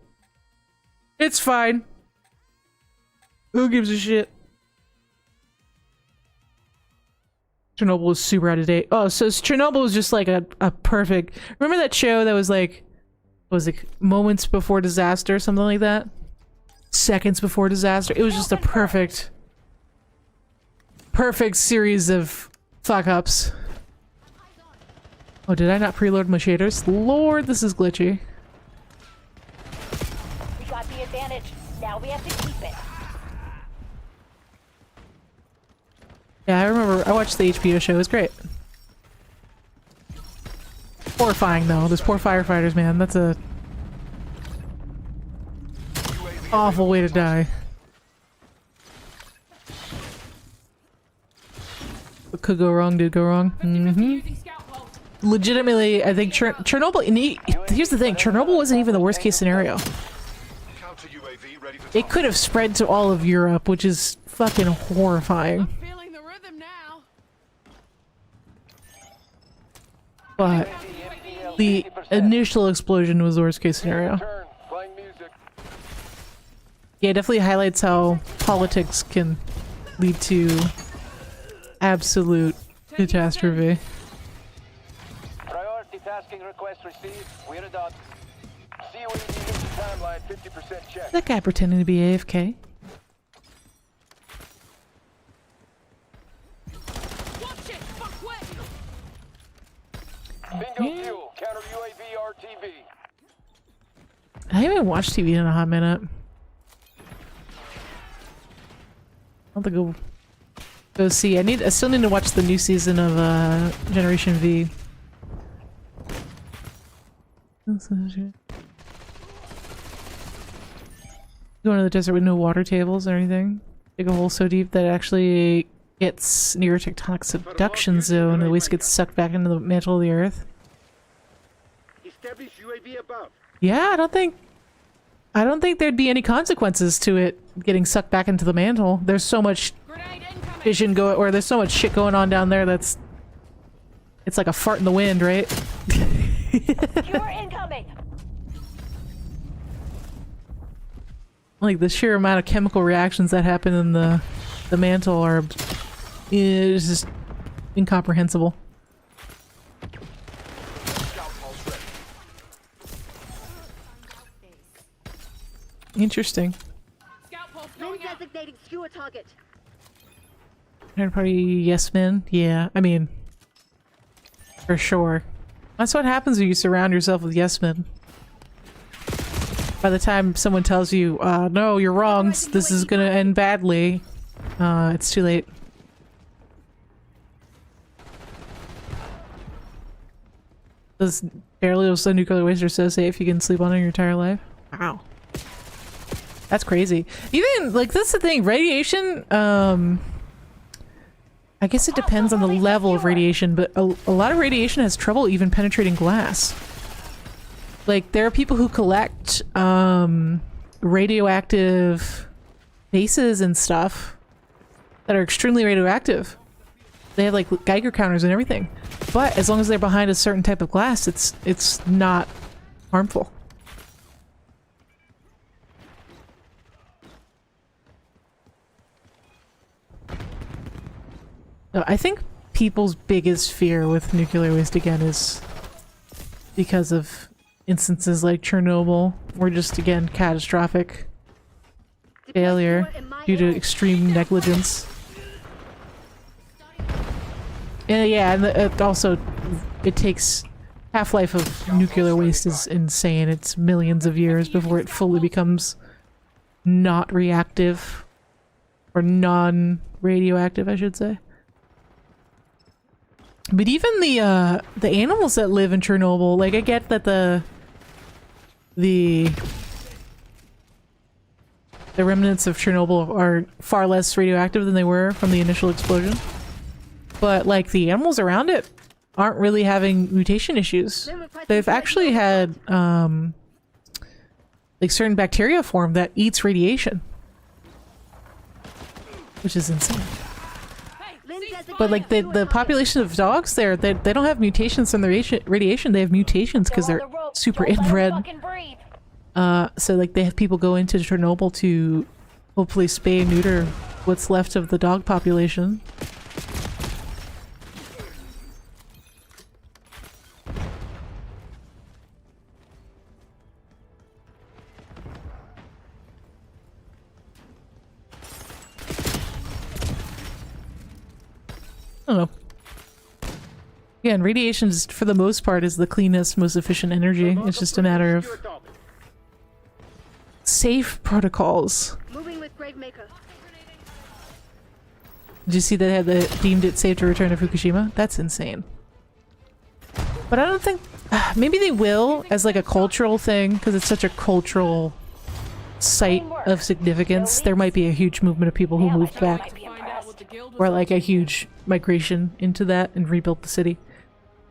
It's fine. Who gives a shit? Chernobyl was super out of date. Oh, so Chernobyl was just like a perfect... Remember that show that was like... What was it? Moments before disaster, something like that? Seconds before disaster. It was just a perfect series of fuck-ups. Oh, did I not preload my shaders? Lord, this is glitchy. We got the advantage. Now we have to keep it. Yeah, I remember. I watched the HBO show. It was great. Horrifying, though. Those poor firefighters, man. That's a awful way to die. What could go wrong did go wrong. Legitimately, I think Chernobyl... here's the thing. Chernobyl wasn't even the worst case scenario. It could have spread to all of Europe, which is fucking horrifying. But the initial explosion was the worst case scenario. Yeah, it definitely highlights how politics can lead to absolute catastrophe. Priority tasking request received. We're done. Timeline 50% check. That guy pretending to be AFK. Bingo fuel. Counter UAV RTV. I haven't watched TV in a hot minute. I'll have to go see. I still need to watch the new season of Generation V. Going to the desert with no water tables or anything. Dig a hole so deep that it actually gets near a tectonic subduction zone and the waste gets sucked back into the mantle of the earth. Establish UAV above. Yeah, I don't think there'd be any consequences to it getting sucked back into the mantle. There's so much fission there's so much shit going on down there it's like a fart in the wind, right? You're incoming. Like the sheer amount of chemical reactions that happen in the mantle is just incomprehensible. Interesting. Men designating skewer target. Third party yes men? Yeah, I mean, for sure. That's what happens when you surround yourself with yes men. By the time someone tells you, no, you're wrong, this is gonna end badly, it's too late. Those nuclear waste are so safe you can sleep on it your entire life? Wow. That's crazy. Even, like, that's the thing, radiation, I guess it depends on the level of radiation, but a lot of radiation has trouble even penetrating glass. Like, there are people who collect radioactive bases and stuff that are extremely radioactive. They have like Geiger counters and everything. But as long as they're behind a certain type of glass, it's not harmful. So I think people's biggest fear with nuclear waste again is because of instances like Chernobyl, or just again catastrophic failure due to extreme negligence. And yeah, and it also, it takes half-life of nuclear waste is insane. It's millions of years before it fully becomes not reactive, or non-radioactive, I should say. But even the animals that live in Chernobyl, like, I get that the the remnants of Chernobyl are far less radioactive than they were from the initial explosion. But like the animals around it aren't really having mutation issues. They've actually had like certain bacteria form that eats radiation, which is insane. But like the population of dogs there, they don't have mutations from the radiation. They have mutations because they're super inbred. So like they have people go into Chernobyl to hopefully spay and neuter what's left of the dog population. I don't know. Again, radiation is, for the most part, is the cleanest, most efficient energy. It's just a matter of safe protocols. Moving with Gravemaker. Did you see they had deemed it safe to return to Fukushima? That's insane. But I don't think... maybe they will as like a cultural thing, because it's such a cultural site of significance. There might be a huge movement of people who moved back. Or like a huge migration into that and rebuilt the city.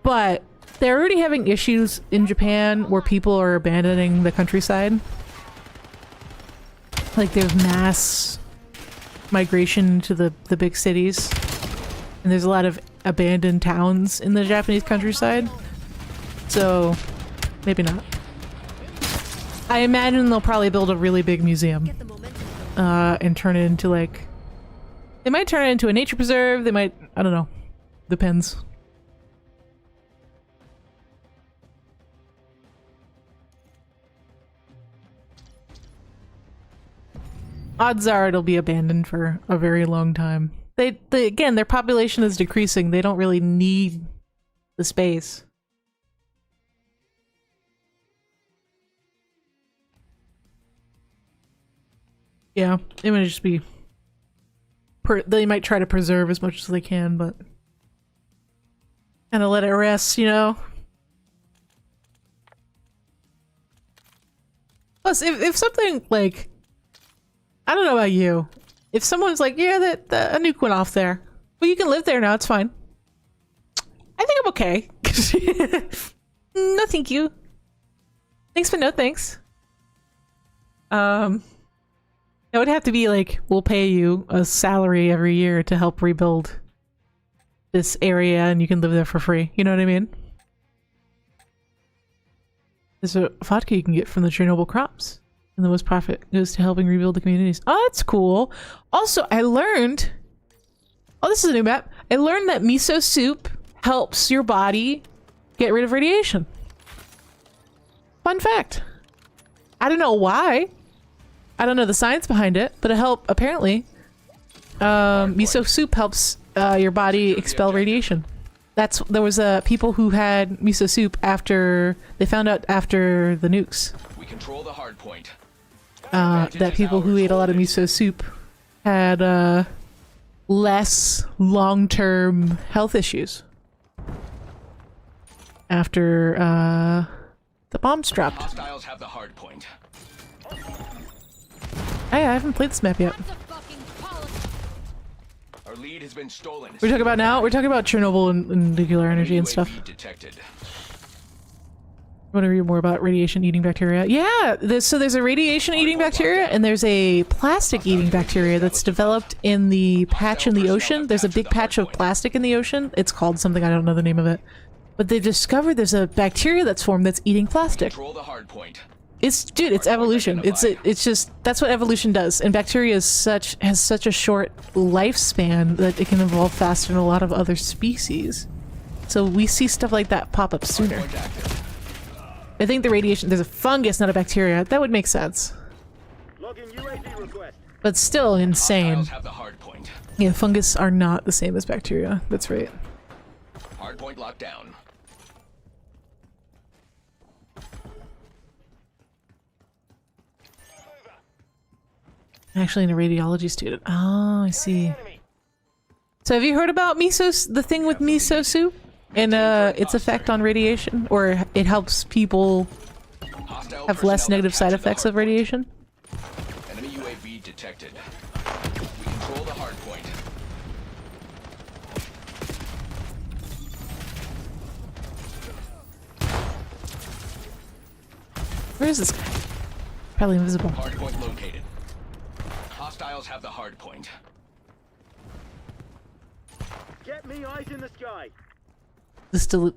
But they're already having issues in Japan where people are abandoning the countryside. Like there's mass migration to the big cities. And there's a lot of abandoned towns in the Japanese countryside. So maybe not. I imagine they'll probably build a really big museum. And turn it into like... They might turn it into a nature preserve, they might... I don't know. Depends. Odds are it'll be abandoned for a very long time. They again, their population is decreasing. They don't really need the space. Yeah, it might just be... they might try to preserve as much as they can, but kind of let it rest, you know? Plus, if something like... I don't know about you. If someone's like, yeah, a nuke went off there. Well, you can live there now, it's fine. I think I'm okay. No thank you. Thanks but no thanks. It would have to be like, we'll pay you a salary every year to help rebuild this area and you can live there for free. You know what I mean? There's a vodka you can get from the Chernobyl crops. And the most profit goes to helping rebuild the communities. Oh, that's cool. Also, I learned... Oh, this is a new map. I learned that miso soup helps your body get rid of radiation. Fun fact. I don't know why. I don't know the science behind it, but it helps, apparently. Miso soup helps your body expel radiation. There was people who had miso soup after they found out after the nukes. We control the hard point. That people who ate a lot of miso soup had less long-term health issues after the bombs dropped. Hostiles have the hard point. Hey, I haven't played this map yet. Our lead has been stolen. We're talking about now? We're talking about Chernobyl and nuclear energy and stuff. Detected. Want to read more about radiation-eating bacteria? Yeah! So there's a radiation-eating bacteria, and there's a plastic-eating bacteria that's developed in the patch in the ocean. There's a big patch of plastic in the ocean. It's called something, I don't know the name of it. But they discovered there's a bacteria that's formed that's eating plastic. Control the hard point. Dude, it's evolution. It's just, that's what evolution does. And bacteria has such a short lifespan that it can evolve faster than a lot of other species. So we see stuff like that pop up sooner. I think the radiation, there's a fungus, not a bacteria. That would make sense. Logging UAV request. But still insane. Hostiles have the hard point. Yeah, fungus are not the same as bacteria. That's right. Hard point locked down. Actually, in a radiology student. Oh, I see. So have you heard about the thing with miso soup? And its effect on radiation? Or it helps people have less personnel negative side captured the effects of hard point. radiation. Enemy UAV detected. We control the hard point. Where is this guy? Probably invisible. Hard point located. Hostiles have the hard point. Get me eyes in the sky.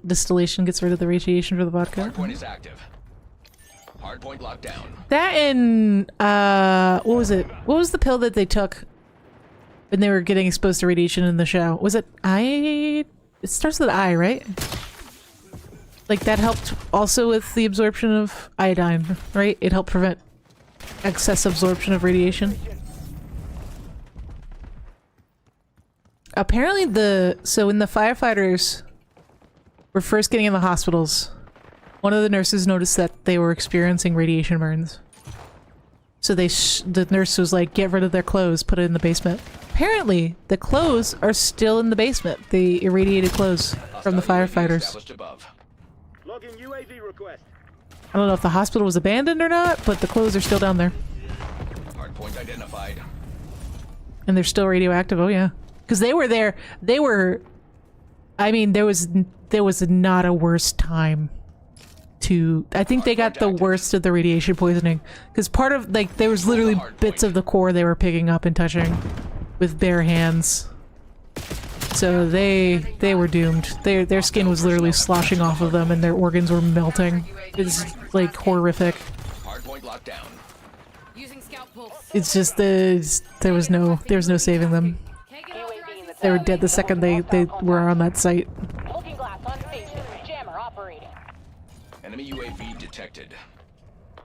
Distillation gets rid of the radiation for the vodka. Hard point is active. Hard point locked down. That and what was it? What was the pill that they took when they were getting exposed to radiation in the show? Was it I? It starts with I, right? Like that helped also with the absorption of iodine, right? It helped prevent excess absorption of radiation. Apparently so when the firefighters were first getting in the hospitals, one of the nurses noticed that they were experiencing radiation burns. So the nurse was like, get rid of their clothes, put it in the basement. Apparently, the clothes are still in the basement. The irradiated clothes from the Hostile UAV firefighters. established above. Logging UAV request. I don't know if the hospital was abandoned or not, but the clothes are still down there. Hard point identified. And they're still radioactive, oh yeah. Because they were there, I mean, there was not a worse time to, I think they got the worst of the radiation poisoning. Because part of, like, there was literally bits of the core they were picking up and touching with bare hands. So they were doomed. Their skin was literally sloshing off of them and their organs were melting. It's like horrific. Hard point locked down. Using scout pulse. It's just there was no saving them. UAV in the They were dead the second they were on that site. Looking glass on station. Jammer operating. Enemy UAV detected.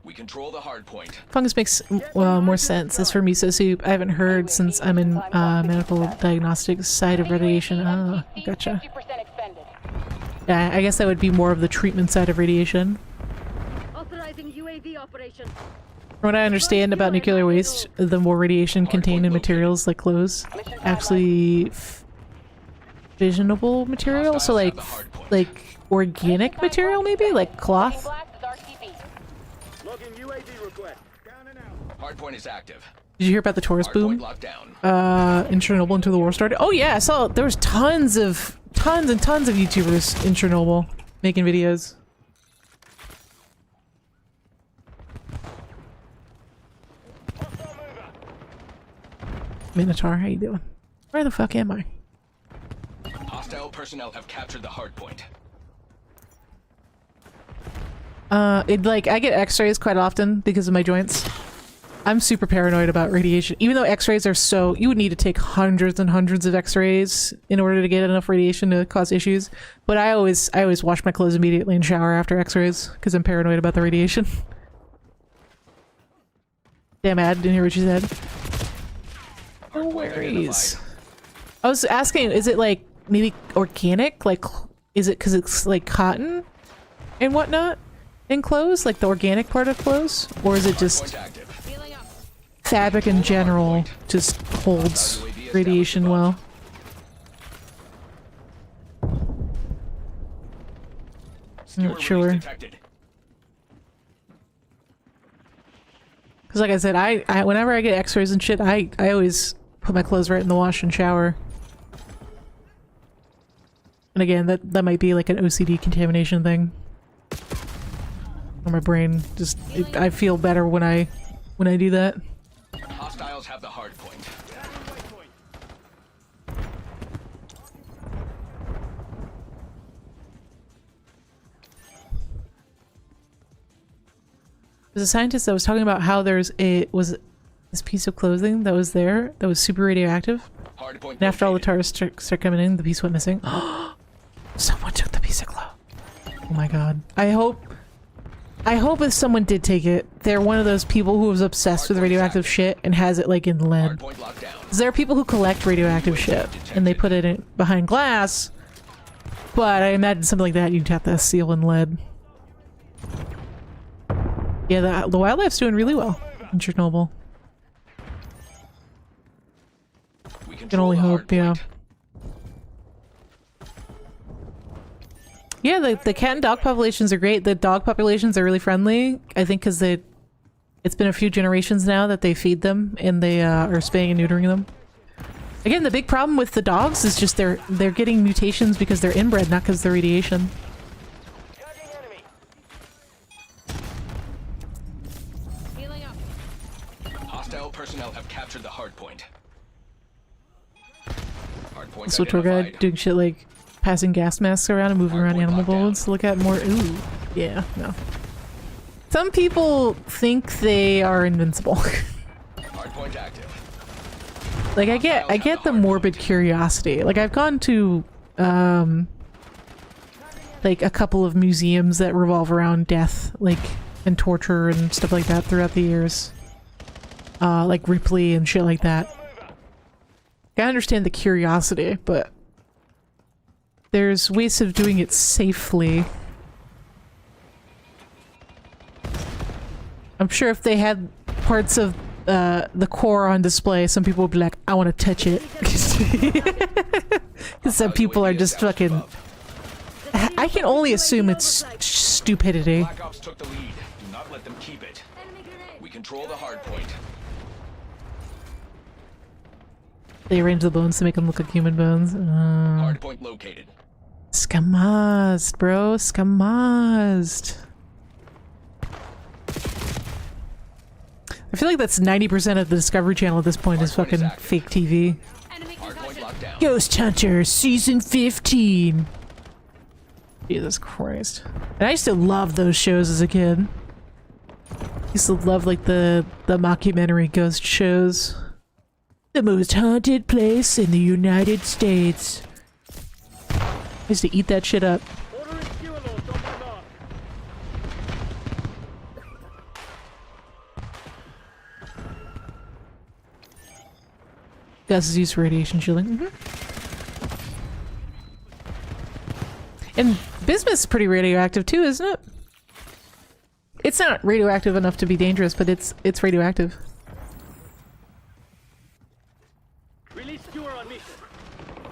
We control the hard point. Fungus makes more sense. As for miso soup, I haven't heard since I'm in medical diagnostics side of radiation. Ah, gotcha. 50% expended. Yeah, I guess that would be more of the treatment side of radiation. Authorizing UAV operation. From what I understand about nuclear waste, the more radiation contained in materials like clothes, actually fissionable material, so like organic material maybe, like cloth. Glass is RTB. Logging UAV request. Down and out. Hard point is active. Did you hear about the tourist Hard point boom locked down. in Chernobyl until the war started? Oh yeah, I saw there was tons and tons of YouTubers in Chernobyl making videos. Minotaur, how you doing? Where the fuck am I? Hostile personnel have captured the hard point. I get x-rays quite often because of my joints. I'm super paranoid about radiation. Even though x-rays are you would need to take hundreds and hundreds of x-rays in order to get enough radiation to cause issues. But I always wash my clothes immediately and shower after x-rays because I'm paranoid about the radiation. Damn, Ad, didn't hear what you said. No worries. I was asking, is it like maybe organic? Like, is it because it's like cotton and whatnot in clothes, like the organic part of clothes, or is it just fabric in general just holds radiation well? I'm not sure. Because like I said, I whenever I get x-rays and shit, I always put my clothes right in the wash and shower. And again, that might be like an OCD contamination thing. Or my brain just, I feel better when I do that. Hostiles have the hard point. There's a scientist that was talking about how this piece of clothing that was there that was super radioactive. Hard point And after all the located. tourists start coming in, the piece went missing. Someone took the piece of cloth. Oh my god. I hope if someone did take it, they're one of those people who was obsessed with radioactive shit and has it like in Hard lead. point locked down. 'Cause there are people who collect radioactive shit and they put it behind glass, but I imagine something like that you'd have to seal in lead. Yeah, the wildlife's doing really well in Chernobyl. We Can control only the hard hope, yeah. point. Yeah, the cat and dog populations are great. The dog populations are really friendly. I think because it's been a few generations now that they feed them and they are spaying and neutering them. Again, the big problem with the dogs is just they're getting mutations because they're inbred, not because they're radiation. Healing up. Hostile personnel have captured the hard point. Hard point This tour guide identified. doing shit like passing gas masks around and moving around Hardpoint animal lockdown. bones to look at more. Ooh, yeah, no. Some people think they are invincible. Hard point active. Like I get the morbid curiosity. Like I've gone to like a couple of museums that revolve around death, like and torture and stuff like that throughout the years. Like Ripley and shit like that. I understand the curiosity, but there's ways of doing it safely. I'm sure if they had parts of the core on display, some people would be like, I want to touch it. Because some people are just fucking... I can only assume it's stupidity. Black Ops took the lead. Do not let them keep it. We control the hard point. They arrange the bones to make them look like human bones. Hard point located. Skamazed, bro. Skamazed. I feel like that's 90% of the Discovery Channel at this point is fucking fake TV. Enemy Hard point concussion. locked down. Ghost Hunter Season 15. Jesus Christ. And I used to love those shows as a kid. Used to love like the mockumentary ghost shows. The most haunted place in the United States. I used to eat that shit up. Order in fuel loads on my mark. Gas is used for radiation shielding. And bismuth's pretty radioactive too, isn't it? It's not radioactive enough to be dangerous, but it's radioactive. Release fuel on mission.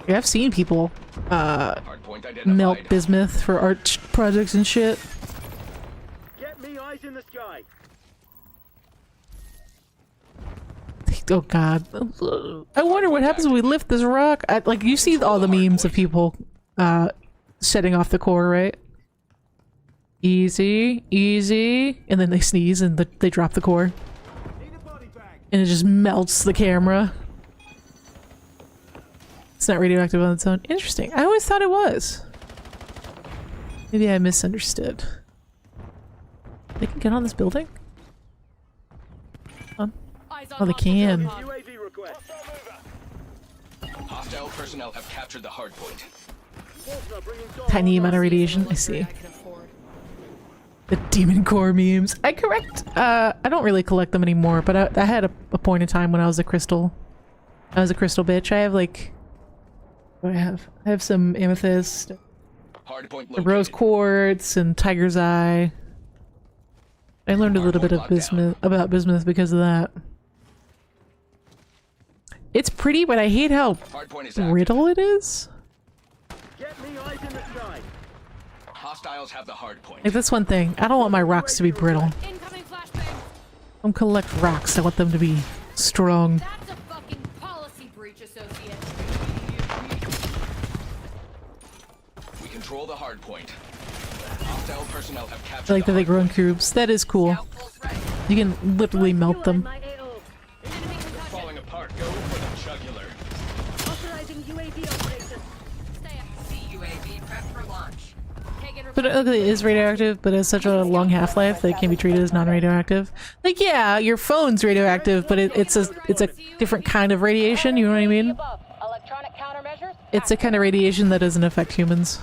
Yeah, I've seen people Hard point identified. melt bismuth for art projects and shit. Get me eyes in the sky. Oh god. I wonder what happens when we lift this rock. Like, you see all the memes of people setting off the core, right? Easy, easy. And then they sneeze and they drop the core. Need a body bag. And it just melts the camera. It's not radioactive on its own. Interesting. I always thought it was. Maybe I misunderstood. They can get on this building? Eyes on Oh, they hostile can. pod. UAV request. Hostile personnel have captured the hard point. Faulkner bringing dawn Tiny on amount of radiation. I see. The Demon Core memes. I don't really collect them anymore, but I had a point in time when I was a crystal. I was a crystal bitch. I have like... What do I have? I have some amethyst, Hard point the located. rose quartz, and tiger's eye. I learned a little bit of about bismuth because of that. It's pretty, but I hate how Hard point is active. brittle it is. Get me eyes in the sky. Hostiles have the hard point. Like, that's one thing. I don't want my rocks to be brittle. Incoming flashbang. I don't collect rocks. I want them to be strong. That's a fucking policy breach, associate. We control the hard point. Hostile personnel have captured I like that the they hard grow in cubes. That is cool. Scout pulse ready. You can literally melt them. My AO. Enemy concussion. falling apart. Go for the jugular. Authorizing UAV operation. Stay up. UAV prep for launch. Taking But it is radioactive, but it has such a long half-life that it can be treated as non-radioactive. Like, yeah, your phone's radioactive, but it's a different kind of radiation, you know what I mean? Above. Electronic countermeasures. It's a kind of radiation that doesn't affect humans.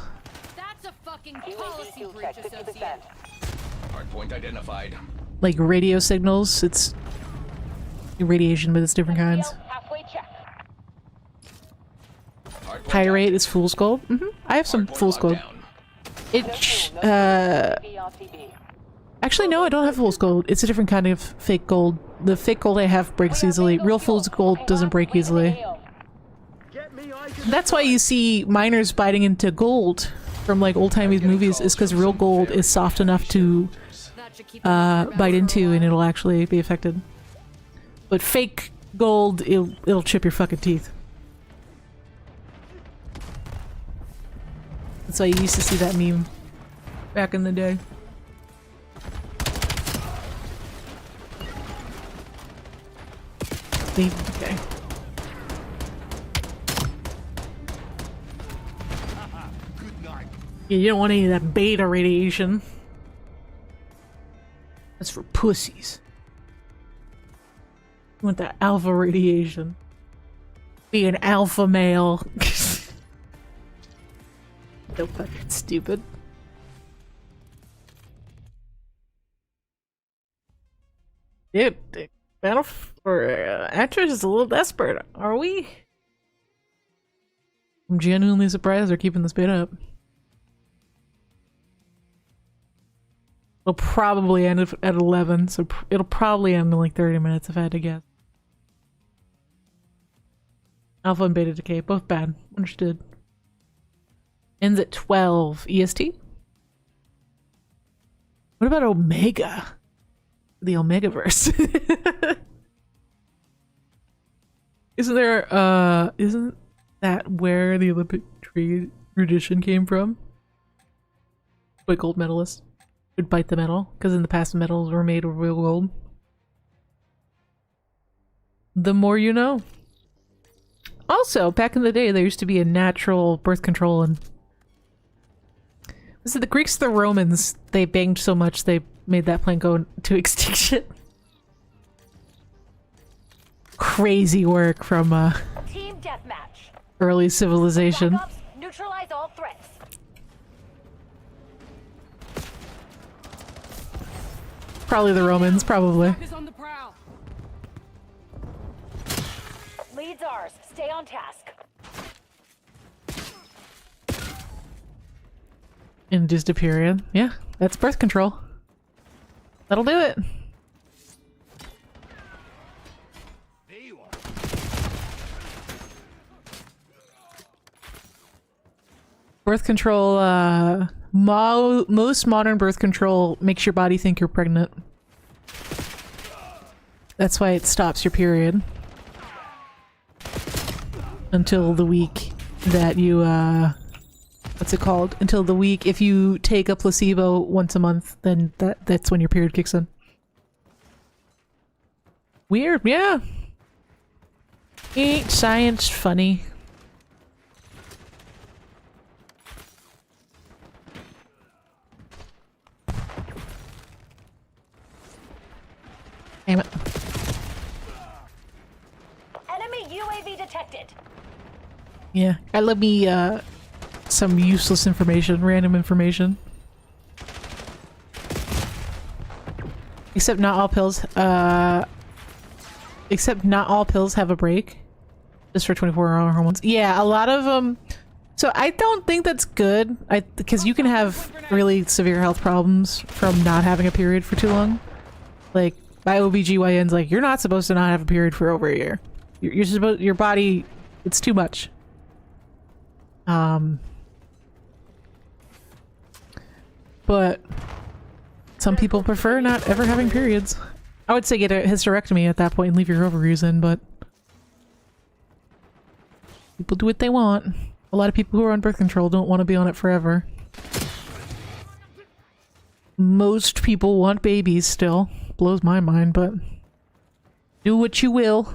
That's a fucking UAV policy fuel breach, check 50%. associate. Hard point identified. Like radio signals, it's radiation, but it's different kinds. Halfway check. Hard point Pyrite is fool's gold. I have some Hard point fool's locked gold. down. Actually, no, I don't have fool's gold. It's a different kind of fake gold. The fake gold I have breaks easily. Real fool's gold doesn't break easily. Get me eyes in That's why you see miners biting into gold from like old-timey movies is because real gold is soft enough to That should keep bite into and it'll actually be affected. But fake gold, it'll chip your fucking teeth. That's why you used to see that meme back in the day. Okay. Yeah, you don't want any of that beta radiation. That's for pussies. You want that alpha radiation. Be an alpha male. So fucking stupid. Dude, Battle for actress is a little desperate. Are we? I'm genuinely surprised they're keeping this beta up. It'll probably end at 11, so it'll probably end in like 30 minutes if I had to guess. Alpha and beta decay, both bad. Understood. Ends at 12 EST. What about Omega? The Omegaverse. Isn't that where the Olympic tradition came from? Like gold medalists would bite the metal, because in the past medals were made of real gold. The more you know. Also, back in the day, there used to be a natural birth control, and was it the Greeks or the Romans? They banged so much they made that plant go to extinction. Crazy work from Team deathmatch. early civilization. Backups, neutralize all threats. Probably the Romans, probably. is on the prowl. Lead's ours. Stay on task. Induced a period. Yeah, that's birth control. That'll do it. There you are. Birth control, most modern birth control makes your body think you're pregnant. That's why it stops your period. Until the week that you, what's it called? Until the week, if you take a placebo once a month, then that's when your period kicks in. Weird, yeah. Ain't science funny? Damn it. Enemy UAV detected. Yeah, I love me, some useless information, random information. Except not all pills, except not all pills have a break. Just for 24-hour hormones. Yeah, a lot of them. So I don't think that's good. Because you can have really severe health problems from not having a period for too long. Like, my OBGYN's like, you're not supposed to not have a period for over a year. You're supposed, your body, it's too much. But some people prefer not ever having periods. I would say get a hysterectomy at that point and leave your ovaries in, but people do what they want. A lot of people who are on birth control don't want to be on it forever. Most people want babies still. Blows my mind, but do what you will.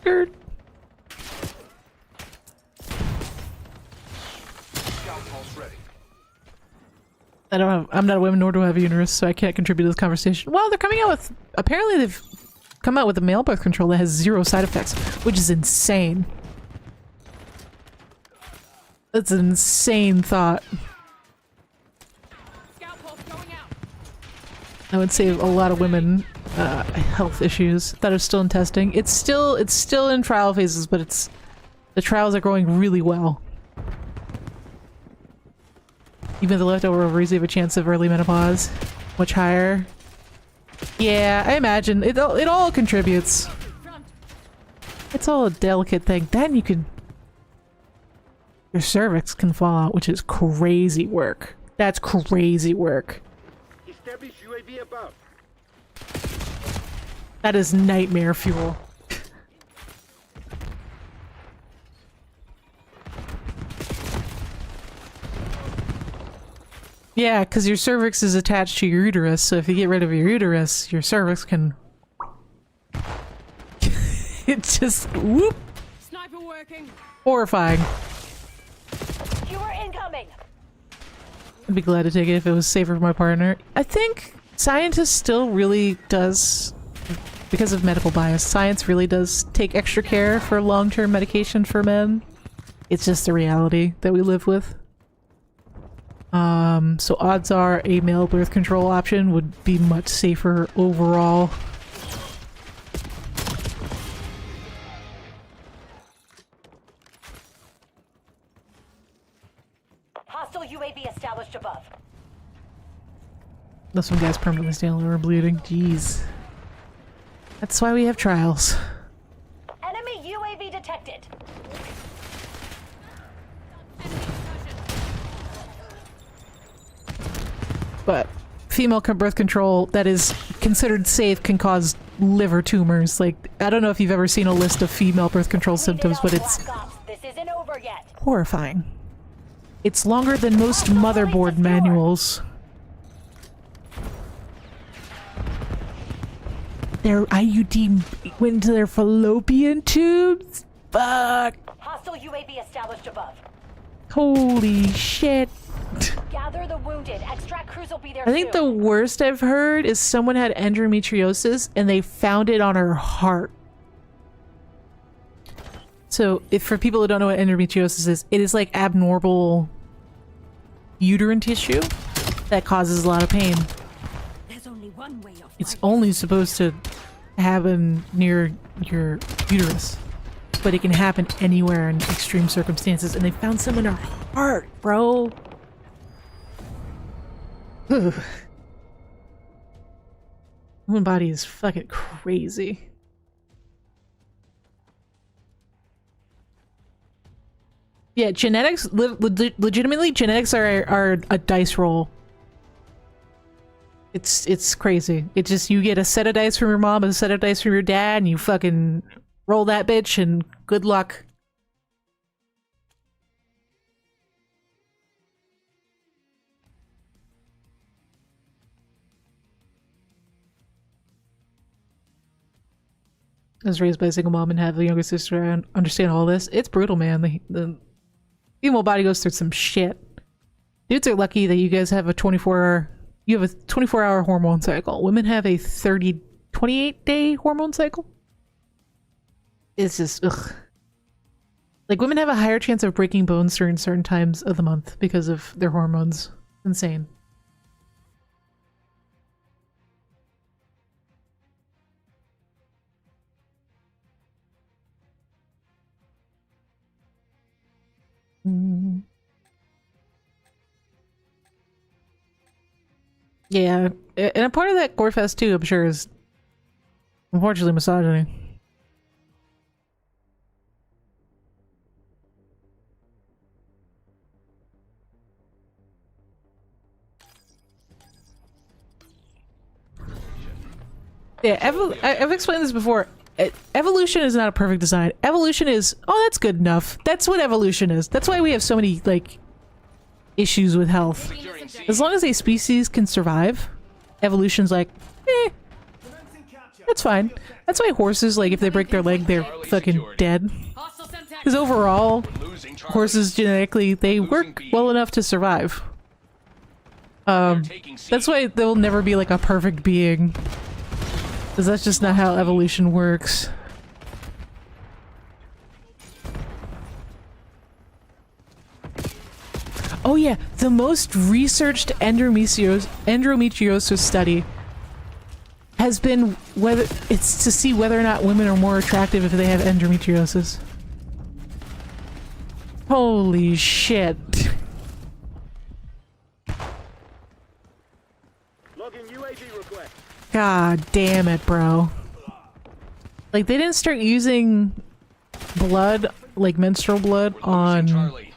Nerd. I'm not a woman, nor do I have a uterus, so I can't contribute to this conversation. Well, they're coming out with, apparently they've come out with a male birth control that has 0 side effects, which is insane. That's an insane thought. Scout pulse going out. That would save a lot of women health issues that are still in testing. It's still in trial phases, but the trials are going really well. Even the leftover ovaries have a chance of early menopause. Much higher. Yeah, I imagine. It all contributes. It's all a delicate thing. Then you can... Your cervix can fall out, which is crazy work. That's crazy work. Establish UAV above. That is nightmare fuel. Yeah, because your cervix is attached to your uterus, so if you get rid of your uterus, your cervix can... It just... Whoop! Sniper working. You Horrifying. are incoming. I'd be glad to take it if it was safer for my partner. I think scientists still really does, because of medical bias, science really does take extra care for long-term medication for men. It's just a reality that we live with. So odds are a male birth control option would be much safer overall. Hostile UAV established above. This one guy's permanently standing over bleeding. Jeez. That's why we have trials. Enemy UAV detected. But female birth control that is considered safe can cause liver tumors. Like, I don't know if you've ever seen a list of female birth control symptoms, but it's Black Ops. This isn't over yet. horrifying. It's longer than most motherboard manuals. Their IUD went into their fallopian tubes? Fuck. Hostile UAV established above. Holy shit. Gather the wounded. Extract crews will be there I think the soon. worst I've heard is someone had endometriosis and they found it on her heart. So, if for people who don't know what endometriosis is, it is like abnormal uterine tissue that causes a lot of pain. There's only one way of It's only supposed to happen near your uterus, but it can happen anywhere in extreme circumstances, and they found some in her heart, bro. Ugh. Human body is fucking crazy. Yeah, genetics, legitimately, genetics are a dice roll. It's crazy. It just, you get a set of dice from your mom, a set of dice from your dad, and you fucking roll that bitch, and good luck. I was raised by a single mom and have a younger sister. I understand all this. It's brutal, man. The female body goes through some shit. Dudes are lucky that you guys have a 24-hour hormone cycle. Women have a 28-day hormone cycle. It's just, ugh. Like, women have a higher chance of breaking bones during certain times of the month because of their hormones. Insane. Yeah, and a part of that Gorefest too, I'm sure, is unfortunately misogyny. Yeah, I've explained this before. Evolution is not a perfect design. Evolution is, oh, that's good enough. That's what evolution is. That's why we have so many, like, issues with health. As long as a species can survive, evolution's like, that's fine. That's why horses, like, if they break their leg, they're fucking dead. Because overall, horses genetically, they work well enough to survive. That's why they'll never be, like, a perfect being. Because that's just not how evolution works. Oh yeah, the most researched endometriosis study has been whether it's to see whether or not women are more attractive if they have endometriosis. Holy shit. Logging UAV request. God damn it, bro. Like, they didn't start using blood, like menstrual blood, We're losing on Charlie.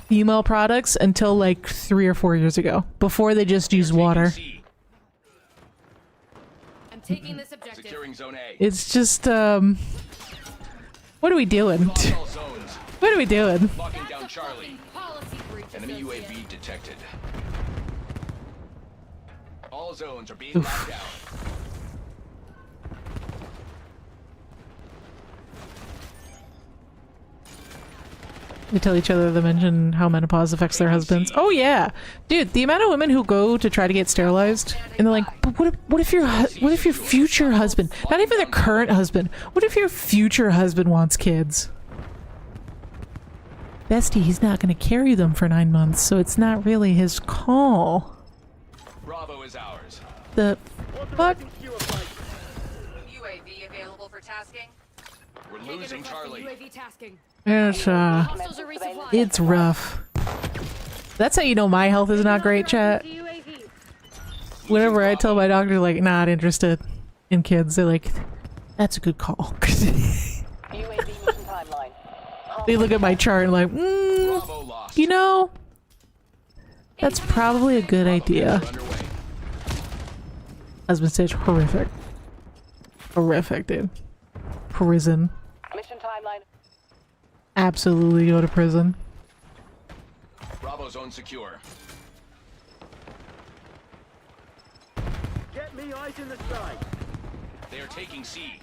female products until like 3 or 4 years ago. Before they just used Taking water. C. I'm taking this objective. Securing zone A. It's just, what are we doing? Lost all zones. What are we doing? Locking down Charlie. Policy breach Enemy associate. UAV detected. All zones are being locked down. They tell each other to mention how menopause affects their husbands. Oh yeah, dude, the amount of women who go to try to get sterilized and they're like, "But what if your future husband, not even their current husband, what if your future husband wants kids?" Bestie, he's not going to carry them for 9 months, so it's not really his call. Bravo is ours. The fuck? Authorizing skewer flight. UAV available for tasking. We're losing Charlie. UAV tasking. Hostiles are resupplying. It's rough. That's how you know my health is not great, chat. Whenever I tell my doctor, like, not interested in kids, they're like, that's a good call. UAV mission timeline. They look at my chart and like, Bravo lost. you know, that's probably a good idea. Underway. Husband stage, horrific. Horrific, dude. Prison. Mission timeline. Absolutely go to prison. Bravo zone secure. Get me eyes in the sky. They are taking C.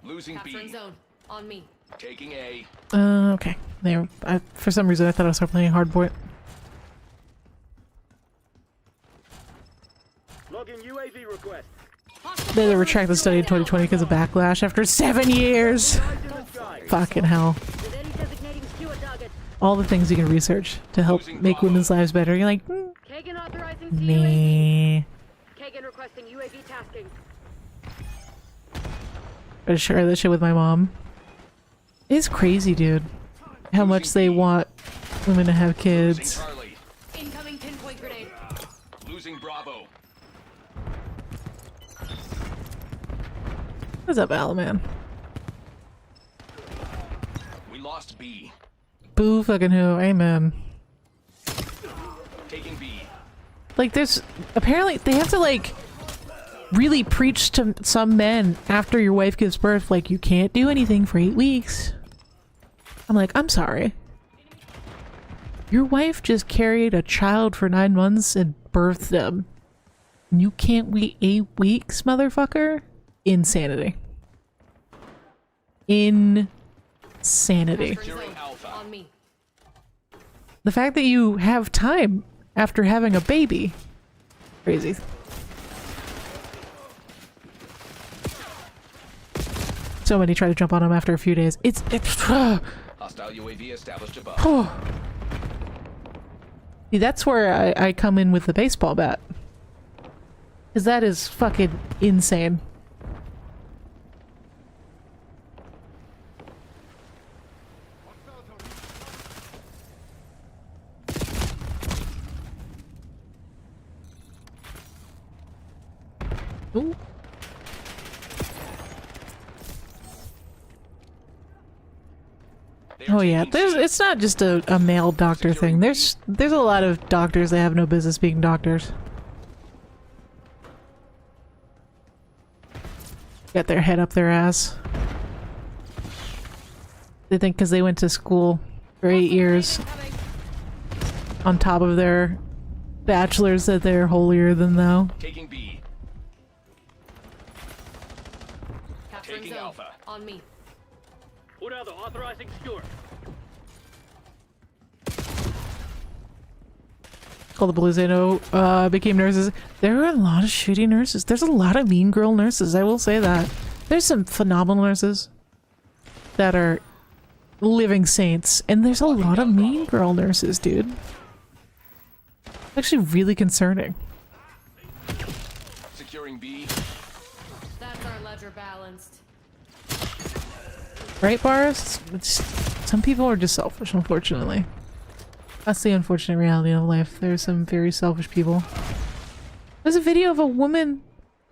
Losing Capturing B. zone. On me. Taking A. Okay. There. For some reason, I thought I was playing hardpoint. Logging UAV request. They had to retract the study in 2020 because of backlash after 7 years. Eyes in the sky. Fucking hell. With any designating skewer target. All the things you can research to help make women's lives better. You're like, Kagan authorizing nah. Kagan requesting UAV tasking. I share that shit with my mom. It's crazy, dude. How much they want women to have Losing kids. Charlie. Incoming pinpoint grenade. Losing Bravo. What's up, Alaman? We lost B. Boo fucking who. Amen. Taking B. Like, there's apparently they have to like really preach to some men after your wife gives birth, like, you can't do anything for 8 weeks. I'm like, I'm sorry. Your wife just carried a child for 9 months and birthed them. And you can't wait 8 weeks, motherfucker? Insanity. Insanity. Capturing Securing zone. Alpha. On me. The fact that you have time after having a baby. Crazy. So many try to jump on him after a few days. It's Hostile UAV established above. See, that's where I come in with the baseball bat. Because that is fucking insane. Ooh. They are Oh yeah, taking C. it's not just a male doctor thing. There's a lot of doctors that have no business being doctors. Got their head up their ass. They think because they went to school for 8 years on top of their bachelors that they're holier than thou. Taking B. Capturing Taking zone. Alpha. On me. What other authorizing skewer? All the blues I know became nurses. There are a lot of shitty nurses. There's a lot of mean girl nurses, I will say that. There's some phenomenal nurses that are living saints, and there's a lot of mean girl nurses, dude. Actually really concerning. Securing B. That's our ledger balanced. Right, Boris? It's Some people are just selfish, unfortunately. That's the unfortunate reality of life. There's some very selfish people. There's a video of a woman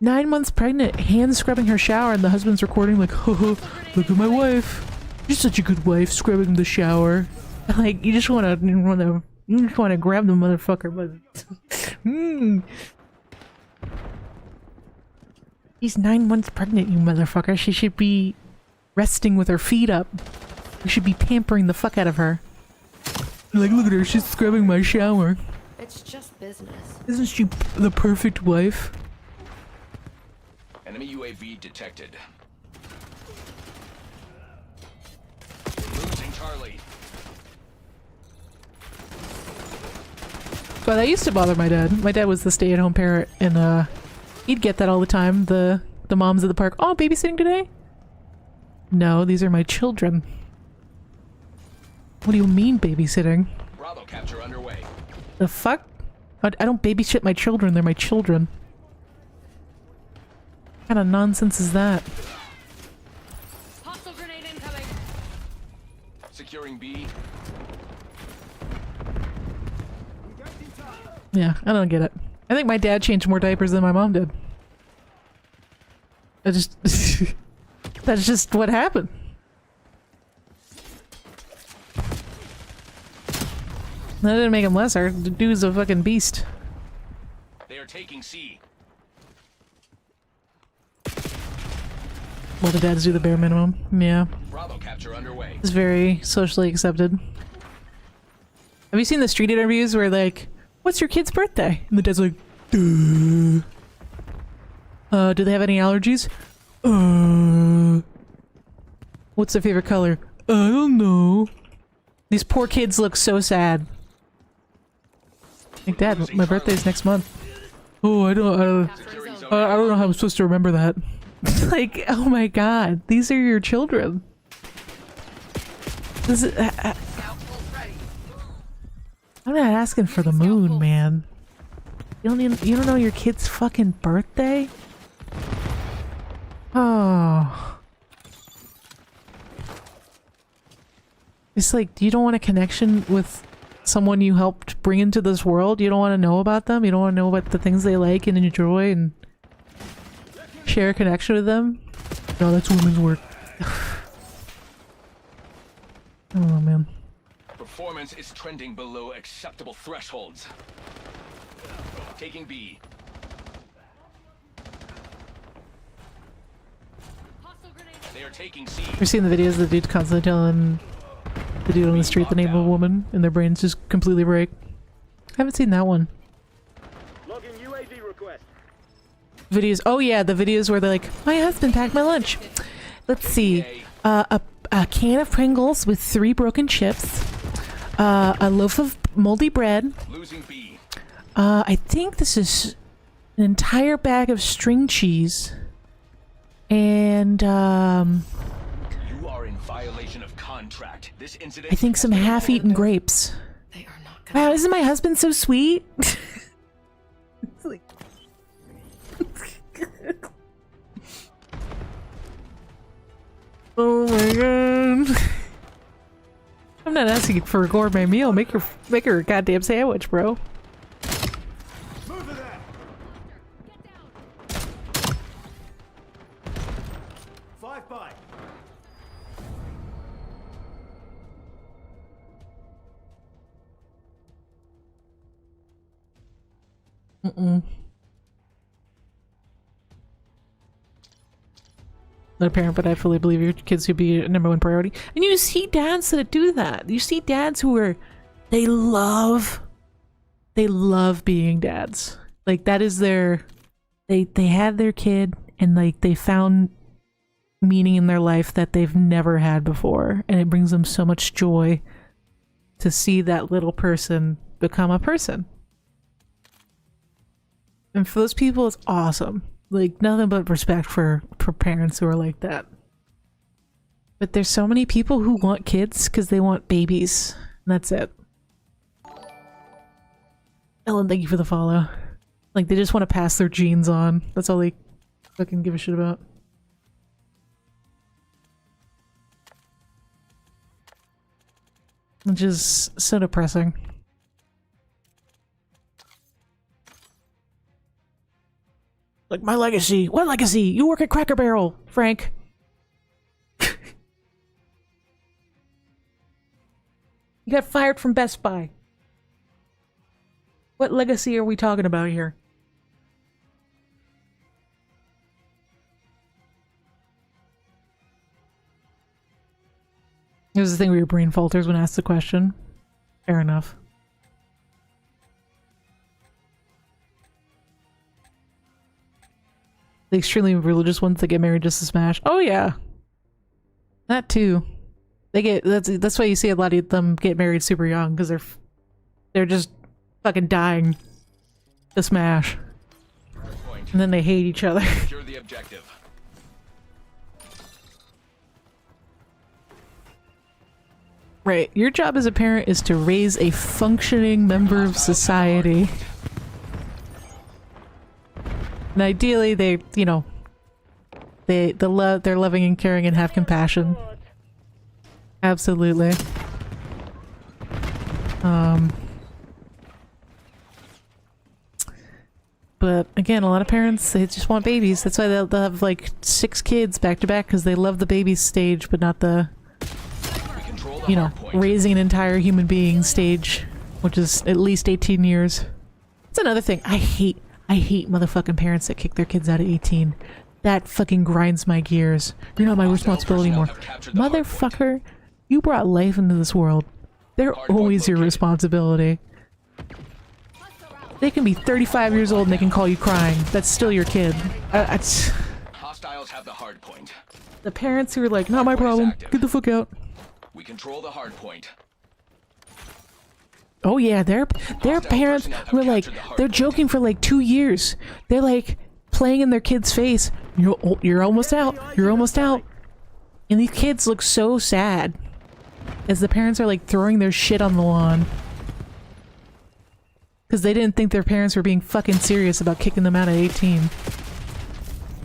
9 months pregnant, hand scrubbing her shower, and the husband's recording like, "Oh, look at my wife. You're such a good wife, scrubbing the shower." Like, you just wanna grab the motherfucker, but She's 9 months pregnant, you motherfucker. She should be resting with her feet up. You should be pampering the fuck out of her. Like, look at her, she's scrubbing my shower. It's just business. Isn't she the perfect wife? Enemy UAV detected. Losing Charlie. Well, that used to bother my dad. My dad was the stay-at-home parent, and he'd get that all the time. The moms at the park, "Oh, babysitting today?" No, these are my children. What do you mean babysitting? Bravo capture underway. The fuck? I don't babysit my children, they're my children. What kind of nonsense is that? Hostile grenade incoming. Securing B. Yeah, I don't get it. I think my dad changed more diapers than my mom did. I just... That's just what happened. That didn't make him lesser. The dude's a fucking beast. They are taking C. Well, the dads do the bare minimum. Yeah. Bravo capture underway. It's very socially accepted. Have you seen the street interviews where like, "What's your kid's birthday?" And the dad's like, "Duh. Do they have any allergies? What's their favorite color? I don't know." These poor kids look so sad. Like, "Dad, my birthday's next month." "Oh, I don't know how I'm supposed to remember that." Like, oh my god, these are your children. This is, I'm not asking for the moon, man. You don't know your kid's fucking birthday? Oh. It's like, you don't want a connection with someone you helped bring into this world? You don't want to know about them? You don't want to know about the things they like and enjoy and share a connection with them? No, that's women's work. I don't know, man. Performance is trending below acceptable thresholds. Taking B. Hostile grenade. They are taking C. You're seeing the videos of the dude constantly telling the dude on the street the name of a woman and their brains just completely break. I haven't seen that one. Logging UAV request. Videos. Oh yeah, the videos where they're like, "My husband packed my lunch. Let's see. A can of Pringles with 3 broken chips. A loaf of moldy bread. Losing B. I think this is an entire bag of string cheese. And You are in violation of contract. This incident. I think some half-eaten grapes. They are not gonna. Wow, isn't my husband so sweet?" It's like... Oh my god. I'm not asking for a gourmet meal. Make her a goddamn sandwich, bro. Move to that. 5 by. Not a parent, but I fully believe your kids should be a #1 priority. And you see dads that do that. You see dads who are, they love being dads. Like, that is their, they had their kid and like they found meaning in their life that they've never had before. And it brings them so much joy to see that little person become a person. And for those people, it's awesome. Like, nothing but respect for parents who are like that. But there's so many people who want kids because they want babies. And that's it. Ellen, thank you for the follow. Like, they just want to pass their genes on. That's all they fucking give a shit about. which is so depressing. Like, my legacy. What legacy? You work at Cracker Barrel, Frank. You got fired from Best Buy. What legacy are we talking about here? It was the thing where your brain falters when asked the question. Fair enough. The extremely religious ones that get married just to smash. Oh yeah, that too. They get that's why you see a lot of them get married super young, because they're just fucking dying to smash, and then they hate each other. Secure the objective. Right. Your job as a parent is to raise a functioning member of society. And ideally, they, you know, they're loving and caring and have compassion. Absolutely. But again, a lot of parents, they just want babies. That's why they'll have like 6 kids back to back, because they love the baby stage, but not the, you know, raising an entire human being stage, which is at least 18 years. That's another thing. I hate motherfucking parents that kick their kids out at 18. That fucking grinds my gears. You're not my responsibility anymore. Motherfucker, you brought life into this world. They're always your responsibility. They can be 35 years old and they can call you crying. That's still your kid. Hostiles have the hard point. The parents who are like, not my problem, get the fuck out. We control the hard point. Oh yeah, their parents were like, they're joking for like 2 years. They're like playing in their kid's face. You're almost out. You're almost out. And these kids look so sad as the parents are like throwing their shit on the lawn. Because they didn't think their parents were being fucking serious about kicking them out at 18.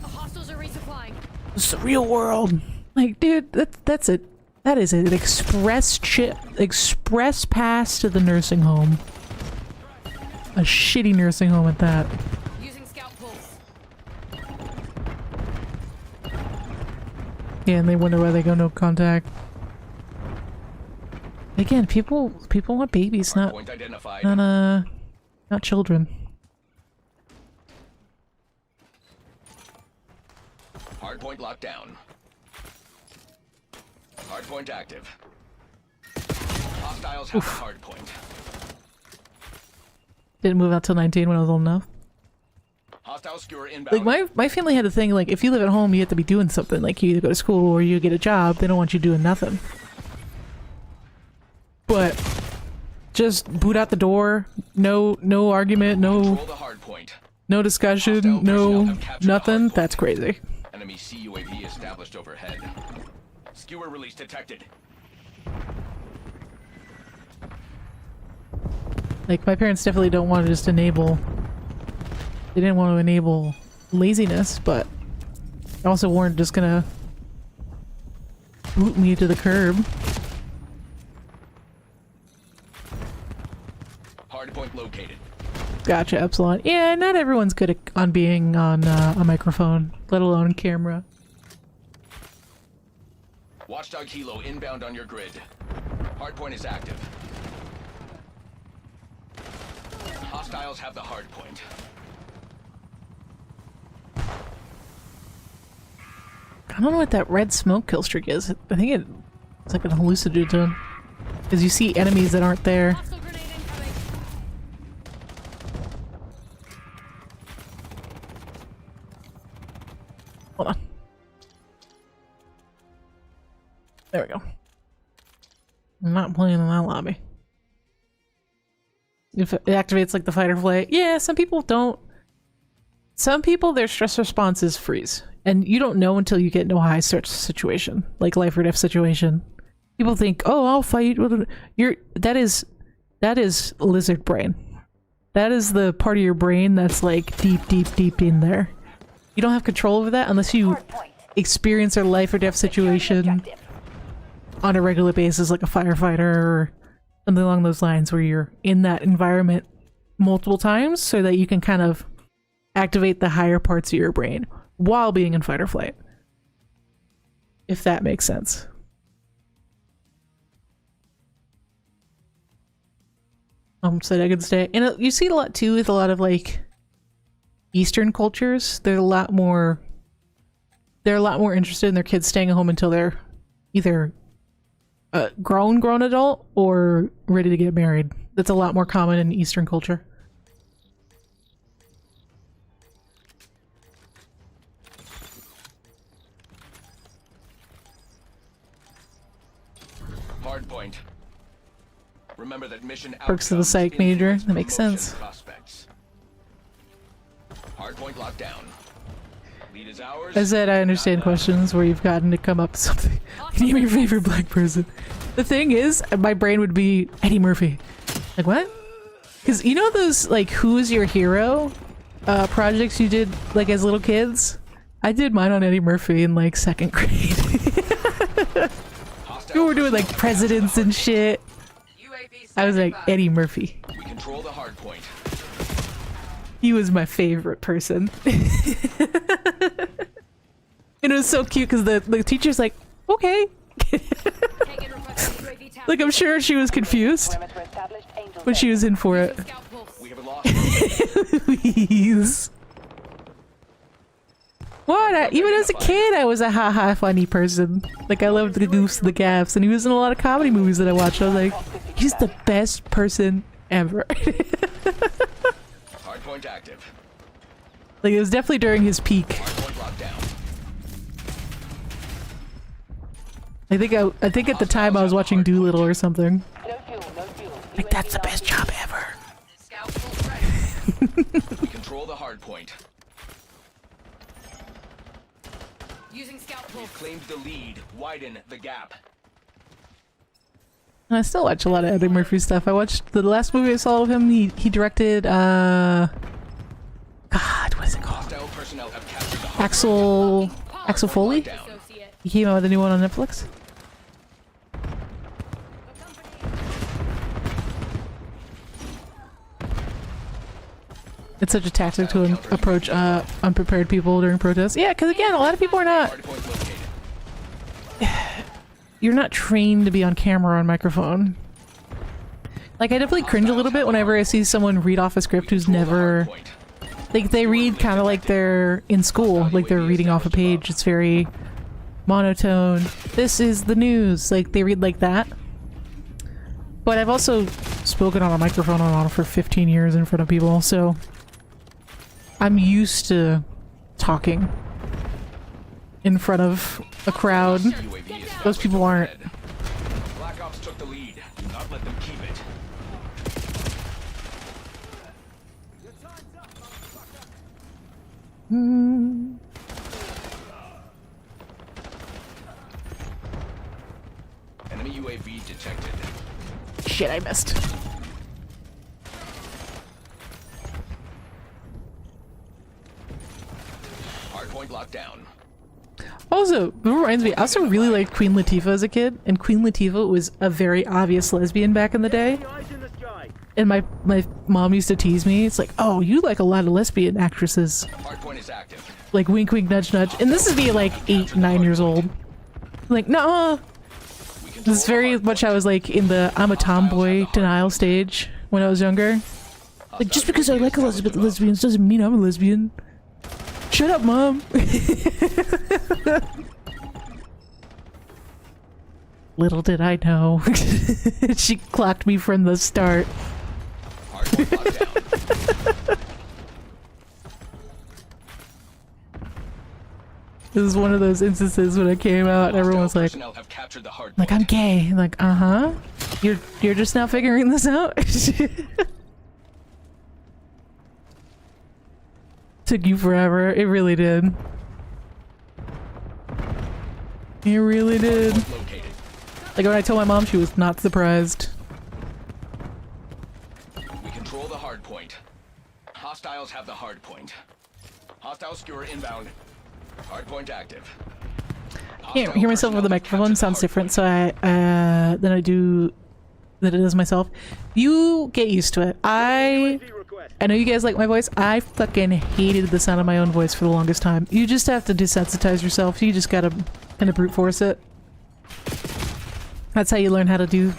The hostiles are resupplying. It's the real world. Like, dude, that's it. That is an express pass to the nursing home. A shitty nursing home at that. Using scout pulse. Yeah, and they wonder why they go no contact. Again, people want babies, not Point identified. not children. Hardpoint locked down. Hardpoint active. Hostiles have the hardpoint. Didn't move out till 19 when I was old enough. Hostile skewer inbound. Like my family had a thing, like if you live at home you have to be doing something. Like you either go to school or you get a job. They don't want you doing nothing. But just boot out the door, no argument, Control the hardpoint. no discussion, Hostile personnel no have captured the nothing. hardpoint. That's crazy. Enemy CUAV established overhead. Skewer release detected. Like my parents definitely don't want to just enable. They didn't want to enable laziness, but they also weren't just gonna boot me to the curb. Hardpoint located. Gotcha, Epsilon. Yeah, not everyone's good on being on a microphone, let alone camera. Watchdog Helo inbound on your grid. Hardpoint is active. Hostiles have the hardpoint. I don't know what that red smoke kill streak is. I think it's like an hallucinogen. Because you see enemies that aren't there. Hostile grenade incoming. Hold on. There we go. I'm not playing in that lobby. If it activates like the fight or flight. Yeah, some people don't. Some people, their stress response is freeze. And you don't know until you get into a high stress situation. Like life or death situation. People think, oh, I'll fight. That is lizard brain. That is the part of your brain that's like deep in there. You don't have control over that unless you experience a life or death situation on a regular basis, like a firefighter or Something along those lines where you're in that environment multiple times so that you can kind of activate the higher parts of your brain while being in fight or flight. If that makes sense. So I could stay. And you see it a lot too with a lot of like Eastern cultures. They're a lot more interested in their kids staying at home until they're either grown adult or ready to get married. That's a lot more common in Eastern culture. Hardpoint. Remember that mission Perks of the psych outcomes major. influence That makes promotion sense. prospects. Hardpoint locked down. Lead is ours. I said I understand Not questions where you've gotten to come up with something. Name your favorite black person. The thing is, my brain would be Eddie Murphy. Like what? Because you know those like Who's Your Hero projects you did like as little kids? I did mine on Eddie Murphy in like 2nd grade. We were doing like presidents and shit. UAV I was like standing by. Eddie Murphy. We control the hardpoint. He was my favorite person. And it was so cute because the teacher's like, okay. Take in request for UAV tower. Like I'm sure she was confused, but she was in for it. Using scout pulse. We have a lost. Please. What? Even as a kid, I was a haha funny person. Like I loved the goofs, the gaffs, and he was in a lot of comedy movies that I watched. I was like, he's the best person ever. Hardpoint active. Like it was definitely during his peak. Hardpoint locked down. I think at the time I was watching Doolittle or something. No fuel, no fuel. Like that's the best job ever. Scout pulse ready. We control the hardpoint. Using scout We've pulse. claimed the lead. Widen the gap. And I still watch a lot of Eddie Murphy stuff. I watched the last movie I saw of him. He directed God, what is it called? Hostile personnel have captured the Axel Foley. down. Associate. He came out with a new one on Netflix. It's such a tactic to approach unprepared people during protests. Yeah, because again, a lot of people are not. Hardpoint located. You're not trained to be on camera or on microphone. Like I definitely cringe a little bit whenever I see someone read off a script who's Control the never. hardpoint. Like they read kind of like they're in school, like they're reading off a page. It's very monotone. This is the news. Like they read like that. But I've also spoken on a microphone on for 15 years in front of people, so I'm used to talking in front of a crowd. UAV is Those people aren't. dead. Black Ops took the lead. Do not let them keep it. Enemy UAV detected. Shit, I missed. Hardpoint locked down. Also, it reminds me, I also really liked Queen Latifah as a kid, and Queen Latifah was a very obvious lesbian back in the day. Eyes in the sky. And my mom used to tease me. It's like, oh, you like a lot of lesbian actresses. Hardpoint is active. Like wink, wink, nudge, nudge. And this is me like 8, 9 years old. Like, no. We control This is very the much I was like in the I'm a tomboy denial stage when I was younger. Like just because I like a lesbians doesn't mean I'm a lesbian. Shut up, mom. Little did I know. She clocked me from the start. Hardpoint locked down. This is one of those instances when I came out and everyone was like, Personnel have captured the hardpoint. like I'm gay. I'm like, uh-huh. You're just now figuring this out? Took you forever. It really did. It really did. Located. Like when I told my mom, she was not surprised. We control the hardpoint. Hostiles have the hardpoint. Hostile skewer inbound. Hardpoint active. Can't hear myself over the microphone. Sounds different. So I then I do that it is myself. You get used to it. I UAV request. know you guys like my voice. I fucking hated the sound of my own voice for the longest time. You just have to desensitize yourself. You just gotta kind of brute force it. That's how you learn how to do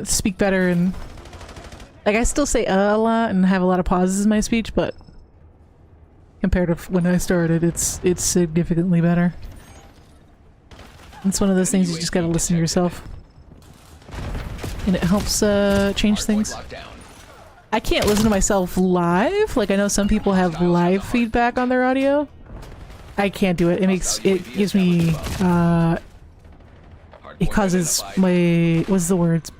speak better. And like, I still say a lot and have a lot of pauses in my speech, but compared to when I started, it's significantly better. It's one of those things you just gotta listen to yourself, and it helps change things. I can't listen to myself live. Like, I know some people have live feedback on their audio. I can't do it. It gives me it causes my, what's the word?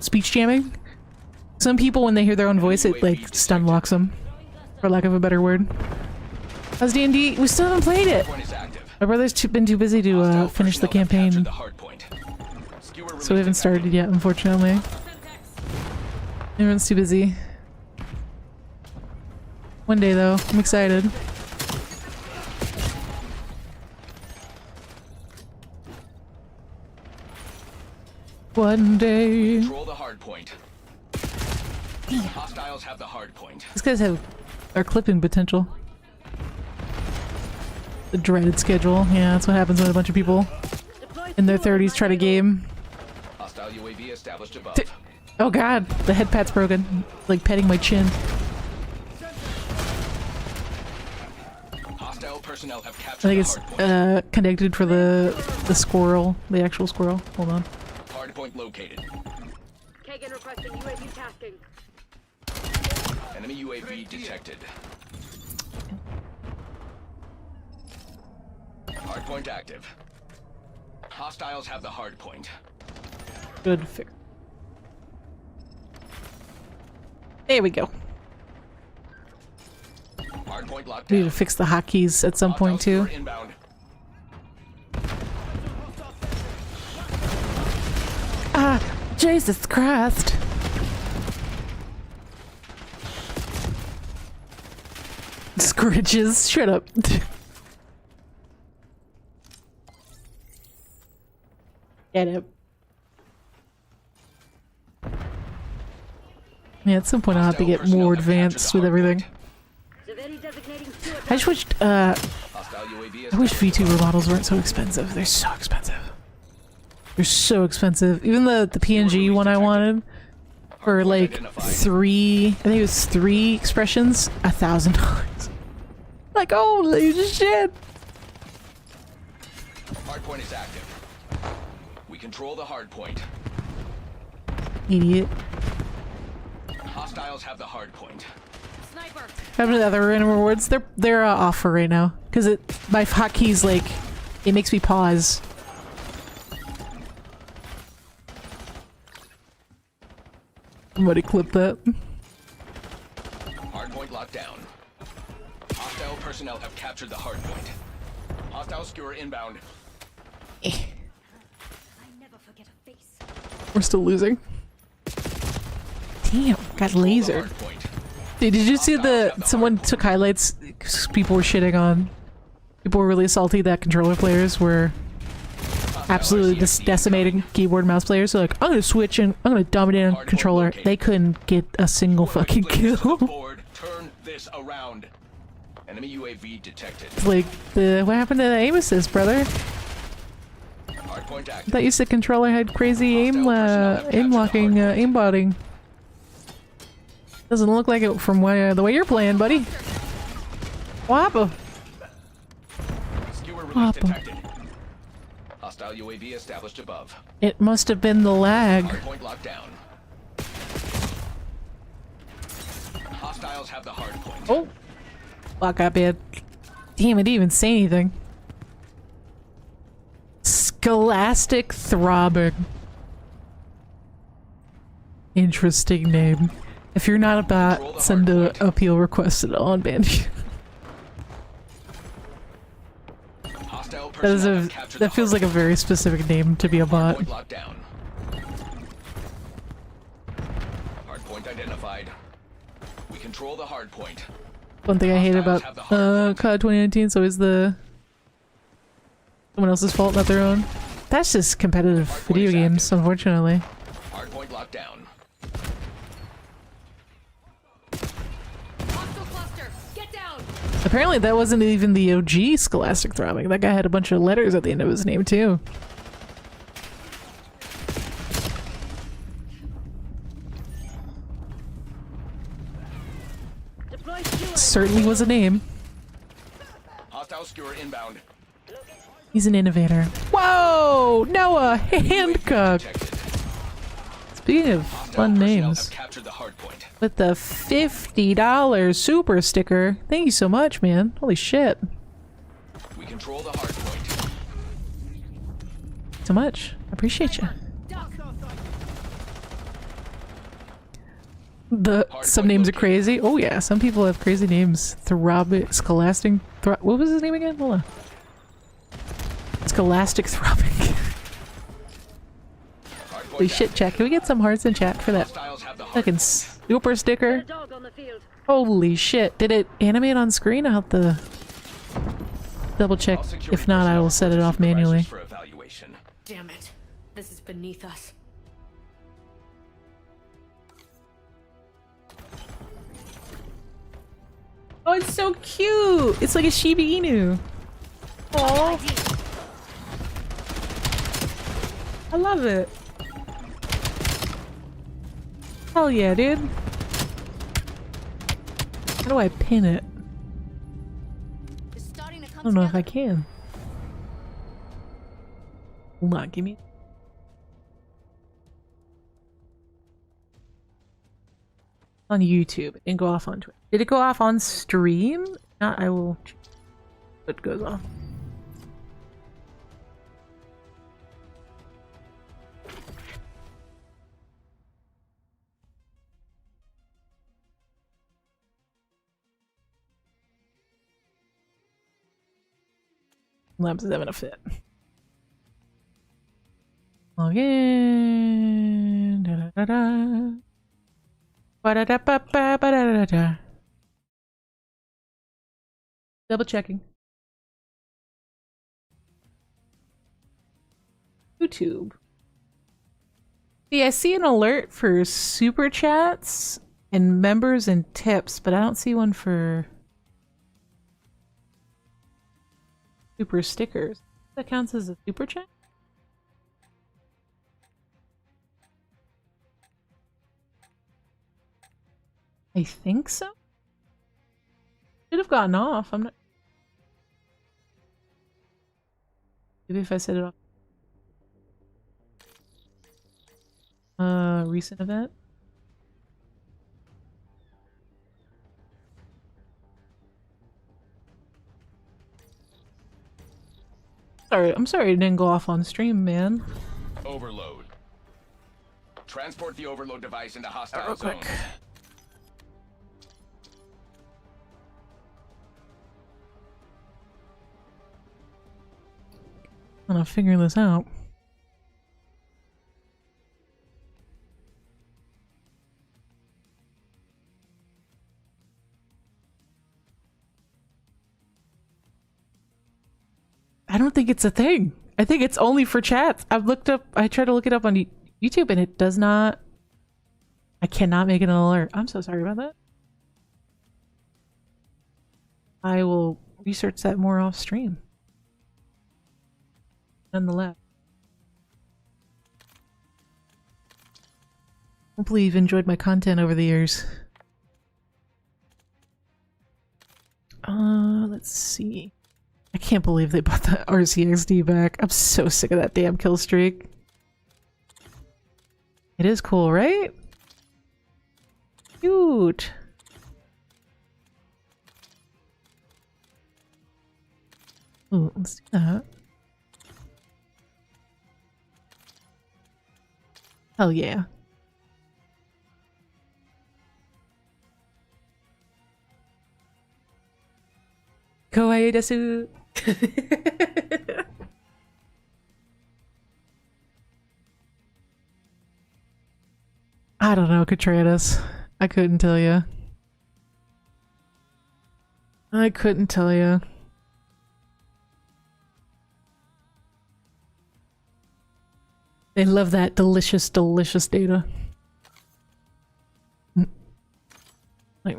Speech jamming. Some people, when they hear their own voice, it like stun locks them, for lack of a better word. How's D&D? We still haven't played it. My brother's been too busy to finish the campaign, so we haven't started yet, unfortunately. Everyone's too busy. One day, though, I'm excited. One day. Control the hard point. Hostiles have the hard point. These guys are clipping potential. The dreaded schedule. Yeah, that's what happens when a bunch of people in their 30s try to game. Hostile UAV established above. Oh god, the head pat's broken. Like petting my chin. Hostile personnel have I captured think the it's hard point. connected for the squirrel, the actual squirrel. Hold on. Hard point located. Kagan requesting UAV tasking. Enemy UAV detected. Hard point active. Hostiles have the hard point. Good fix. There we go. Hard point locked We need down. to fix the hotkeys at some point too. Hostiles are inbound. Ah, Jesus Christ. Scritches, shut up. Get it. Yeah, at some point I'll have to get more advanced with everything. I just wished, Hostile UAV I wish established VTuber models weren't so expensive. They're so expensive. They're so expensive. Even the PNG one I wanted for like I think it was 3 expressions, $1,000. Like, holy shit. Hard point is active. We control the hard point. Idiot. Hostiles have the hard point. Sniper. Having the other random rewards, they're off for right now. Cause my hotkeys, like, it makes me pause. Somebody clip that. Hard point locked down. Hostile personnel have captured the hard point. Hostile skewer inbound. I never forget a face. We're still losing. Damn, got Control the lasered. hard point. Dude, did you see someone took highlights? 'Cause people were shitting on. People were really salty that controller players were absolutely decimating keyboard and mouse players. So like, I'm gonna switch and I'm gonna dominate on controller. They couldn't get a single fucking Players to the kill. board. Turn this around. Enemy UAV detected. It's like, what happened to the aim assist, brother? Hard point I active. thought you said controller had crazy aim locking, aimbotting. Doesn't look like it from the way you're playing, buddy. Wappa. Skewer release Papa. detected. Hostile UAV established above. It must have been the lag. Hard point locked down. Hostiles have the hard point. Oh, fuck up, bad. Damn, it didn't even say anything. Scholastic Throbbing. Interesting name. If you're not a bot, send a appeal request and I'll unban you. Hostile That is personnel have captured that the feels hard like a very specific name to be a bot. point locked down. Hard point identified. We control the hard point. One thing I hate about COD 2019 is always someone else's fault, not their own. That's just competitive video games, unfortunately. Hard point locked locked down. Hostile cluster. Get down. Apparently that wasn't even the OG Scholastic Throbbing. That guy had a bunch of letters at the end of his name too. Deploy skewer. Certainly was a name. Hostile skewer inbound. He's an innovator. Whoa! Noah! Handcuff! Detected. Speaking of fun Personnel names, have captured the hard point. with the $50 super sticker. Thank you so much, man. Holy shit. We control the hard point. So much. I appreciate you. Some names are crazy. Oh yeah, some people have crazy names. Scholastic what was his name again? Hold on. Scholastic Throbbing. Hard Holy point shit, chat. Can we get some hearts in chat for that Hostiles have the hard fucking point. super sticker? Dog on the field. Holy shit. Did it animate on screen? I'll have to double check. All security If not, I will set it off supervisors manually. for evaluation. Damn it. This is beneath us. Oh, it's so cute! It's like a Shiba Inu. Oh, I love it. Hell yeah, dude. How do I pin it? It's starting to come I don't know if I can. Hold on, give me. On YouTube and go off on Twitch. Did it go off on stream? Not, I will. It goes off. Labs is having a fit. Log in. Da, da, da, da. Ba-da-da-ba-ba, ba-da-da-da. Double checking. YouTube. See, I see an alert for super chats and members and tips, but I don't see one for super stickers. That counts as a super chat? I think so. Should have gotten off. I'm not. Maybe if I set it off. Recent event. Sorry, I'm sorry it didn't go off on stream, man. Overload. Transport the overload device into hostile Real zone. quick. I'm gonna figure this out. I don't think it's a thing. I think it's only for chats. I tried to look it up on YouTube and it does not. I cannot make it an alert. I'm so sorry about that. I will research that more off stream. Nonetheless. Hopefully you've enjoyed my content over the years. Let's see. I can't believe they brought the RCXD back. I'm so sick of that damn kill streak. It is cool, right? Cute. Ooh, let's do that. Hell yeah. Kawaii desu. I don't know, Katratus. I couldn't tell you. I couldn't tell you. They love that delicious, delicious data. Like,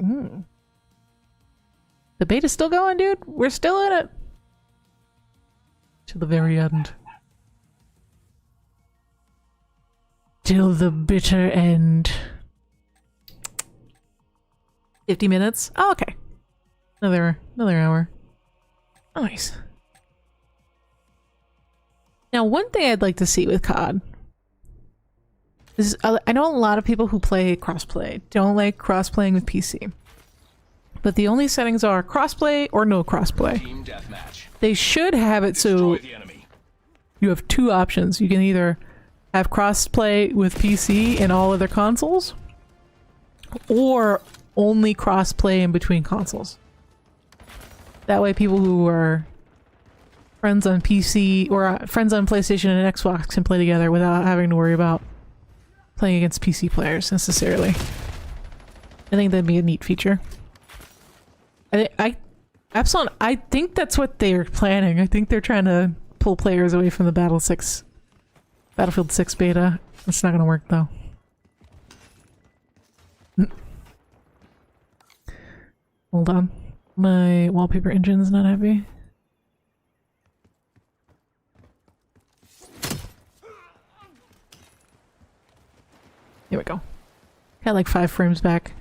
the beta's still going, dude. We're still in it. To the very end. Till the bitter end. 50 minutes? Oh, okay. Another hour. Nice. Now, one thing I'd like to see with COD is, I know a lot of people who play crossplay don't like cross-playing with PC. But the only settings are crossplay or no crossplay. Team deathmatch. They should have it so Destroy the enemy. you have two options. You can either have crossplay with PC and all other consoles, or only crossplay in between consoles. That way people who are friends on PC or friends on PlayStation and Xbox can play together without having to worry about playing against PC players necessarily. I think that'd be a neat feature. Epsilon, I think that's what they're planning. I think they're trying to pull players away from the Battlefield 6 beta. It's not gonna work though. Hold on. My wallpaper engine's not happy. Here we go. Got like 5 frames back.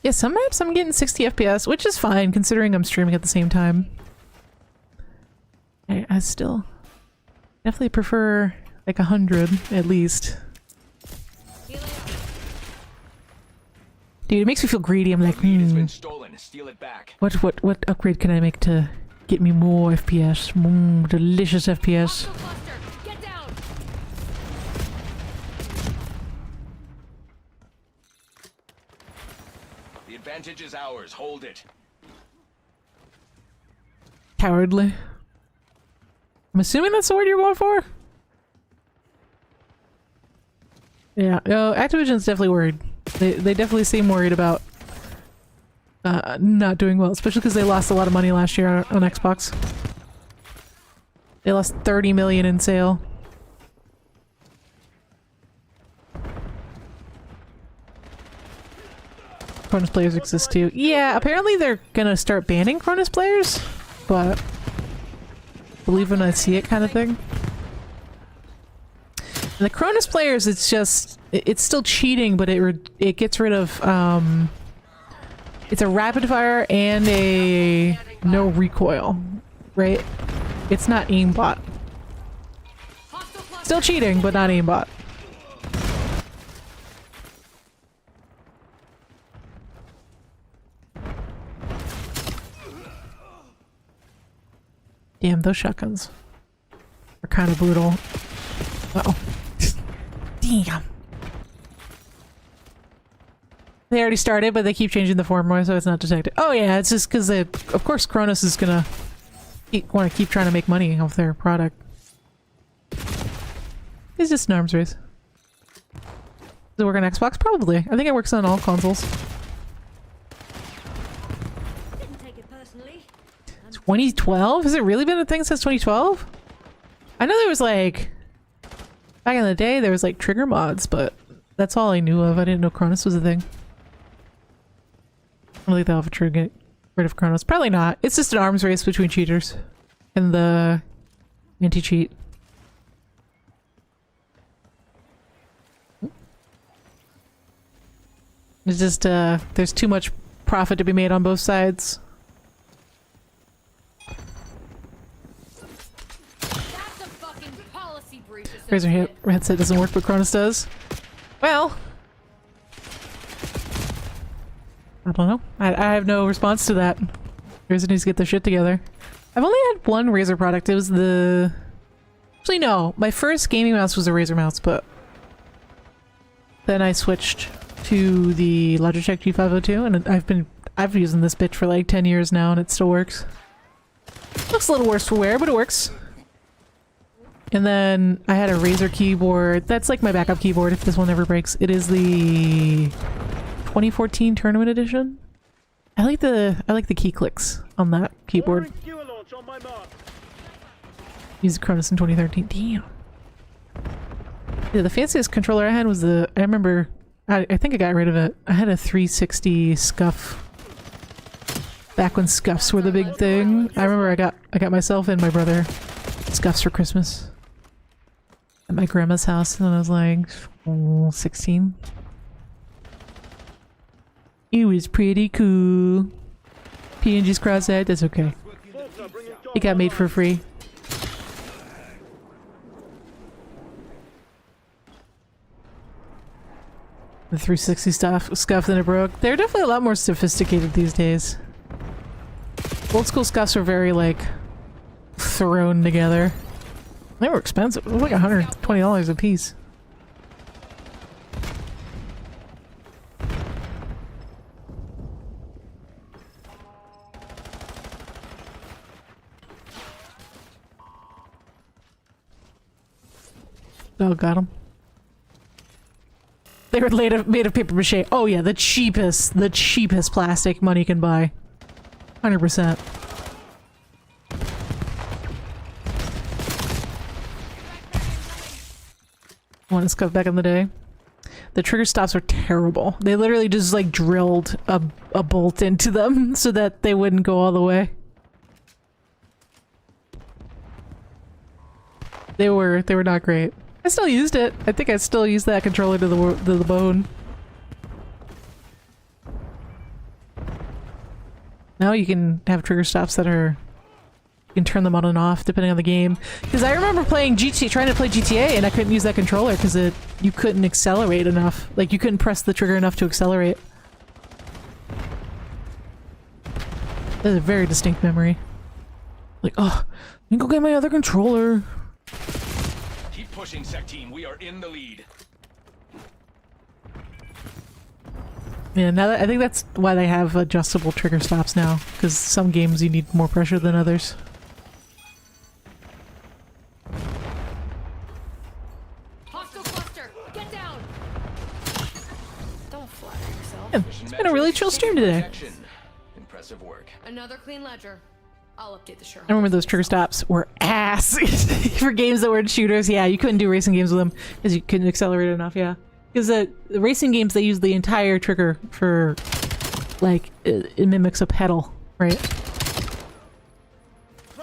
Yeah, some maps I'm getting 60 FPS, which is fine considering I'm streaming at the same time. I still definitely prefer like 100 at least. Dude, it makes me feel greedy. I'm like, Lead has been stolen. Steal it back. what upgrade can I make to get me more FPS? Delicious FPS. Hostile cluster. Get down. The advantage is ours. Hold it. Cowardly. I'm assuming that's the word you're going for? Yeah, no, Activision's definitely worried. They definitely seem worried about not doing well, especially because they lost a lot of money last year on Xbox. They lost 30 million in sale. Cronus players exist too. Yeah, apparently they're gonna start banning Cronus players, but believe when I see it kind of thing. And the Cronus players, it's just, it's still cheating, but it gets rid of, it's a rapid fire and a no recoil, right? It's not aimbot. Hostile cluster. Still cheating, but not aimbot. Damn, those shotguns are kind of brutal. Uh-oh. Damn. They already started, but they keep changing the firmware so it's not detected. Oh yeah, it's just because of course Cronus is gonna want to keep trying to make money off their product. It's just an arms race. Does it work on Xbox? Probably. I think it works on all consoles. Didn't take it personally. 2012? Has it really been a thing since 2012? I know there was like, back in the day there was like trigger mods, but that's all I knew of. I didn't know Cronus was a thing. I don't think they'll have a trigger get rid of Cronus. Probably not. It's just an arms race between cheaters and the anti-cheat. It's just, there's too much profit to be made on both sides. That's a fucking policy breach. Razor headset doesn't work, but Cronus does. Well, I don't know. I have no response to that. Razor needs to get their shit together. I've only had one Razor product. It was the... Actually, no. My first gaming mouse was a Razor mouse, but then I switched to the Logitech G502, and I've been using this bitch for like 10 years now, and it still works. Looks a little worse for wear, but it works. And then I had a Razer keyboard. That's like my backup keyboard if this one ever breaks. It is the 2014 Tournament Edition. I like the key clicks on that keyboard. Ordering fuel launch on my mark. Used Cronus in 2013. Damn. Yeah, the fanciest controller I had was I remember I think I got rid of it. I had a 360 scuff. Back when scuffs were the big thing. I remember I got myself and my brother scuffs for Christmas. At my grandma's house when I was like 16. It was pretty cool. PNG's cross-eyed, that's okay. It got made for free. The 360 scuff than it broke. They're definitely a lot more sophisticated these days. Old school scuffs were very like thrown together. They were expensive. It was like $120 a piece. Oh, got him. They were made of paper mache. Oh yeah, the cheapest plastic money can buy. 100%. Want to scuff back in the day? The trigger stops were terrible. They literally just like drilled a bolt into them so that they wouldn't go all the way. They were not great. I still used it. I think I still use that controller to the bone. Now you can have trigger stops that are... You can turn them on and off depending on the game. Because I remember playing trying to play GTA and I couldn't use that controller because you couldn't accelerate enough. Like you couldn't press the trigger enough to accelerate. That's a very distinct memory. Like, oh, I can go get my other controller. Keep pushing, Sec Team. We are in the lead. Yeah, now I think that's why they have adjustable trigger stops now. Because some games you need more pressure than others. Hostile cluster. Get down. Don't flatter yourself. Yeah, it's been a really chill stream today. Impressive work. Another clean ledger. I'll update the I Sherlock. remember those trigger stops were ass for games that weren't shooters. Yeah, you couldn't do racing games with them because you couldn't accelerate enough. Yeah, because the racing games they use the entire trigger for, like, it mimics a pedal, right?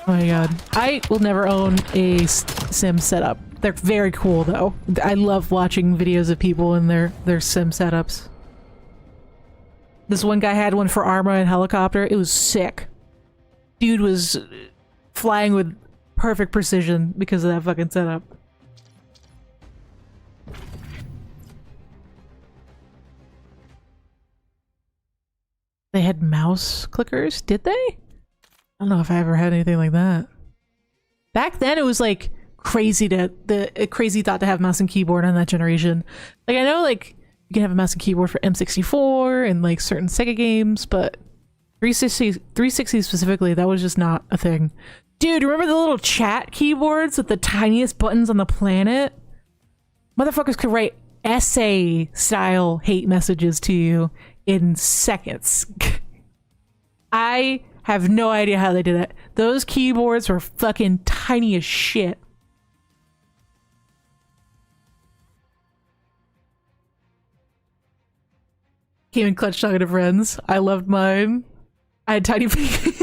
Oh my god, I will never own a sim setup. They're very cool though. I love watching videos of people in their sim setups. This one guy had one for Arma and helicopter. It was sick. Dude was flying with perfect precision because of that fucking setup. They had mouse clickers? Did they? I don't know if I ever had anything like that. Back then it was like crazy crazy thought to have mouse and keyboard on that generation. Like I know like you can have a mouse and keyboard for M64 and like certain Sega games, but 360 specifically, that was just not a thing. Dude, remember the little chat keyboards with the tiniest buttons on the planet? Motherfuckers could write essay-style hate messages to you in seconds. I have no idea how they did it. Those keyboards were fucking tiny as shit. Came in clutch talking to friends. I loved mine. I had tiny fingers.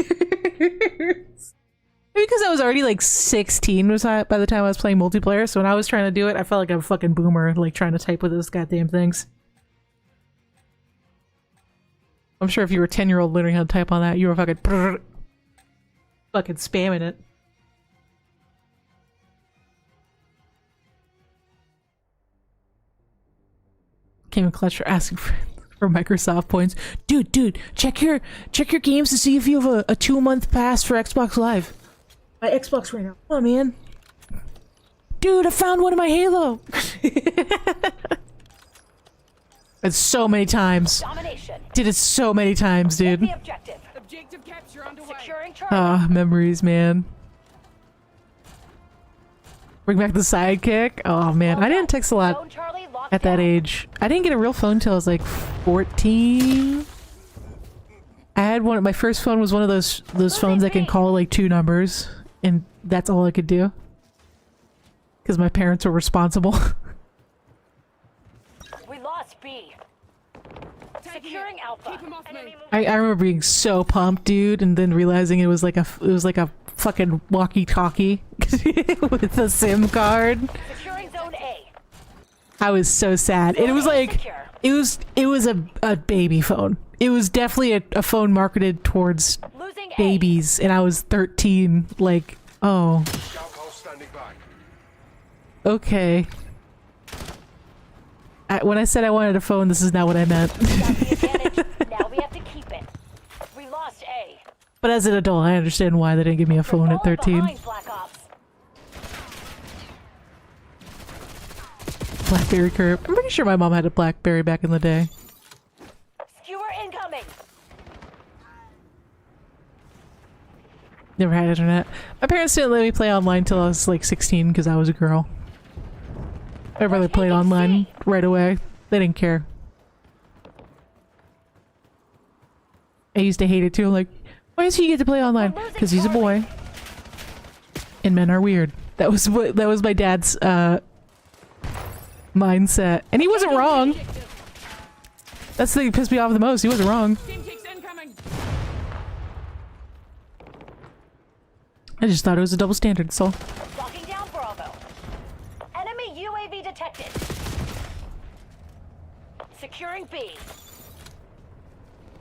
Maybe because I was already like 16 by the time I was playing multiplayer, so when I was trying to do it, I felt like a fucking boomer, like trying to type with those goddamn things. I'm sure if you were a 10-year-old learning how to type on that, you were fucking spamming it. Came in clutch for asking for Microsoft points. Dude, check your games to see if you have a 2-month pass for Xbox Live. My Xbox right now. Come on, man. Dude, I found one of my Halo. It's so many times. Domination. Did it so many times, dude. The objective. Objective capture underway. Securing Charlie. Ah, memories, man. Bring back the sidekick. Oh man, I didn't text a lot Zone Charlie locked at that down. age. I didn't get a real phone till I was like 14. I had one. My first phone was one of those phones that can call like 2 numbers, and that's all I could do. Because my parents were responsible. We lost B. Alpha. Keep him off me. I remember being so pumped, dude, and then realizing it was like a fucking walkie-talkie with a SIM card. Securing Zone A. I was so sad. It was like it was a baby phone. It was definitely a phone marketed towards Losing A. babies, and I was 13. Like, oh, Scout hull standing by. okay. When I said I wanted a phone, this is not what I meant. Got the advantage. Now we have to keep it. We lost A. But as an adult, I understand why they didn't give me a phone at Falling 13. behind, Black Ops. BlackBerry curve. I'm pretty sure my mom had a BlackBerry back in the day. Skewer incoming. Never had internet. My parents didn't let me play online till I was like 16 because I was a girl. My brother played online right away. They didn't care. I used to hate it too. I'm like, why does he get to play online? Because he's a boy. And men are weird. That was my dad's mindset. And he wasn't wrong. That's the thing that pissed me off the most. He wasn't wrong. Team kicks incoming. I just thought it was a double standard, so. Locking down Bravo. Enemy UAV detected. Securing B.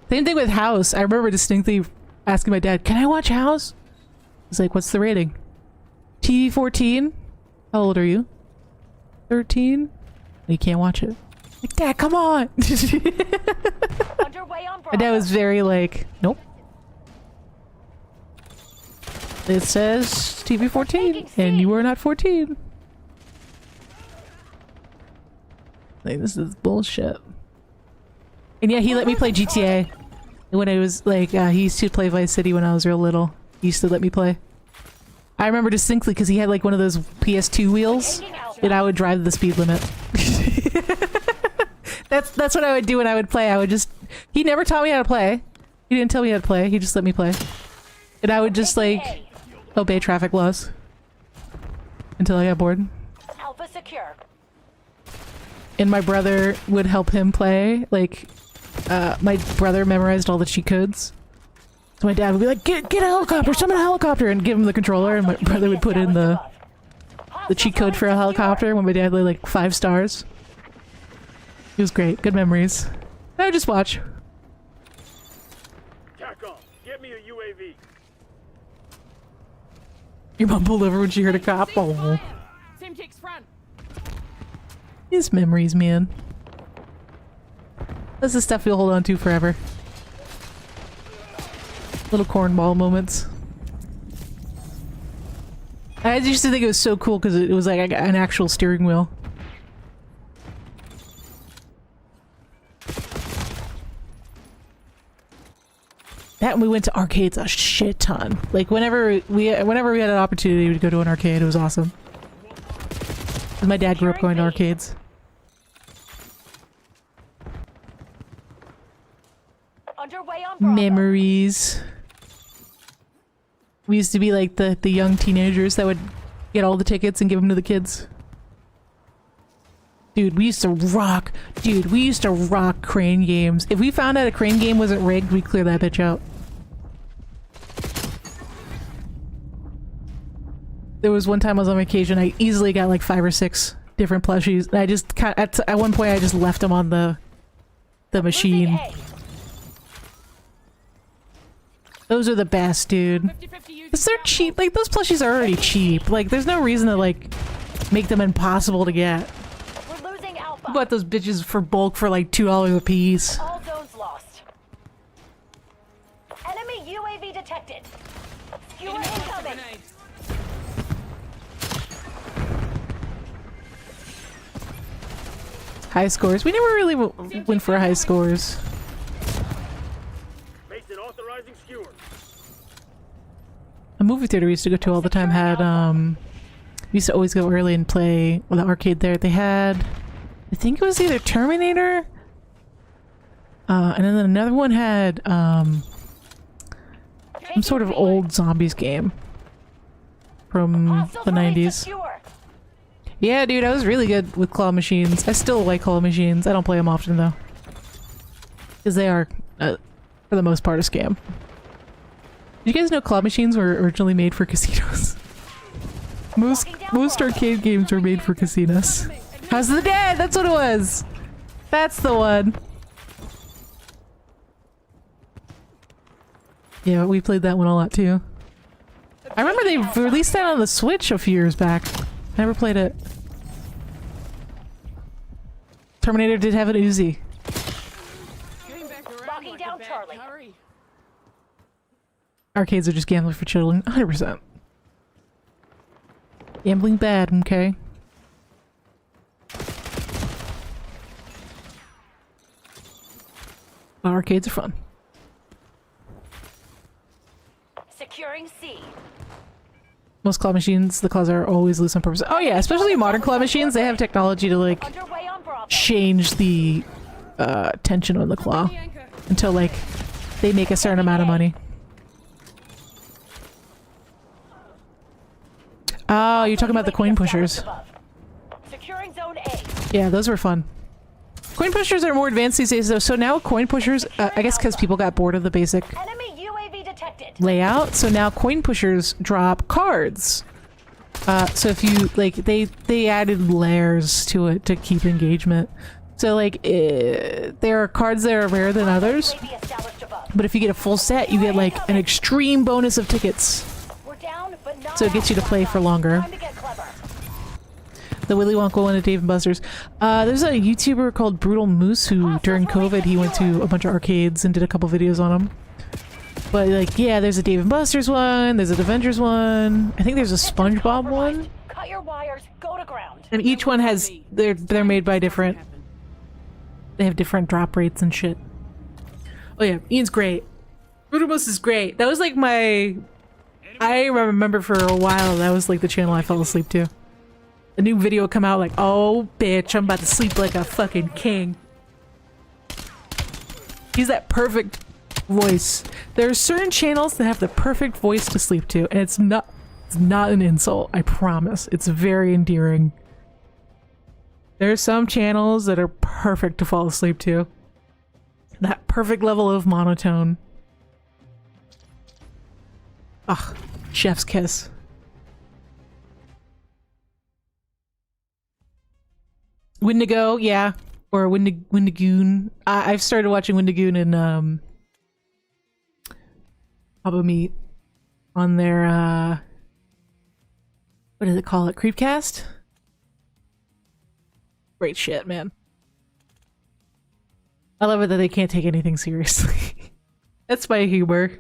Same thing with House. I remember distinctly asking my dad, can I watch House? He's like, what's the rating? TV 14? How old are you? 13? You can't watch it. Like, Dad, come on! Underway on Bravo. My dad was very like, nope. It says TV 14, and you are not 14. Like, this is bullshit. And yeah, he let me play GTA. When I was like, he used to play Vice City when I was real little. He used to let me play. I remember distinctly because he had like one of those PS2 wheels, and I would drive the speed limit. That's what I would do when I would play. I would just... He never taught me how to play. He didn't tell me how to play. He just let me play. And I would just like obey traffic laws until I got bored. Alpha secure. And my brother would help him play. Like, my brother memorized all the cheat codes. So my dad would be like, get a helicopter, summon a helicopter, and give him the controller, and my brother would put in the cheat code for a helicopter when my dad laid like 5 stars. It was great. Good memories. I would just watch. TACOM, get me a UAV. Your mom pulled over when she heard a cop. Oh, Team kicks front. these memories, man. That's the stuff you'll hold on to forever. Little cornball moments. I used to think it was so cool because it was like an actual steering wheel. That and we went to arcades a shit ton. Like whenever we had an opportunity to go to an arcade, it was awesome. 'Cause my dad grew up going to arcades. Underway on Bravo. Memories. We used to be like the young teenagers that would get all the tickets and give them to the kids. Dude, we used to rock. Dude, we used to rock crane games. If we found out a crane game wasn't rigged, we'd clear that bitch out. There was one time I was on vacation, I easily got like 5 or 6 different plushies. And I just at one point I just left them on the machine. Those are the best, dude. 50-50 use Because they're cheap. Like, those plushies are already cheap. Like, there's no reason to, like, make them impossible to get. We're losing Alpha. You bought those bitches for bulk for, like, $2 a piece. All zones lost. Enemy UAV detected. Skewer incoming. grenade. High scores. We never really went for high scores. Mason authorizing skewer. A movie theater we used to go to all the time had, we used to always go early and play, well, the arcade there. They had, I think it was either Terminator, and then another one had, some sort of old zombies game from the 90s. Yeah, dude, I was really good with claw machines. I still like claw machines. I don't play them often, though. Because they are, for the most part, a scam. Did you guys know claw machines were originally made for casinos? Most arcade games were made for casinos. House of the Dead! That's what it was! That's the one! Yeah, we played that one a lot too. I remember they released that on the Switch a few years back. Never played it. Terminator did have an Uzi. Getting back around Locking like down a bad Charlie. curry. Arcades are just gambling for children. 100%. Gambling bad, okay? But arcades are fun. Securing C. Most claw machines, the claws are always loose on purpose. Oh yeah, especially modern claw machines, they have technology to like Underway on Bravo. change the tension on the claw The anchor. until like they make a certain amount of money. Oh, you're talking about the coin pushers. Securing Zone A. Yeah, those were fun. Coin pushers are more advanced these days though, so now coin pushers, I guess because people got bored of the basic Enemy UAV detected. layout, so now coin pushers drop cards. So if you, like, they added layers to it to keep engagement. So like, there are cards that are rarer than others, UAV established above. but if you get a full set, you get like an extreme bonus of tickets. We're down, but not So it gets you to play for longer. Time to get clever. The Willy Wonka one at Dave & Buster's. There's a YouTuber called Brutal Moose who, during COVID, he went to a bunch of arcades and did a couple videos on them. But like, yeah, there's a Dave & Buster's one, there's an Avengers one, I think there's a SpongeBob one. Cut your wires. Go to ground. And each one has, they're made by different, they have different drop rates and shit. Oh yeah, Ian's great. Brutal Moose is great. That was like I remember for a while, that was like the channel I fell asleep to. A new video would come out like, oh bitch, I'm about to sleep like a fucking king. He's that perfect voice. There are certain channels that have the perfect voice to sleep to, and it's not an insult, I promise. It's very endearing. There are some channels that are perfect to fall asleep to. That perfect level of monotone. Ugh, chef's kiss. Wendigo, yeah. Or Wendigoon. I've started watching Wendigoon and Papa Meat on their what does it call it? Creepcast? Great shit, man. I love it that they can't take anything seriously. That's my humor.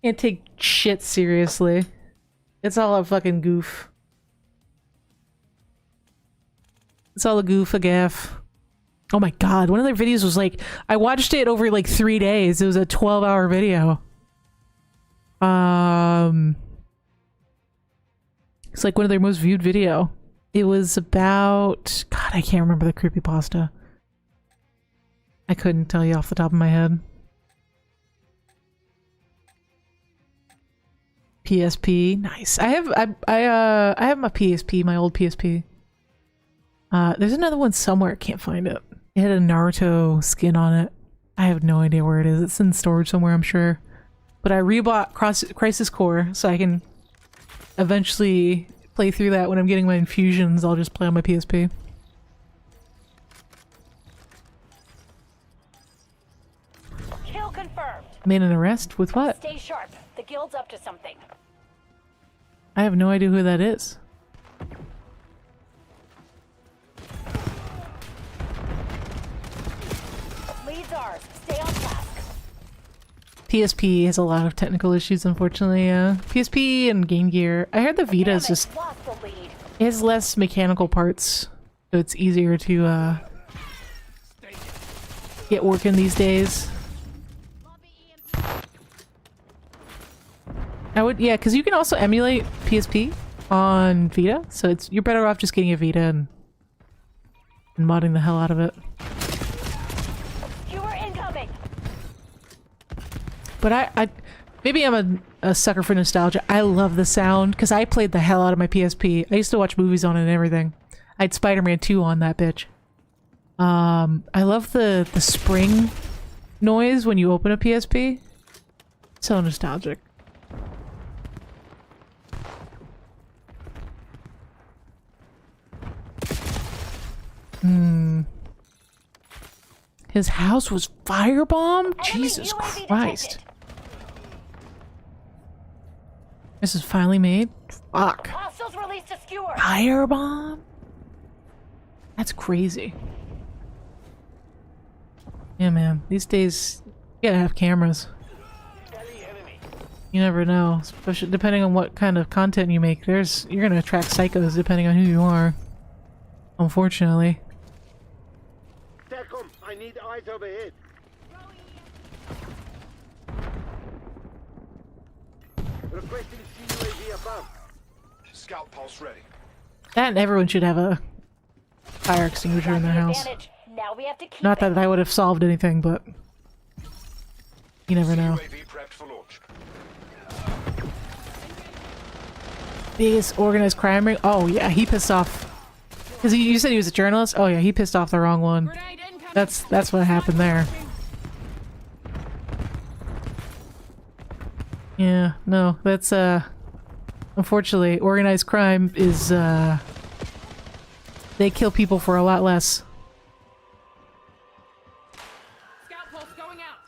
Can't take shit seriously. It's all a fucking goof. It's all a goof, a gaff. Oh my god, one of their videos was like, I watched it over like 3 days. It was a 12-hour video. It's like one of their most viewed video. It was about, god, I can't remember the creepypasta. I couldn't tell you off the top of my head. PSP, nice. I have my PSP, my old PSP. There's another one somewhere, I can't find it. It had a Naruto skin on it. I have no idea where it is. It's in storage somewhere, I'm sure. But I rebought Crisis Core, so I can eventually play through that when I'm getting my infusions. I'll just play on my PSP. Kill confirmed. Made an arrest? With what? Stay sharp. The guild's up to something. I have no idea who that is. Lead's ours. Stay on task. PSP has a lot of technical issues, unfortunately, yeah. PSP and Game Gear. I heard the Vita is just, Lost the lead. it has less mechanical parts, so it's easier to get working these days. I would, yeah, because you can also emulate PSP on Vita, so it's, you're better off just getting a Vita and modding the hell out of it. You are incoming. But I maybe I'm a sucker for nostalgia. I love the sound because I played the hell out of my PSP. I used to watch movies on it and everything. I had Spider-Man 2 on that bitch. I love the spring noise when you open a PSP. So nostalgic. His house was firebombed? Enemy Jesus UAV Christ. detected. This is finally made? Fuck. Hostiles released a skewer. Firebomb? That's crazy. Yeah, man. These days, you gotta have cameras. You never know, especially depending on what kind of content you make. You're gonna attract psychos depending on who you are. Unfortunately. TACOM, I need eyes overhead. Requesting CUAV above. Scout pulse ready. That and everyone should have a fire extinguisher in their house. Advantage. Now we have to keep Not it. that I would have solved anything, but you never know. UAV prepped for launch. Biggest organized crime ring? Oh yeah, he pissed off. Cause you said he was a journalist? Oh yeah, he pissed off the wrong one. Grenade incoming. That's what happened there. Yeah, no, that's unfortunately organized crime is they kill people for a lot less. Scout pulse going out.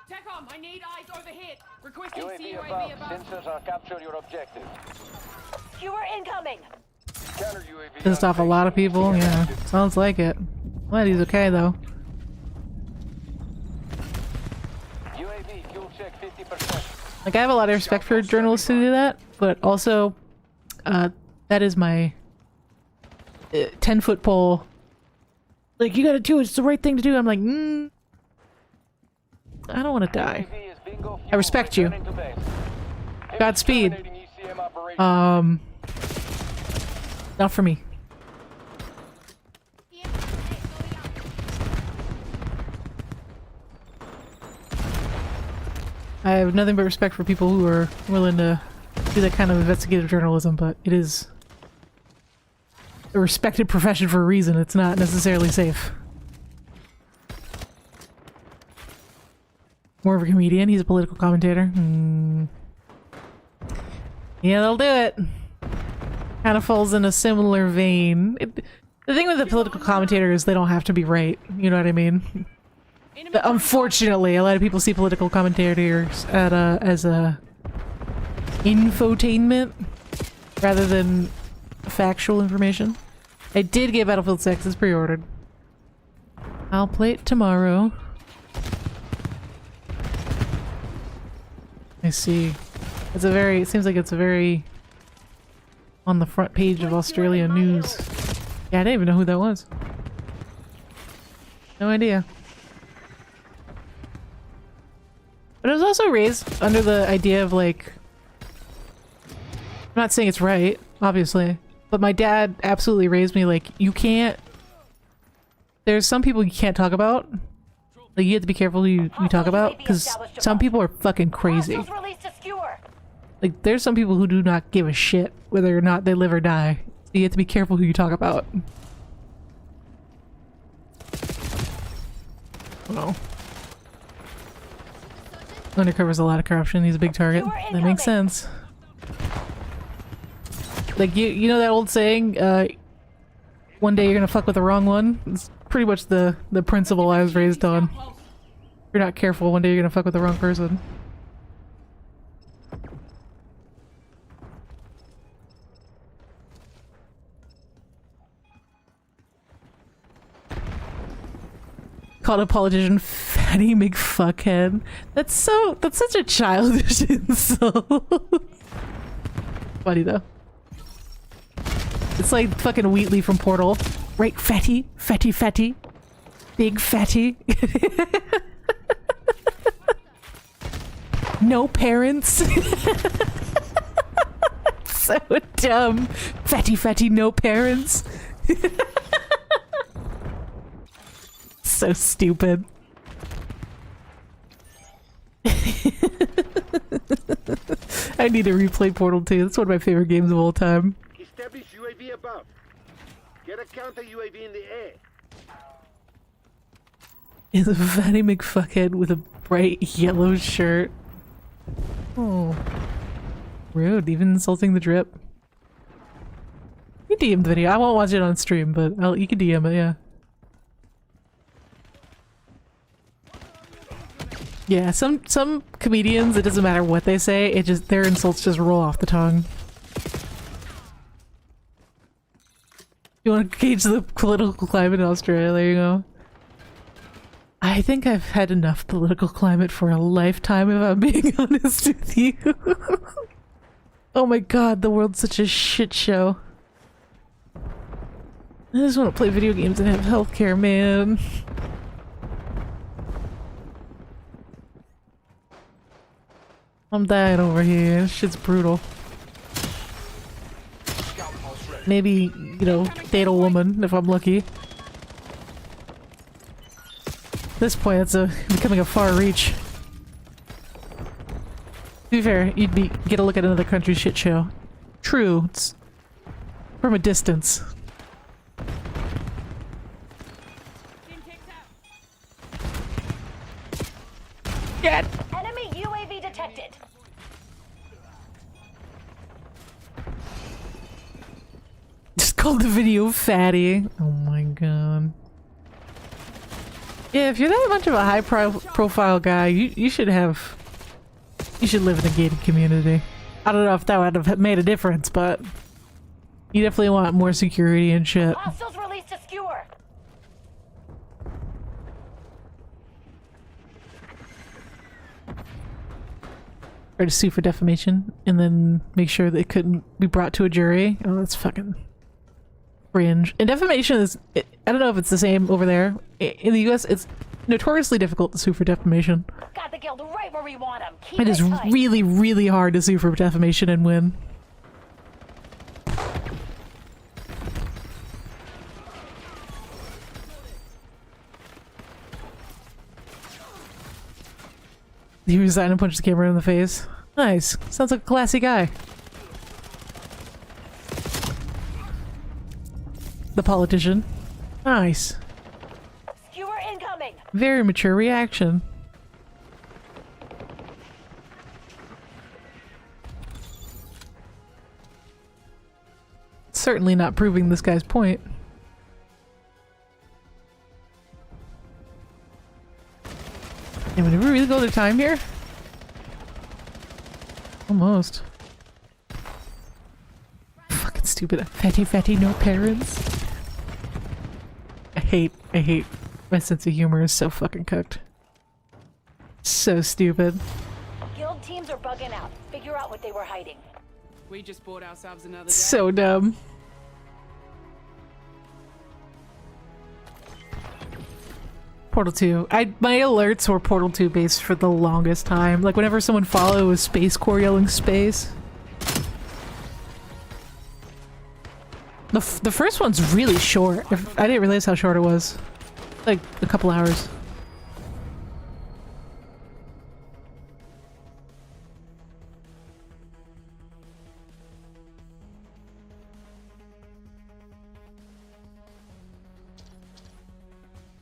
TACOM, I need eyes overhead. Requesting UAV CUAV above. above. Sensors are capture your objective. Skewer incoming. Counter UAV. Pissed off a lot of people, yeah. Sounds like it. Glad he's okay though. UAV fuel check 50%. Like I have a lot of respect for journalists who do that, but also that is my 10-foot pole. Like, you gotta do it, it's the right thing to do. I'm like, I don't want to die. UAV is bingo fuel. I respect you. Returning to base. Godspeed. Terminating ECM operation. Not for me. I have nothing but respect for people who are willing to do that kind of investigative journalism, but it is a respected profession for a reason. It's not necessarily safe. More of a comedian. He's a political commentator. Yeah, they'll do it. Kind of falls in a similar vein. The thing with the political commentator is they don't have to be right. You know what I mean? But unfortunately, a lot of people see political commentators as a infotainment rather than factual information. I did get Battlefield 6. It's pre-ordered. I'll play it tomorrow. I see. It seems like it's a very on the front page of Australian news. Yeah, I didn't even know who that was. No idea. But I was also raised under the idea of like, I'm not saying it's right, obviously, but my dad absolutely raised me like, you can't, there's some people you can't talk about. Like, you have to be careful who you talk about, because some people are fucking crazy. Hostiles released a skewer. Like, there's some people who do not give a shit whether or not they live or die. So you have to be careful who you talk about. Oh. Undercover's a lot of corruption. He's a big target. That makes sense. Like, you know that old saying, one day you're gonna fuck with the wrong one? It's pretty much the principle I was raised on. If you're not careful, one day you're gonna fuck with the wrong person. Called a politician fatty McFuckhead. That's such a childish insult. Funny though. It's like fucking Wheatley from Portal. Right, fatty, fatty, fatty. Big fatty. No parents. So dumb. Fatty, fatty, no parents. So stupid. I need to replay Portal 2. That's one of my favorite games of all time. Establish UAV above. Get a counter UAV in the air. is a fatty McFuckhead with a bright yellow shirt. Oh. Rude, even insulting the drip. You DM the video. I won't watch it on stream, but you can DM it, yeah. Yeah, some comedians, it doesn't matter what they say, their insults just roll off the tongue. You want to gauge the political climate in Australia? There you go. I think I've had enough political climate for a lifetime, if I'm being honest with you. Oh my god, the world's such a shit show. I just want to play video games and have healthcare, man. I'm dying over here. This shit's brutal. Maybe, you know, date a woman if I'm lucky. At this point, it's becoming a far reach. To be fair, get a look at another country's shit show. True, it's from a distance. Get! Enemy UAV detected. Just called the video fatty. Oh my god. Yeah, if you're that much of a high profile guy, you should live in a gated community. I don't know if that would have made a difference, but you definitely want more security and shit. Hostiles released a skewer. Or to sue for defamation and then make sure that it couldn't be brought to a jury. Oh, that's fucking cringe. And defamation is, I don't know if it's the same over there. In the US, it's notoriously difficult to sue for defamation. Got the guild right where we want them. Keep It is tight. really, really hard to sue for defamation and win. He resigned and punched the camera in the face. Nice. Sounds like a classy guy. The politician. Nice. Skewer incoming. Very mature reaction. Certainly not proving this guy's point. And would we really go to time here? Almost. Fucking stupid. Fatty, no parents. I hate. My sense of humor is so fucking cooked. So stupid. Guild teams are bugging out. Figure out what they were hiding. We just bought ourselves another day. So dumb. Portal 2. My alerts were Portal 2 based for the longest time. Like whenever someone followed, it was Space Core yelling space. The first one's really short. I didn't realize how short it was. Like a couple hours.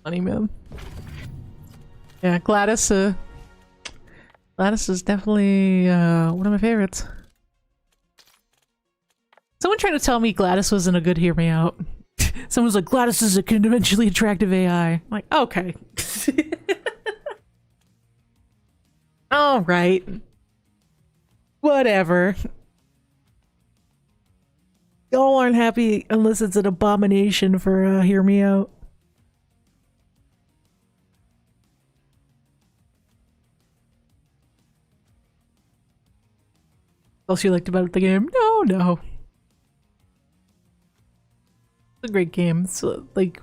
Funny man. Yeah, Gladys is definitely one of my favorites. Someone tried to tell me Gladys wasn't a good hear me out. Someone was like, Gladys is a conventionally attractive AI. I'm like, okay. Alright. Whatever. Y'all aren't happy unless it's an abomination for hear me out. What else you liked about the game? No. It's a great game. It's like,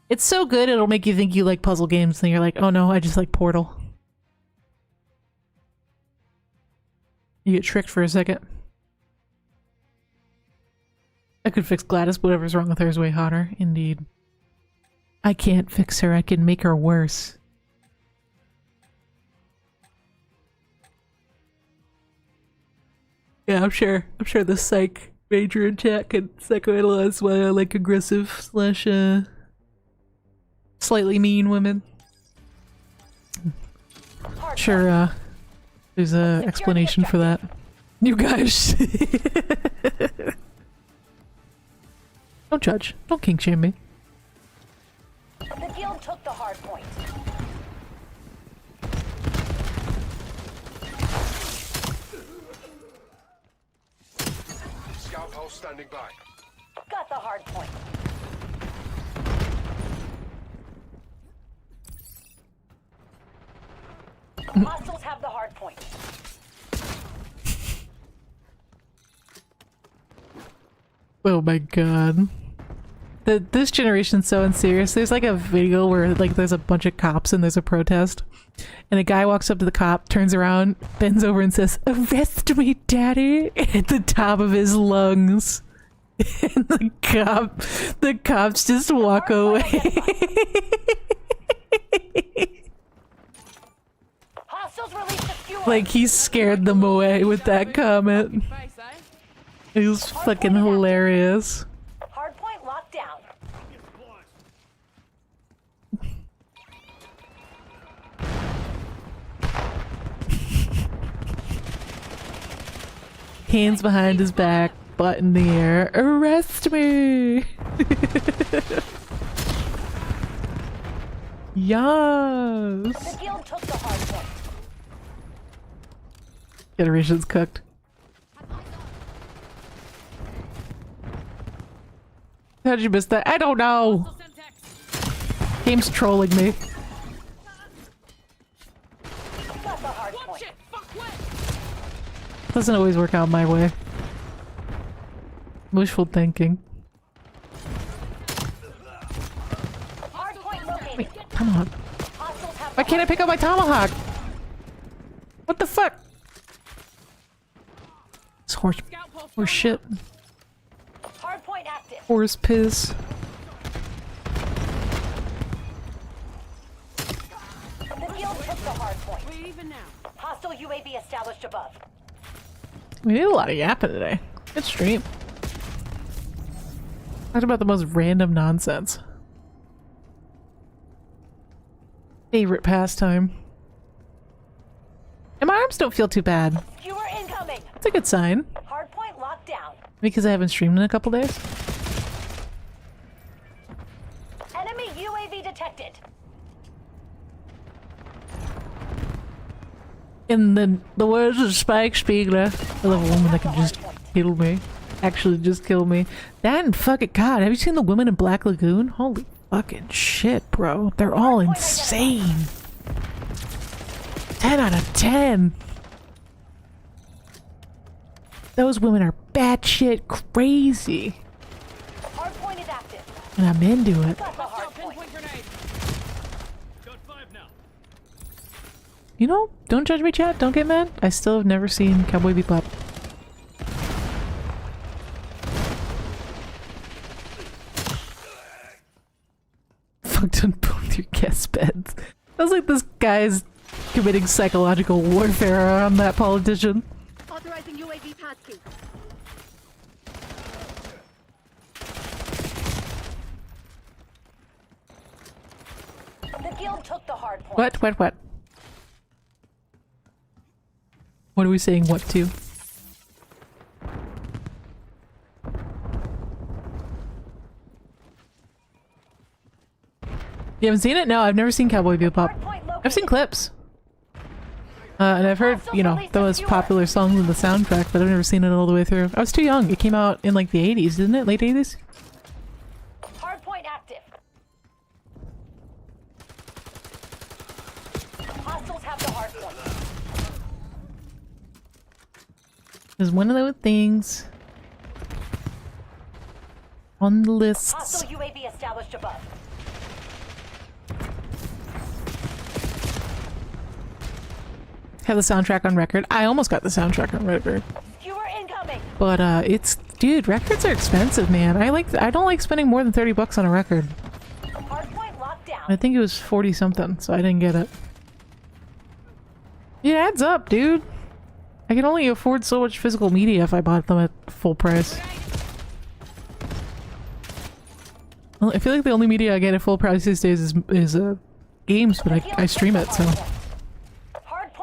it's so good it'll make you think you like puzzle games, and you're like, oh no, I just like Portal. You get tricked for a second. I could fix Gladys, but whatever's wrong with her is way hotter. Indeed. I can't fix her, I can make her worse. Yeah, I'm sure the psych major in chat can psychoanalyze why I like aggressive / slightly mean women. sure there's a explanation for that. You guys. Don't judge. Don't kink shame me. The guild took the hard point. Scout house standing by. Got the hard point. Hostiles have the hard point. Oh my god. This generation's so unserious. There's like a video where like there's a bunch of cops and there's a protest. And a guy walks up to the cop, turns around, bends over and says, "Arrest me, daddy," at the top of his lungs. And the cops just walk away. Hostiles released the skewer. Like he scared them away with that comment. Face, eh? It was fucking hilarious. Hard point locked down. Hands behind his back, butt in the air. Arrest me! Yes! The guild took the hard point. Generation's cooked. How did you miss that? I don't know! Semtex. Game's trolling me. Got the hard Watch point. it. Fuck wet. Doesn't always work out my way. Wishful thinking. Hard point located. Come on. Hostiles have Why the can't I pick up my tomahawk? What the fuck? It's horse Scout pulse. or shit. hard point active. Horse piss. The guild took the hard point. We're even now. Hostile UAV established above. We did a lot of yapping today. Good stream. Talked about the most random nonsense. Favorite pastime. And my arms don't feel too bad. Skewer incoming. That's a good sign. Hard point locked down. Because I haven't streamed in a couple days. Enemy UAV detected. In the words of Spike Spiegler, I love a woman that can just kill me. Actually just kill me. That and fucking god, have you seen the women in Black Lagoon? Holy fucking shit, bro. They're all insane. 10 out of 10. Those women are batshit crazy. Hard point is active. And I'm into it. Got the hard Hostile point. pinpoint grenade. Got 5 now. You know, don't judge me, chat. Don't get mad. I still have never seen Cowboy Bebop. Fucked on both your guest beds. Sounds like this guy's committing psychological warfare on that politician. Authorizing UAV passkey. The guild took the hard point. What? What are we saying what to? You haven't seen it? No, I've never seen Cowboy Bebop. Hard point located. I've seen clips. And I've heard, you know, the most popular songs in the soundtrack, but I've never seen it all the way through. I was too young. It came out in like the 80s, didn't it? Late 80s? Hard point active. Hostiles have the hard point. It's one of those things on the lists. Hostile UAV established above. Have the soundtrack on record. I almost got the soundtrack on record. Skewer incoming. But it's dude, records are expensive, man. I don't like spending more than 30 bucks on a record. Hard point locked down. I think it was 40 something, so I didn't get it. It adds up, dude. I can only afford so much physical media if I bought them at full price. Well, I feel like the only media I get at full price these days is games, but I stream it, so. Hard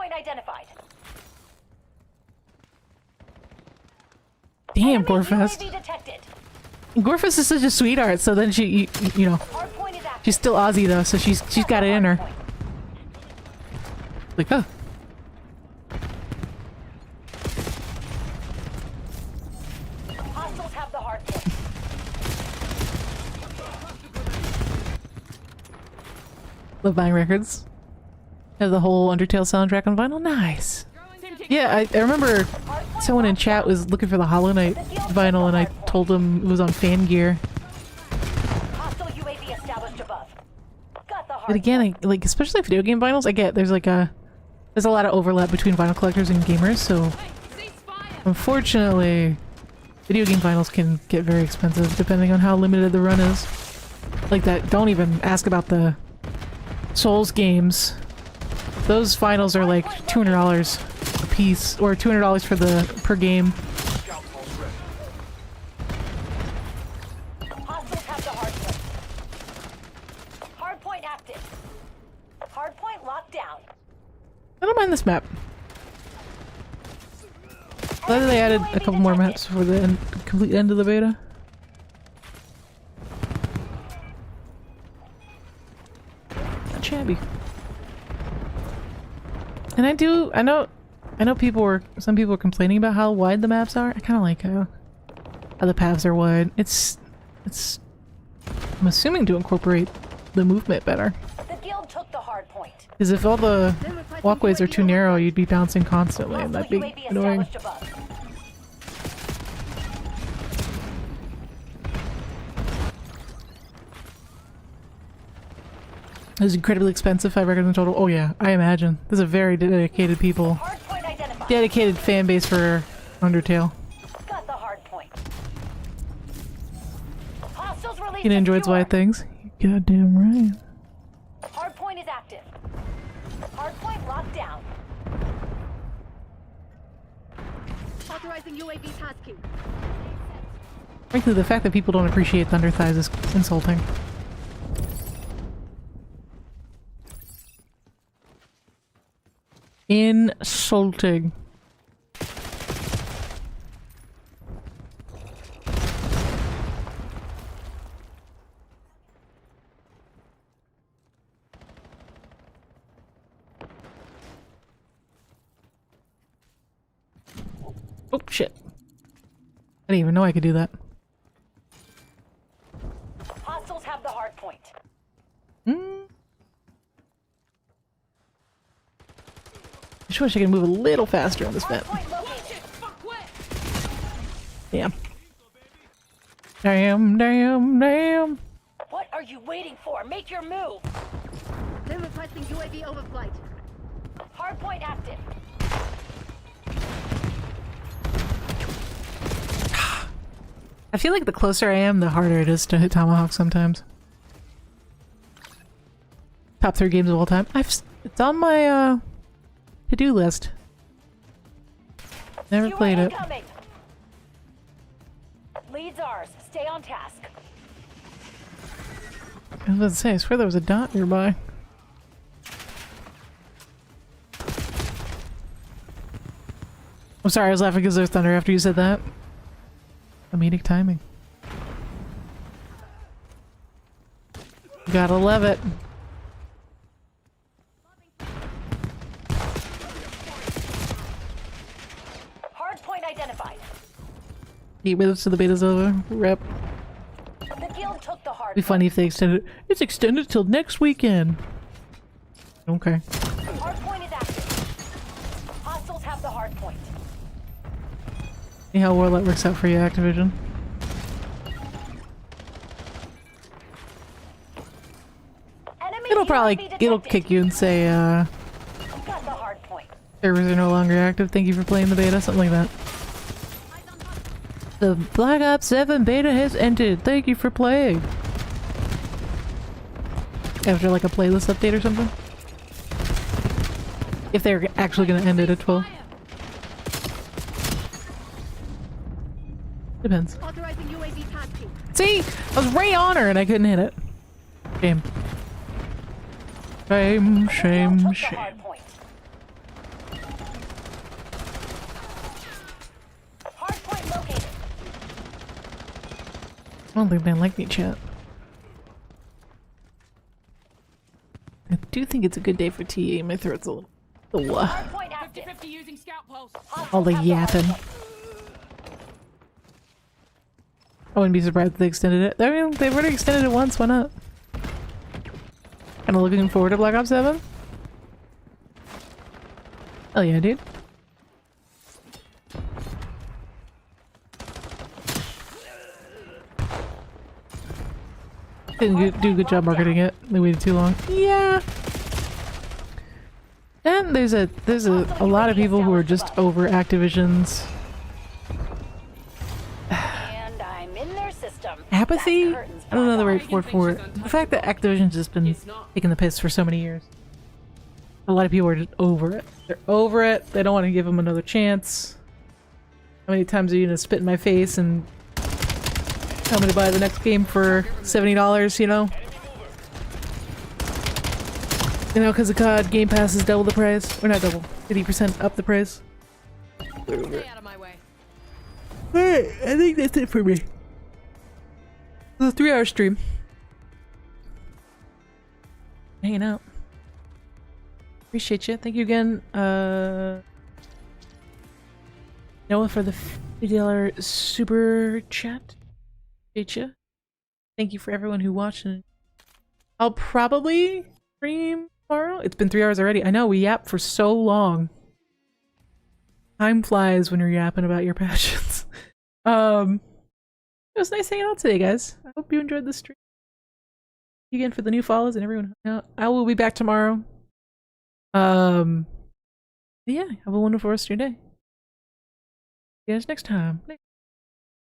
Damn, Enemy Gorefest. UAV detected. Gorefest is such a sweetheart, so then you know, Hardpoint is active. she's still Aussie though, so she's got it in her. Hardpoint. Like, oh. Hostiles have the hardpoint. Love buying records. Have the whole Undertale soundtrack on vinyl. Nice. Yeah, I remember someone in chat was looking for the Hollow Knight vinyl, and I told them it was on Fan Gear. Hostile UAV established above. Got the hardpoint. But again, like especially video game vinyls, I get there's a lot of overlap between vinyl collectors and gamers. So unfortunately, video game vinyls can get very expensive depending on how limited the run is. Like that. Don't even ask about the Souls games. Those vinyls are like $200 a piece, or $200 for the per game. Hostiles have the hardpoint. Hardpoint active. Hardpoint locked down. I don't mind this map. Glad that they added a couple more maps for the complete end of the beta. Not shabby. And I know some people were complaining about how wide the maps are. I kind of like how the paths are wide. It's I'm assuming to incorporate the movement better. The guild took the hardpoint. Because if all the walkways are too narrow, you'd be bouncing constantly, and that'd be Hostile UAV annoying. established above. It was incredibly expensive, 5 records in total. Oh yeah, I imagine. There's a very dedicated people. Hardpoint identified. Dedicated fan base for Undertale. Got the hardpoint. Hostiles released You enjoy secure. wide things. You're goddamn right. Hardpoint is active. Hardpoint locked down. Authorizing UAV tasking. Frankly, the fact that people don't appreciate Thunder Thighs is insulting. Insulting. Oh shit. I didn't even know I could do that. Hostiles have the hardpoint. I just wish I could move a little faster on this map. Hardpoint located. Damn. Damn. What are you waiting for? Make your move. Then requesting UAV overflight. Hardpoint active. I feel like the closer I am, the harder it is to hit Tomahawk sometimes. Top 3 games of all time. It's on my to-do list. Never You played are it. incoming. Leads ours. Stay on task. I was about to say, I swear there was a dot nearby. I'm sorry, I was laughing because there's thunder after you said that. Comedic timing. Gotta love it. Hardpoint identified. 8 minutes to the beta's over. Rep. The guild took the hardpoint. Be funny if they extended it. It's extended till next weekend. Okay. Hardpoint is active. Hostiles have the hardpoint. See how well that works out for you, Activision. Enemy It'll probably UAV it'll detected. kick you and say Got the hardpoint. servers are no longer active. Thank you for playing the beta, something like that. The Black Ops 7 beta has ended. Thank you for playing. After like a playlist update or something. If they're actually gonna end it at 12. Depends. Authorizing UAV tasking. See? I was right on her and I couldn't hit it. Shame. Shame, The shame, guild took the shame. hardpoint. Hardpoint located. don't think they like me, chat. I do think it's a good day for TA. My throat's a little... Hardpoint active. 50-50 using scout pulse. all the Hostiles have yapping. hardpoint. I wouldn't be surprised if they extended it. I mean, they've already extended it once, why not? Kinda looking forward to Black Ops 7? Hell yeah, dude. Didn't do a good job marketing it. They waited too long. Yeah. And there's a lot of people who are just over Activision's And I'm in their system. apathy. That curtain's I don't know the right Megan word for it. thinks she's The fact that Activision's just been It's not. taking the piss for so many years. A lot of people are just over it. They're over it. They don't want to give them another chance. How many times are you gonna spit in my face and tell me to buy the next game for $70, you know? You know, because of COD, Game Pass is double the price. Or not double, 50% up the price. Stay out of my way. Alright, I think that's it for me. It's a 3-hour stream. Hanging out. Appreciate you. Thank you again, Noah, for the $50 super chat. Appreciate you. Thank you for everyone who watched. And I'll probably stream tomorrow. It's been 3 hours already. I know, we yapped for so long. Time flies when you're yapping about your passions. It was nice hanging out today, guys. I hope you enjoyed the stream. Thank you again for the new follows and everyone hanging out. I will be back tomorrow. Yeah, have a wonderful rest of your day. See you guys next time.